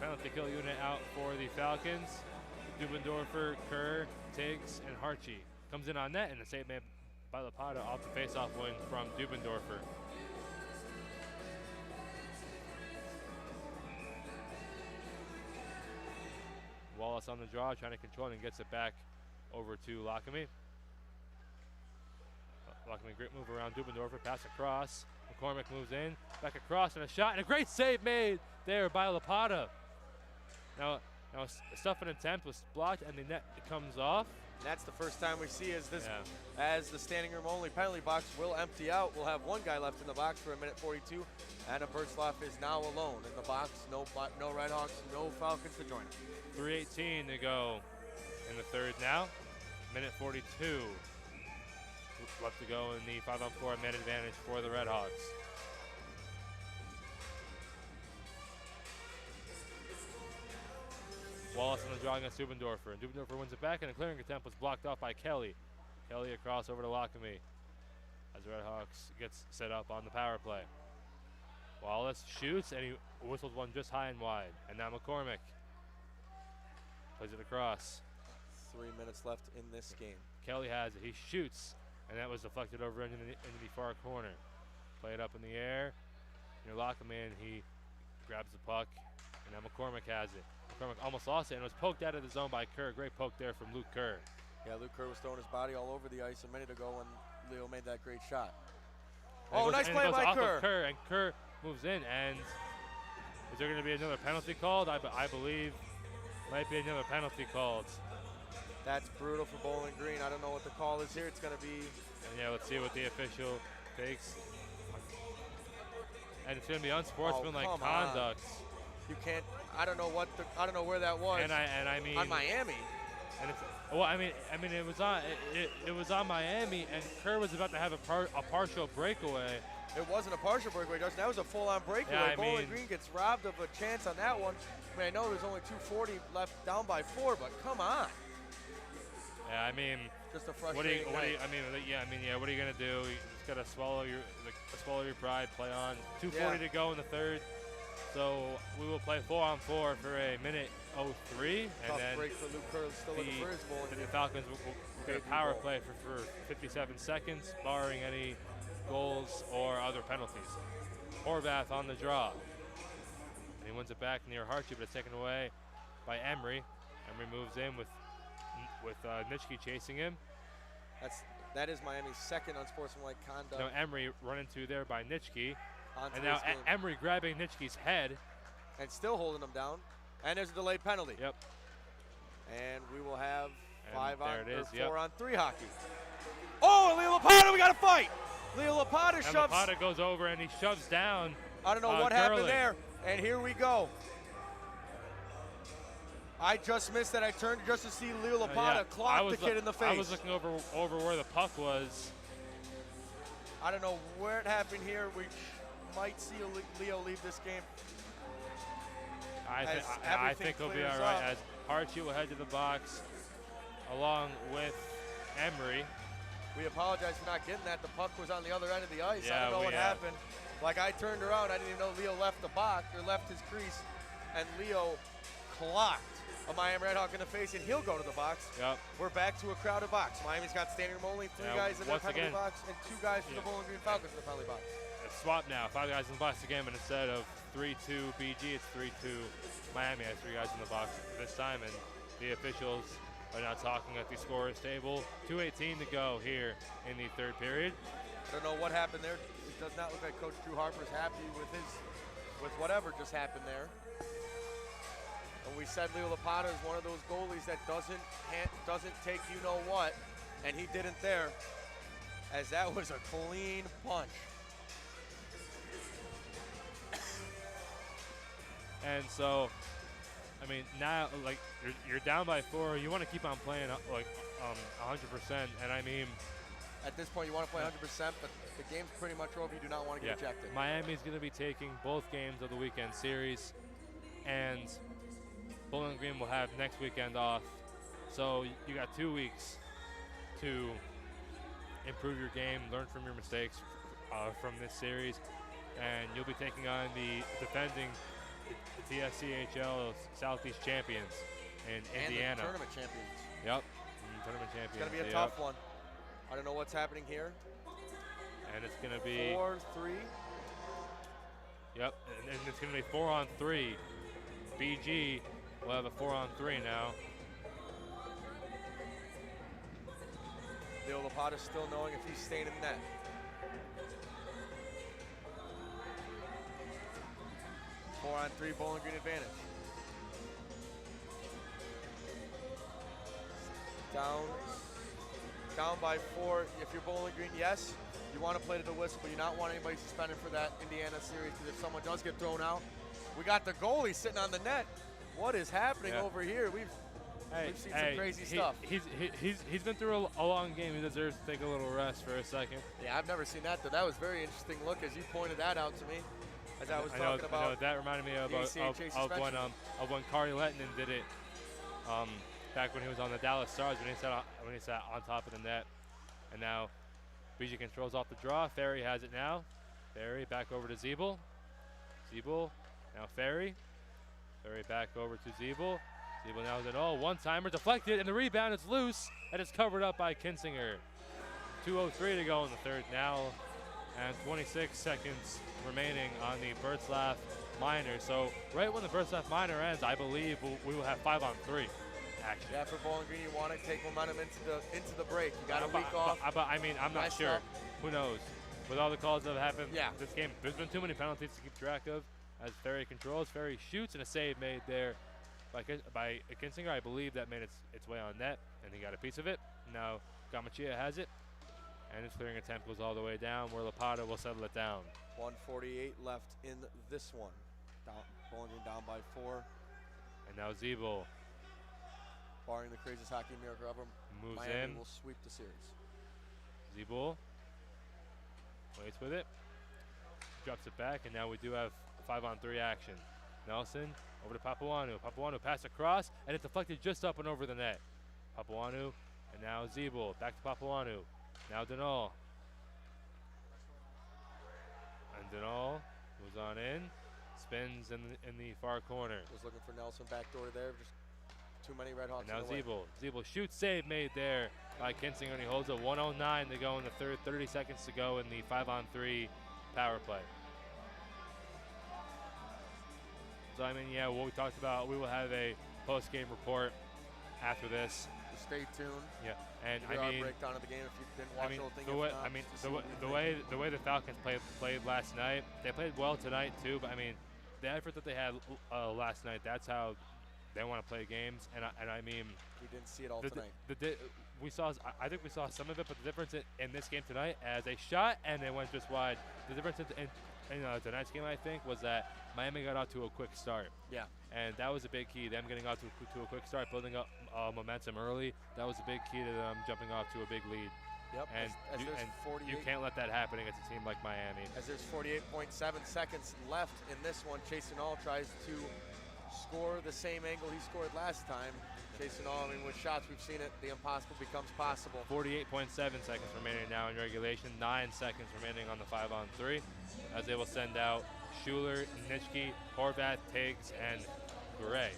Penalty kill unit out for the Falcons. Dubendorfer, Kerr, Tiggs, and Harchie. Comes in on net, and a save made by Lapata off the faceoff win from Dubendorfer. Wallace on the draw, trying to control it, and gets it back over to Lockamy. Lockamy, great move around Dubendorfer, pass across. McCormick moves in, back across, and a shot, and a great save made there by Lapata. Now stuff and attempt was blocked, and the net comes off. And that's the first time we see as the standing room only penalty box will empty out. We'll have 1 guy left in the box for 1:42. Adam Birdsloff is now alone in the box. No Redhawks, no Falcons to join him. 3:18 to go in the third now. Minute 42 left to go in the 5-on-4 man advantage for the Redhawks. Wallace on the draw against Dubendorfer. Dubendorfer wins it back, and a clearing attempt was blocked off by Kelly. Kelly across over to Lockamy as the Redhawks gets set up on the power play. Wallace shoots, and he whistles one just high and wide. And now McCormick plays it across. 3 minutes left in this game. Kelly has it. He shoots, and that was deflected over into the far corner. Play it up in the air. Near Lockamy, and he grabs the puck, and now McCormick has it. McCormick almost lost it, and it was poked out of the zone by Kerr. Great poke there from Luke Kerr. Yeah, Luke Kerr was throwing his body all over the ice a minute ago when Leo made that great shot. And nice play by Kerr. And Kerr moves in, and is there going to be another penalty called? I believe might be another penalty called. That's brutal for Bowling Green. I don't know what the call is here. It's going to be... And yeah, let's see what the official takes. And it's going to be unsportsmanlike conduct. You can't... I don't know where that was. And I mean... On Miami. And it's... Well, I mean, it was on Miami, and Kerr was about to have a partial breakaway. It wasn't a partial breakaway, Justin. That was a full-on breakaway. Yeah, Bowling Green gets robbed of a chance on that one. I mean, I know there's only 2:40 left, down by 4, but come on. Yeah, I mean, just a frustrating what are you gonna do? You just gotta swallow your pride. Play on. 2:40 to go in the third. So we will play 4-on-4 for a minute 03, and tough then break for Luke Kerr, still looking for his goal. The Falcons will get a power play for 57 seconds, barring any goals or other penalties. Horvath on the draw. And he wins it back near Harchie, but it's taken away by Emery. Emery moves in with Nitschke chasing him. That is Miami's second unsportsmanlike conduct. No, Emery run into there by Nitschke. And now Emery grabbing Nitschke's head. And still holding him down. And there's a delayed penalty. Yep. And we will have 4-on-3 hockey. Oh, Leo Lapata, we got to fight. Leo Lapata shoves. Lapata goes over and he shoves down. I don't know what happened there. And here we go. I just missed that. I turned just to see Leo Lapata clock the kid in the face. I was looking over where the puck was. I don't know where it happened here. We might see Leo leave this game. I think he'll be all right as Harchie will head to the box along with Emery. We apologize for not getting that. The puck was on the other end of the ice. Yeah, I don't know what happened. Like, I turned around. I didn't even know Leo left the box or left his crease. And Leo clocked a Miami Redhawk in the face, and he'll go to the box. Yep. We're back to a crowded box. Miami's got standing room only, 3 guys in the penalty box, and 2 guys from the Bowling Green Falcons in the penalty box. It's swapped now. 5 guys in the box again, but instead of 3-2 BG, it's 3-2 Miami has 3 guys in the box this time, and the officials are now talking at the scorers table. 2:18 to go here in the third period. I don't know what happened there. It does not look like Coach Drew Harper's happy with whatever just happened there. And we said Leo Lapata is one of those goalies that doesn't take you know what, and he didn't there, as that was a clean punch. And so, I mean, now like you're down by 4, you want to keep on playing like 100%, and I mean, at this point you want to play 100%, but the game's pretty much over. You do not want to get ejected. Miami's going to be taking both games of the weekend series, and Bowling Green will have next weekend off. So you got 2 weeks to improve your game, learn from your mistakes from this series, and you'll be taking on the defending TSCHL Southeast champions in Indiana. And the tournament champions. Yep, tournament champions. It's going to be a tough one. I don't know what's happening here. And it's going to be 4-3. Yep, and it's going to be 4-on-3. BG will have a 4-on-3 now. Leo Lapata still knowing if he's staying in net. On 3, Bowling Green advantage. Down by 4. If you're Bowling Green, yes, you want to play to the whistle, but you not want anybody suspended for that Indiana series, because if someone does get thrown out, we got the goalie sitting on the net. What is happening over here? We've seen some crazy stuff. He's been through a long game. He deserves to take a little rest for a second. Yeah, I've never seen that, though. That was a very interesting look as you pointed that out to me. As I was talking about. I know, that reminded me of when Kari Lettinen did it back when he was on the Dallas Stars when he sat on top of the net. And now BG controls off the draw. Ferry has it now. Ferry back over to Zeeble. Zeeble, now Ferry. Ferry back over to Zeeble. Zeeble now has it all. One-timer deflected, and the rebound is loose, and it's covered up by Kinsinger. 2:03 to go in the third now, and 26 seconds remaining on the Bertzlaff minor. So right when the Bertzlaff minor ends, I believe we will have 5-on-3 action. Yeah, for Bowling Green, you want to take momentum into the break. You got a week off. I mean, I'm not sure. Who knows? With all the calls that have happened this game, there's been too many penalties to keep track of. As Ferry controls, Ferry shoots, and a save made there by Kinsinger. I believe that made its way on net, and he got a piece of it. Now Gamachia has it, and his clearing attempt goes all the way down, where Lapata will settle it down. 1:48 left in this one. Bowling Green down by 4. And now Zeeble, barring the craziest hockey miracle ever, moves Miami in. will sweep the series. Zeeble waits with it, drops it back, and now we do have 5-on-3 action. Nelson over to Papuanu. Papuanu pass across, and it's deflected just up and over the net. Papuanu, and now Zeeble back to Papuanu. Now Denal. And Denal moves on in, spins in the far corner. Was looking for Nelson backdoor there. Just too many Redhawks. Now Zeeble. Zeeble shoots, save made there by Kinsinger, and he holds a 1:09 to go in the third. 30 seconds to go in the 5-on-3 power play. So I mean, yeah, what we talked about, we will have a post-game report after this. So stay tuned. Yeah, and I mean, breakdown of the game if you didn't watch the whole thing. The way the Falcons played last night, they played well tonight too. But I mean, the effort that they had last night, that's how they want to play games. And I mean, we didn't see it all tonight. I think we saw some of it, but the difference in this game tonight, as they shot and they went just wide. The difference in tonight's game, I think, was that Miami got out to a quick start. Yeah. And that was a big key. Them getting out to a quick start, building up momentum early. That was a big key to them jumping off to a big lead. Yep. And you can't let that happen against a team like Miami. As there's 48.7 seconds left in this one, Chase All tries to score the same angle he scored last time. Chase All, I mean, with shots, we've seen it. The impossible becomes possible. 48.7 seconds remaining now in regulation. 9 seconds remaining on the 5-on-3. As they will send out Schuler, Nitschke, Horvath, Tiggs, and Gray.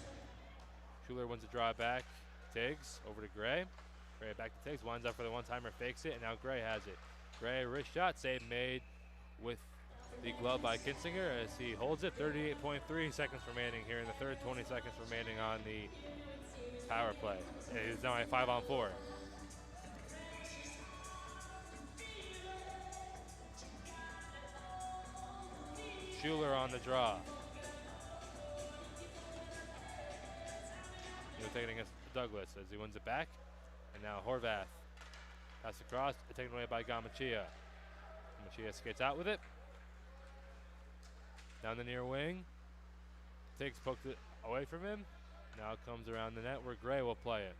Schuler wins the draw back. Tiggs over to Gray. Gray back to Tiggs. Winds up for the one-timer, fakes it, and now Gray has it. Gray, wrist shot, save made with the glove by Kinsinger as he holds it. 38.3 seconds remaining here in the third. 20 seconds remaining on the power play. It is now a 5-on-4. Schuler on the draw. He'll take it against Douglas as he wins it back. And now Horvath. Pass across, taken away by Gamachia. Gamachia skates out with it. Down the near wing. Tiggs poked it away from him. Now it comes around the net where Gray will play it.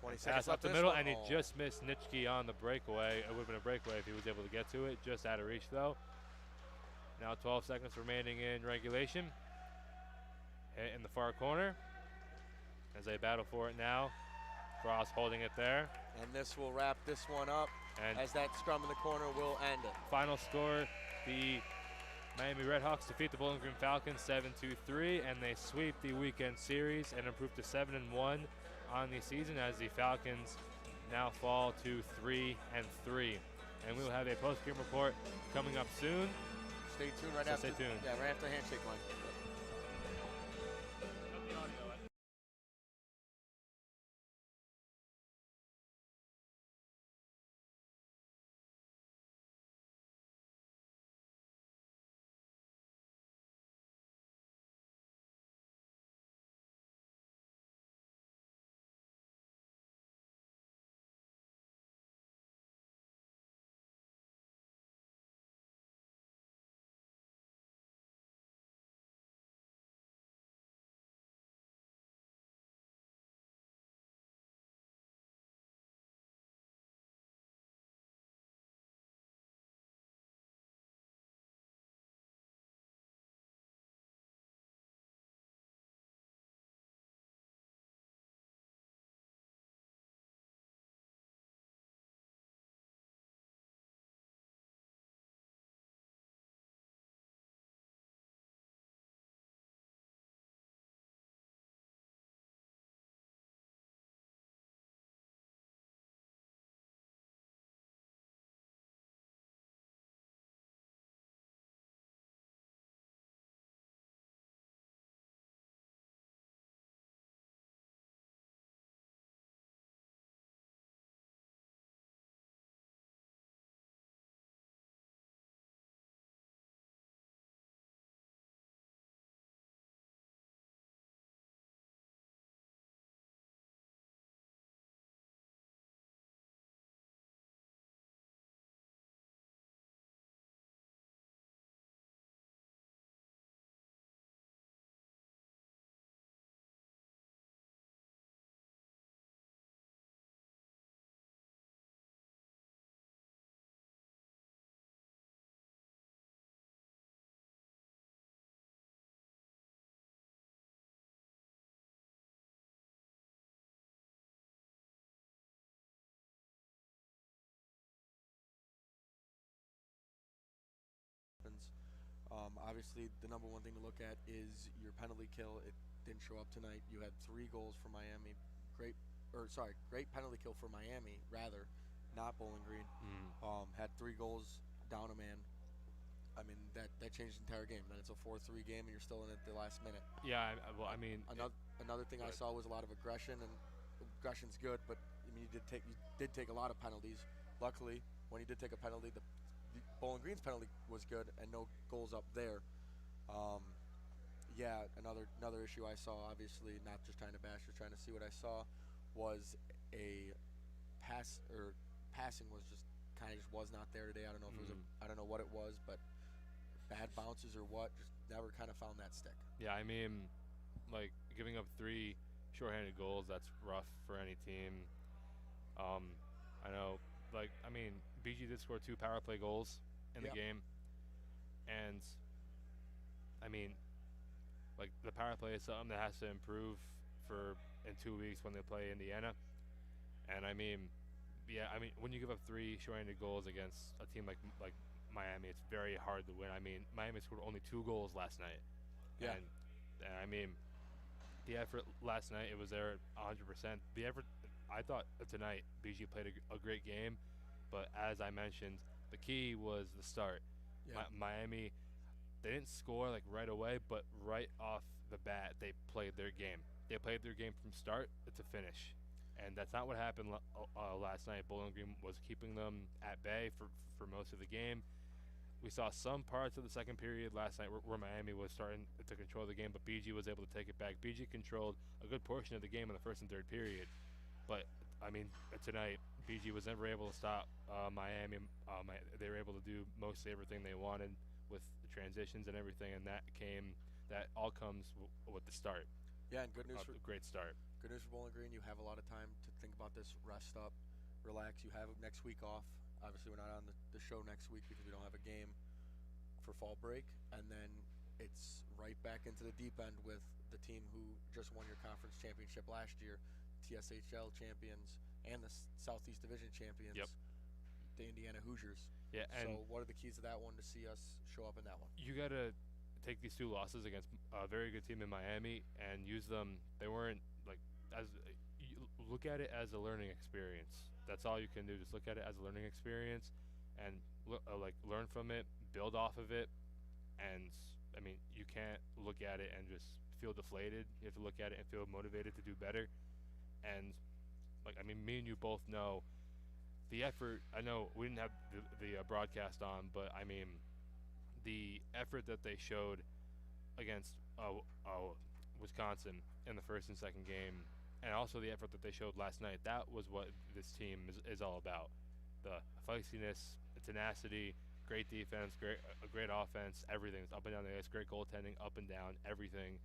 20 seconds pass up the middle, and he just missed Nitschke on the breakaway. It would have been a breakaway if he was able to get to it. Just out of reach, though. Now 12 seconds remaining in regulation. Hit in the far corner as they battle for it now. Frost holding it there. And this will wrap this one up, and as that scrum in the corner will end it. Final score, the Miami Redhawks defeat the Bowling Green Falcons 7-3, and they sweep the weekend series and improve to 7-1 on the season as the Falcons now fall to 3-3. And we will have a post-game report coming up soon. Stay tuned right after. Stay tuned. Yeah, right after the handshake line. Obviously, the number one thing to look at is your penalty kill. It didn't show up tonight. You had 3 goals for Miami. Great penalty kill for Miami, rather, not Bowling Green. Had 3 goals, down a man. I mean, that changed the entire game. Then it's a 4-3 game, and you're still in it at the last minute. Yeah, well, I mean, another thing I saw was a lot of aggression, and aggression's good, but I mean, you did take a lot of penalties. Luckily, when you did take a penalty, the Bowling Green's penalty was good, and no goals up there. Yeah, another issue I saw, obviously, not just trying to bash, just trying to see what I saw, was a passing was just kind of just was not there today. I don't know if it was I don't know what it was, but bad bounces or what, just never kind of found that stick. Yeah, I mean, like, giving up 3 shorthanded goals, that's rough for any team. I know, like, I mean, BG did score 2 power play goals in the game, and I mean, like, the power play is something that has to improve in 2 weeks when they play Indiana. And I mean, yeah, I mean, when you give up 3 shorthanded goals against a team like Miami, it's very hard to win. I mean, Miami scored only 2 goals last night. Yeah. And I mean, the effort last night, it was there 100%. The effort, I thought tonight, BG played a great game, but as I mentioned, the key was the start. Yeah. Miami, they didn't score like right away, but right off the bat, they played their game. They played their game from start to finish. And that's not what happened last night. Bowling Green was keeping them at bay for most of the game. We saw some parts of the second period last night where Miami was starting to control the game, but BG was able to take it back. BG controlled a good portion of the game in the first and third period. But, I mean, tonight, BG was never able to stop Miami. They were able to do mostly everything they wanted with the transitions and everything, and that all comes with the start. Yeah, and good news for great start. Good news for Bowling Green. You have a lot of time to think about this, rest up, relax. You have next week off. Obviously, we're not on the show next week because we don't have a game for fall break. And then it's right back into the deep end with the team who just won your conference championship last year, TSHL champions and the Southeast Division champions, the Indiana Hoosiers. Yeah, and so what are the keys to that one to see us show up in that one? You got to take these 2 losses against a very good team in Miami and use them. They weren't you look at it as a learning experience. That's all you can do. Just look at it as a learning experience and learn from it, build off of it. And I mean, you can't look at it and just feel deflated. You have to look at it and feel motivated to do better. And like, I mean, me and you both know the effort. I know we didn't have the broadcast on, but I mean, the effort that they showed against Wisconsin in the first and second game, and also the effort that they showed last night, that was what this team is all about. The feistiness, the tenacity, great defense, great offense, everything. It's up and down the ice, great goaltending, up and down, everything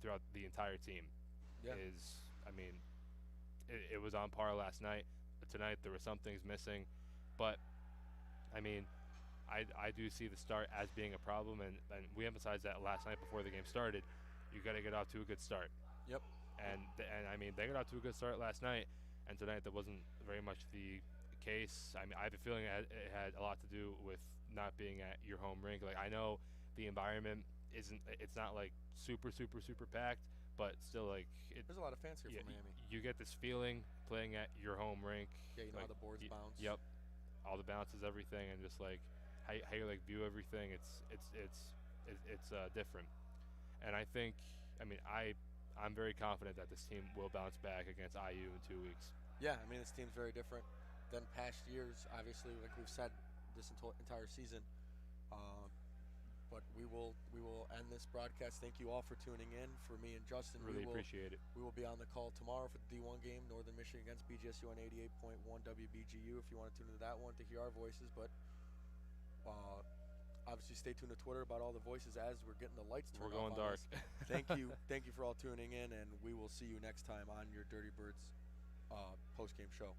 throughout the entire team. Yeah. I mean, it was on par last night. Tonight there were some things missing, but I mean, I do see the start as being a problem, and we emphasized that last night before the game started. You got to get off to a good start. Yep. And I mean, they got off to a good start last night, and tonight that wasn't very much the case. I mean, I have a feeling it had a lot to do with not being at your home rink. Like, I know the environment it's not like super packed, but still, like, there's a lot of fans here from Miami. You get this feeling playing at your home rink. Yeah, you know how the boards bounce. Yep, all the bounces, everything, and just like how you like view everything. It's different, and I think, I mean, I'm very confident that this team will bounce back against IU in 2 weeks. Yeah, I mean, this team's very different than past years. Obviously, like we've said this entire season. But we will end this broadcast. Thank you all for tuning in. For me and Justin, really appreciate it. We will be on the call tomorrow for the D1 game, Northern Michigan against BGSU on 88.1 WBGU. If you want to tune into that one to hear our voices, but obviously stay tuned to Twitter about all the voices as we're getting the lights turned off. We're going dark. Thank you for all tuning in, and we will see you next time on your Dirty Birds post-game show.